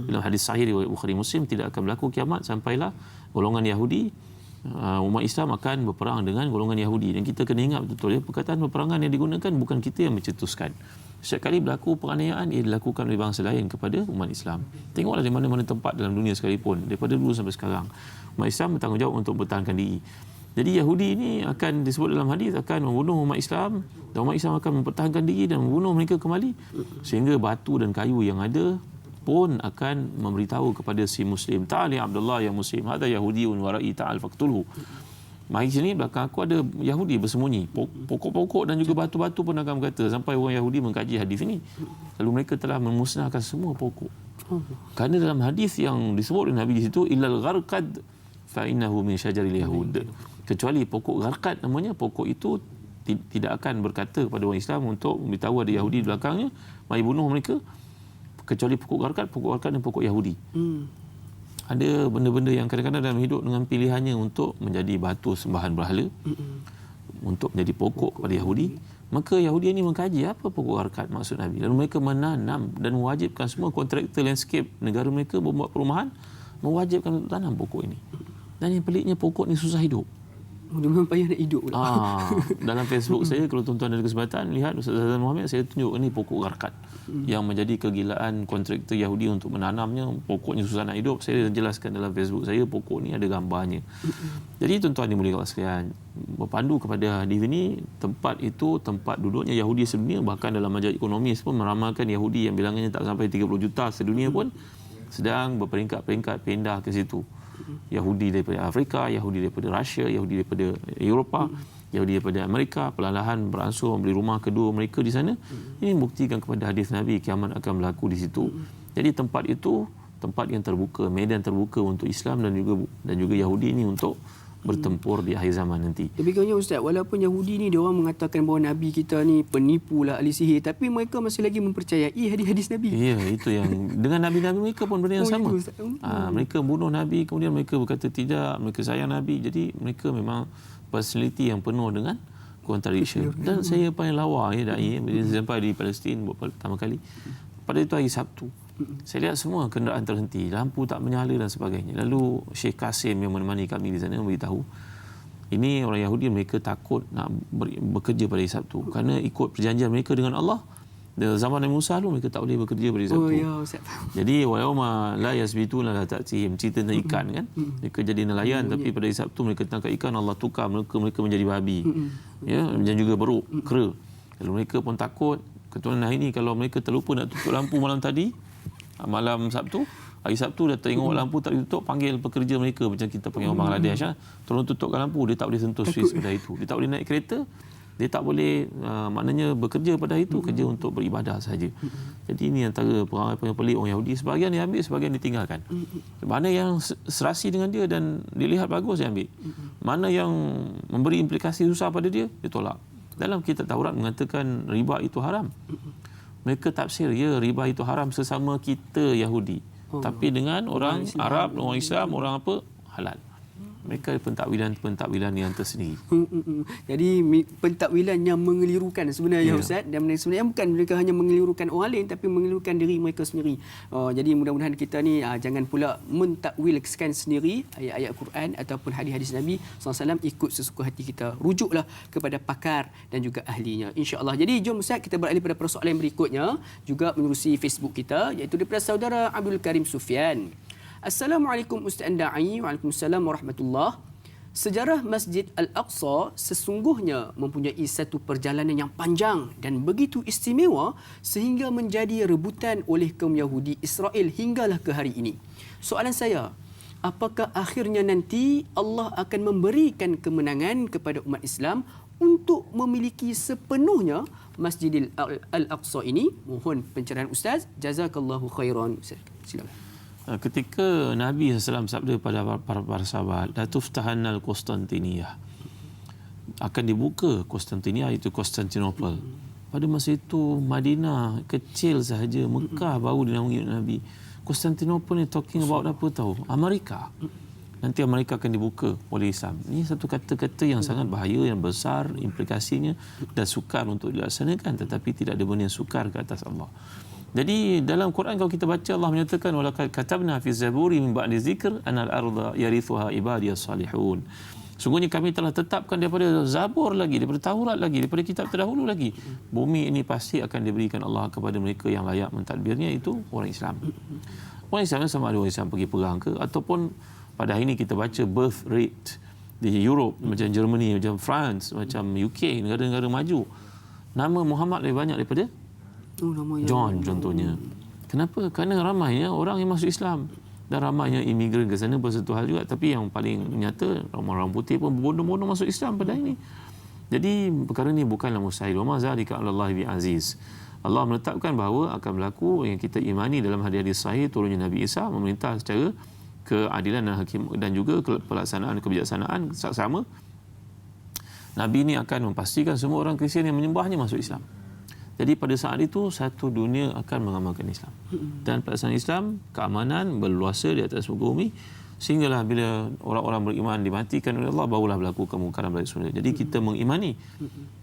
Dalam hadis sahih riwayat Bukhari Muslim, tidak akan berlaku kiamat sampailah golongan Yahudi, umat Islam akan berperang dengan golongan Yahudi. Dan kita kena ingat betul ya, perkataan peperangan yang digunakan bukan kita yang mencetuskan. Setiap kali berlaku penganiayaan, ia dilakukan oleh bangsa lain kepada umat Islam. Tengoklah di mana-mana tempat dalam dunia sekalipun, daripada dulu sampai sekarang, umat Islam bertanggungjawab untuk bertahankan diri. Jadi Yahudi ini akan disebut dalam hadis akan membunuh umat Islam, dan umat Islam akan mempertahankan diri dan membunuh mereka kembali, sehingga batu dan kayu yang ada pun akan memberitahu kepada si Muslim, ta'ali Abdullah ya Muslim, hadha Yahudiun wara'i ta'al faqtulhu. Mari sini, belakang aku ada Yahudi bersembunyi. Pokok-pokok dan juga batu-batu pun akan berkata, sampai orang Yahudi mengkaji hadis ini. Lalu mereka telah memusnahkan semua pokok. Kerana dalam hadis yang disebut oleh Nabi di situ, illal gharqad fa innahu min syajaril yahud. Kecuali pokok gharqad namanya, pokok itu tidak akan berkata kepada orang Islam untuk memberitahu ada Yahudi di belakangnya, mari bunuh mereka. Kecuali pokok gharqad dan pokok Yahudi. Ada benda-benda yang kadang-kadang dalam hidup dengan pilihannya untuk menjadi batu sembahan berhala, untuk menjadi pokok kepada Yahudi. Maka Yahudi ini mengkaji apa pokok gharqad maksud Nabi. Lalu mereka menanam dan mewajibkan semua kontraktor landscape negara mereka membuat perumahan, mewajibkan untuk tanam pokok ini. Dan yang peliknya, pokok ni susah hidup. Dia memang payah nak hidup pula. Dalam Facebook saya, kalau tuan-tuan ada kesempatan lihat, Ustaz Azlan Muhammad, saya tunjuk ini pokok gharqad yang menjadi kegilaan kontraktor Yahudi untuk menanamnya. Pokoknya susah nak hidup. Saya jelaskan dalam Facebook saya, pokok ni ada gambarnya. Jadi tuan-tuan dimuliakan sekalian, berpandu kepada hadis ini, tempat itu tempat duduknya Yahudi sedunia. Bahkan dalam majalah ekonomi pun meramalkan Yahudi yang bilangannya tak sampai 30 juta sedunia pun sedang berperingkat-peringkat pindah ke situ. Yahudi daripada Afrika, Yahudi daripada Rusia, Yahudi daripada Eropah, Yahudi daripada Amerika, perlahan-lahan beransur membeli rumah kedua mereka di sana. Ini membuktikan kepada hadis Nabi, kiamat akan berlaku di situ. Jadi tempat itu tempat yang terbuka, medan terbuka untuk Islam dan juga Yahudi ini untuk bertempur di akhir zaman nanti. Tapi katanya Ustaz, walaupun Yahudi ni dia orang mengatakan bahawa Nabi kita ni penipu lah, ahli sihir, tapi mereka masih lagi mempercayai hadis-hadis Nabi. Ya, itu yang dengan Nabi-Nabi mereka pun benda yang sama. Mereka bunuh Nabi, kemudian mereka berkata tidak, mereka sayang Nabi. Jadi mereka memang personality yang penuh dengan contradiction. Dan saya paling lawa da'i bila sampai di Palestin buat pertama kali. Pada itu hari Sabtu, saya lihat semua kenderaan terhenti, lampu tak menyala dan sebagainya. Lalu Syekh Kasim yang menemani kami di sana memberitahu, ini orang Yahudi, mereka takut nak bekerja pada hari Sabtu kerana ikut perjanjian mereka dengan Allah. Zaman Nabi Musa dulu mereka tak boleh bekerja pada hari Sabtu. Jadi wayauma la yasbituna la ta'tihim, cerita tentang ikan kan. Mereka jadi nelayan tapi pada hari Sabtu mereka tangkap ikan, Allah tukar mereka menjadi babi. Ya, dan juga beruk, kera. Lalu mereka pun takut, keturunan ini kalau mereka terlupa nak tutup lampu malam tadi, malam Sabtu, hari Sabtu dah tengok lampu tak ditutup, panggil pekerja mereka macam kita panggil orang Bangladesh, tolong tutupkan lampu. Dia tak boleh sentuh Swiss pada itu. Dia tak boleh naik kereta. Dia tak boleh maknanya bekerja pada itu, kerja untuk beribadah saja. Jadi ini antara perangai yang pelik orang Yahudi. Sebahagian diambil, sebahagian ditinggalkan. Mana yang serasi dengan dia dan dilihat bagus, dia ambil. Mana yang memberi implikasi susah pada dia, dia tolak. Dalam kitab Taurat mengatakan riba itu haram. Mereka tafsir, ya, riba itu haram sesama kita Yahudi. Tapi dengan orang Arab, orang Islam, orang apa, halal. Mereka pentakwilan yang tersendiri. Jadi pentakwilan yang mengelirukan sebenarnya, Ustaz. Dan sebenarnya bukan mereka hanya mengelirukan orang lain, tapi mengelirukan diri mereka sendiri. Jadi mudah-mudahan kita ni jangan pula mentakwilkan sendiri ayat-ayat Quran ataupun hadis-hadis Nabi SAW, ikut sesuka hati kita. Rujuklah kepada pakar dan juga ahlinya, insya-Allah. Jadi jom Ustaz, kita beralih pada persoalan berikutnya, juga menerusi Facebook kita, iaitu daripada saudara Abdul Karim Sufian. Assalamualaikum Ustaz Da'i. Waalaikumsalam warahmatullahi. Sejarah Masjid Al-Aqsa sesungguhnya mempunyai satu perjalanan yang panjang dan begitu istimewa sehingga menjadi rebutan oleh kaum Yahudi Israel hinggalah ke hari ini. Soalan saya, apakah akhirnya nanti Allah akan memberikan kemenangan kepada umat Islam untuk memiliki sepenuhnya Masjidil Al-Aqsa ini? Mohon pencerahan Ustaz. Jazakallahu khairan. Silakan. Ketika Nabi SAW sabda pada para sahabat, la tuftahannal Konstantiniyah, akan dibuka Konstantinia, itu Konstantinopel. Pada masa itu Madinah kecil sahaja, Mekah baru dinaungi Nabi. Konstantinopel ni talking about apa tahu? Amerika. Nanti Amerika akan dibuka oleh Islam. Ini satu kata-kata yang sangat bahaya, yang besar implikasinya, dan sukar untuk dilaksanakan, tetapi tidak ada benda yang sukar ke atas Allah. Jadi dalam Quran kalau kita baca, Allah menyatakan walaqad katabna fi zaburi min ba'di zikr anal arda yarithuha ibadiyas salihun. Sungguhnya kami telah tetapkan daripada Zabur lagi, daripada Taurat lagi, daripada kitab terdahulu lagi, bumi ini pasti akan diberikan Allah kepada mereka yang layak mentadbirnya, itu orang Islam. Orang Islam sama ada orang Islam pergi perang ke, ataupun pada hari ini kita baca birth rate di Europe, macam Germany, macam France, macam UK, negara-negara maju, nama Muhammad lebih banyak daripada John contohnya. Kenapa? Kerana ramainya orang yang masuk Islam dan ramainya imigran ke sana pun satu hal juga. Tapi yang paling nyata, orang putih pun berbondong-bondong masuk Islam pada ini. Jadi perkara ini bukanlah mustahil. Wa ma zalika 'ala Allah bi aziz. Allah menetapkan bahawa akan berlaku yang kita imani dalam hadis sahih turunnya Nabi Isa memerintah secara keadilan dan hakim dan juga pelaksanaan kebijaksanaan sama. Nabi ini akan memastikan semua orang Kristian yang menyembahnya masuk Islam. Jadi pada saat itu satu dunia akan mengamalkan Islam. Dan pelaksanaan Islam, keamanan berluasa di atas muka bumi, sehinggalah bila orang-orang beriman dimatikan oleh Allah, barulah berlaku kemungkaran balik semula. Jadi kita mengimani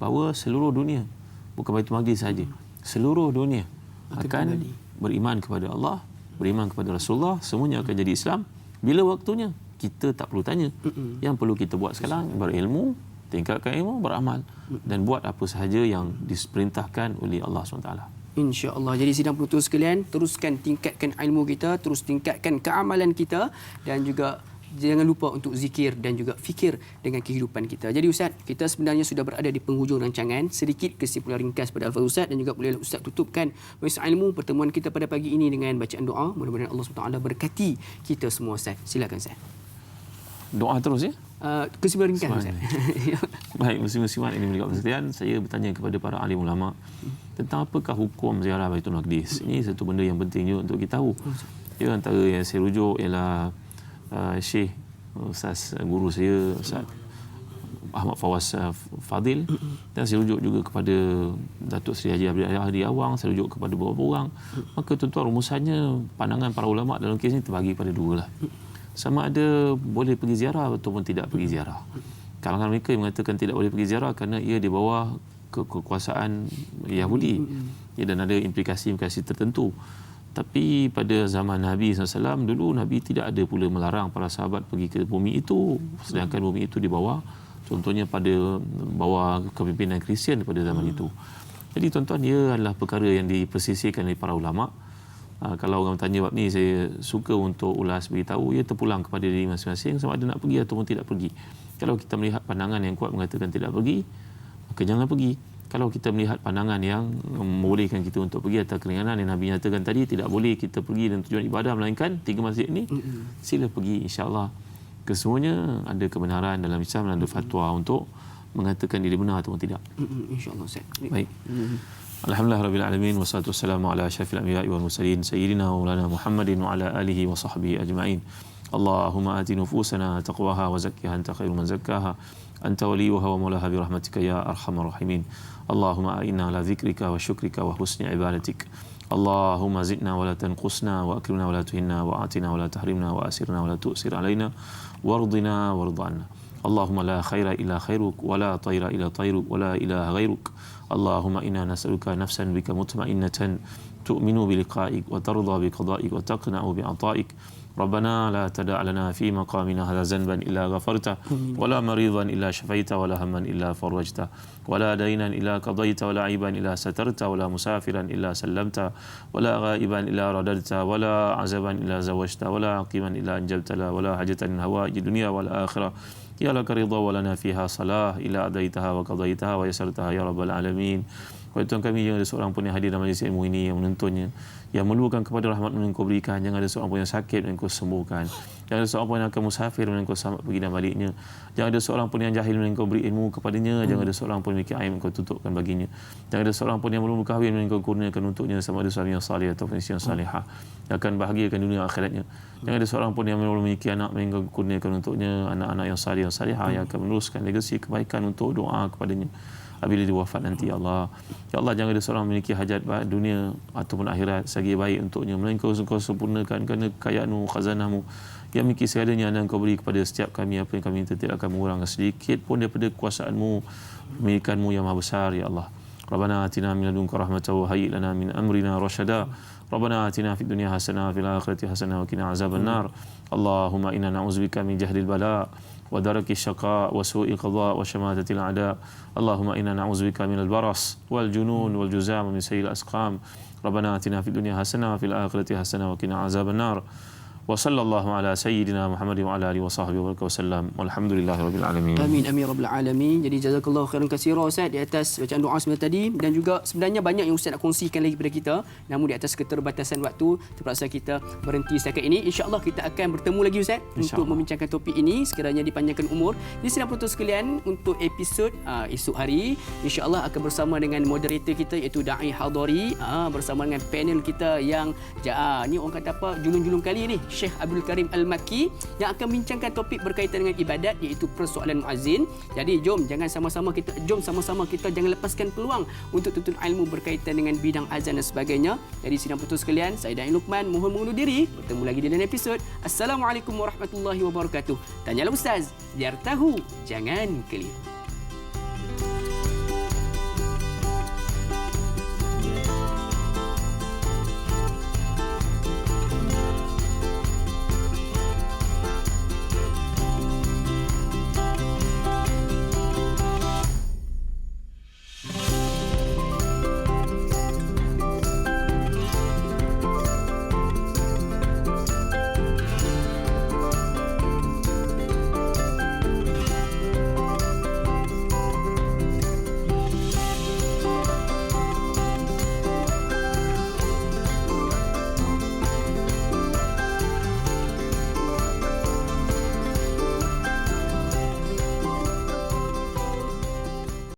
bahawa seluruh dunia, bukan Baitul Maqdis saja, seluruh dunia akan beriman kepada Allah, beriman kepada Rasulullah, semuanya akan jadi Islam. Bila waktunya, kita tak perlu tanya. Yang perlu kita buat sekarang, berilmu, tingkatkan ilmu, beramal dan buat apa sahaja yang diperintahkan oleh Allah SWT. InsyaAllah. Jadi sidang penonton sekalian, teruskan tingkatkan ilmu kita, terus tingkatkan keamalan kita dan juga jangan lupa untuk zikir dan juga fikir dengan kehidupan kita. Jadi Ustaz, kita sebenarnya sudah berada di penghujung rancangan. Sedikit kesimpulan ringkas pada Al-Fadhil Ustaz dan juga bolehlah Ustaz tutupkan majlis ilmu pertemuan kita pada pagi ini dengan bacaan doa. Mudah-mudahan Allah SWT berkati kita semua Ustaz. Silakan Ustaz. Doa terus ya? Kesimpulan ringkas Ustaz. Baik, muslim-muslimat ini berkat sekalian, saya bertanya kepada para alim ulama tentang apakah hukum ziarah Baitul Maqdis. Ini satu benda yang penting juga untuk kita tahu. Ya, antara yang saya rujuk ialah Syekh Ustaz guru saya Ustaz Ahmad Fawaz Fadil, dan saya rujuk juga kepada Datuk Seri Haji Abdul Hadi Awang, saya rujuk kepada beberapa orang. Maka tuan-tuan, rumusannya pandangan para ulama dalam kes ini terbagi pada dua lah. Sama ada boleh pergi ziarah ataupun tidak pergi ziarah. Kalangan mereka yang mengatakan tidak boleh pergi ziarah kerana ia di bawah kekuasaan Yahudi, ya, dan ada implikasi-implikasi tertentu. Tapi pada zaman Nabi SAW dulu, Nabi tidak ada pula melarang para sahabat pergi ke bumi itu, sedangkan bumi itu di bawah, contohnya pada bawah kepimpinan Kristian pada zaman itu. Jadi tuan-tuan, ia adalah perkara yang dipersisihkan oleh para ulama. Kalau orang tanya bab ni, saya suka untuk ulas beritahu, ia terpulang kepada diri masing-masing sama ada nak pergi ataupun tidak pergi. Kalau kita melihat pandangan yang kuat mengatakan tidak pergi, maka jangan pergi. Kalau kita melihat pandangan yang membolehkan kita untuk pergi atas keringanan yang Nabi nyatakan tadi, tidak boleh kita pergi dan tujuan ibadah melainkan 3 masjid ini, sila pergi, insya-Allah. Kesemuanya ada kebenaran dalam Islam dan ada fatwa untuk mengatakan dia benar ataupun tidak. InsyaAllah Ustaz. Baik. Alhamdulillah rabbil alamin, wassalatu wassalamu ala asyrafil anbiya'i wal mursalin sayyidina wa maulana Muhammadin wa ala alihi wa sahbihi ajma'in. Allahumma ati nufusana taqwaha wa zakkiha anta khairu man zakkaha anta waliyuha wa maulaha bi rahmatika ya arhamar rahimin. Allahumma a'inna ala dzikrika wa syukrika wa husni ibadatik. Allahumma zidna wa la tanqusna wa akrimna wa la tuhinna wa atina wa la tahrimna wa asirna wa la tu'sir alaina wardina warḍana. Allahumma la khaira illa khairuk wa la tayra illa tayruk wa la ilaha ghairuk. Allahumma inna nas'aluka nafsan bika mutma'innatan tu'minu bi liqa'ik wa tarda bi qada'ik wa taqna'u bi 'ata'ik. ربنا لا تدع لنا في مقامنا هذا ذنبا إلا غفرته ولا مريضا إلا شفيته ولا هما إلا فرجته ولا دينا إلا قضيته ولا عيبا إلا سترته ولا مسافرا إلا سلمته ولا غائبا إلا رددته ولا عزبا إلا زوجته ولا عقيما إلا أنجبت له ولا حاجة من هوائج الدنيا والآخرة يا لك رضا ولنا فيها صلاة إلا أديتها وقضيتها ويسرتها يا رب العالمين. Tuan kami, jangan ada seorang pun yang hadir dalam majlis ilmu ini yang menuntunnya, yang meluahkan kepada rahmat yang Engkau berikan. Jangan ada seorang pun yang sakit yang Engkau sembuhkan. Jangan ada seorang pun yang akan musafir yang Engkau selamat pergi dan baliknya. Jangan ada seorang pun yang jahil yang Engkau beri ilmu kepadanya. Jangan ada seorang pun yang memiliki aib yang Engkau tutupkan baginya. Jangan ada seorang pun yang belum berkahwin yang Engkau kurniakan untuknya, sama ada suami yang salih atau isteri yang salihah yang akan bahagiakan dunia akhiratnya. Jangan ada seorang pun yang belum memiliki anak yang Engkau kurniakan untuknya, anak-anak yang salih yang salihah yang akan meneruskan legasi kebaikan untuk doa kepadanya apabila dia wafat nanti. Ya Allah, ya Allah, jangan ada seorang memiliki hajat dunia ataupun akhirat sagi baik untuknya, melainkan Engkau sempurnakan kerana kekayaan-Mu, khazanah-Mu yang memiliki segalanya dan Engkau beri kepada setiap kami apa yang kami minta, tidak akan mengurang sedikit pun daripada kuasaan-Mu, pemilikan-Mu yang maha besar. Ya Allah, Rabbana atina min ladunka rahmatan wa hayyi lana min amrina rasyada. Rabbana atina fid dunya hasanah wa fil akhirati hasanah wa qina azabannar. Allahumma inna na'udzubika min jahdil bala wa daraki syaqa wa su'il qada wa syamatatil a'da. Allahumma inna na'udzubika minal baras wal junun wal juzam min sayyi'il asqam. Rabbana atina fid dunya hasanah wa fil akhirati hasanah wa qina azabannar. Wa sallallahu ala sayyidina Muhammad wa ala alihi wa sahbihi wa sallam. Walhamdulillahirabbil alamin. Amin amin rabbil alamin. Jadi jazakallahu khairan katsira Ustaz di atas bacaan doa sebentar tadi, dan juga sebenarnya banyak yang Ustaz nak kongsikan lagi kepada kita, namun di atas keterbatasan waktu terpaksa kita berhenti setakat ini. InsyaAllah kita akan bertemu lagi Ustaz untuk membincangkan topik ini sekiranya dipanjangkan umur. Jadi sidang penonton sekalian, untuk episod esok hari insya-Allah akan bersama dengan moderator kita iaitu Da'i Hadari, bersama dengan panel kita yang ni orang kata apa, julung-julung kali ni, Syekh Abdul Karim Al-Makki, yang akan bincangkan topik berkaitan dengan ibadat iaitu persoalan muazzin. Jadi jom sama-sama kita jangan lepaskan peluang untuk tuntut ilmu berkaitan dengan bidang azan dan sebagainya. Jadi sidang penonton sekalian, saya Da'i Luqman mohon mengundur diri. Bertemu lagi di lain episod. Assalamualaikum warahmatullahi wabarakatuh. Tanyalah Ustaz, biar tahu jangan keliru.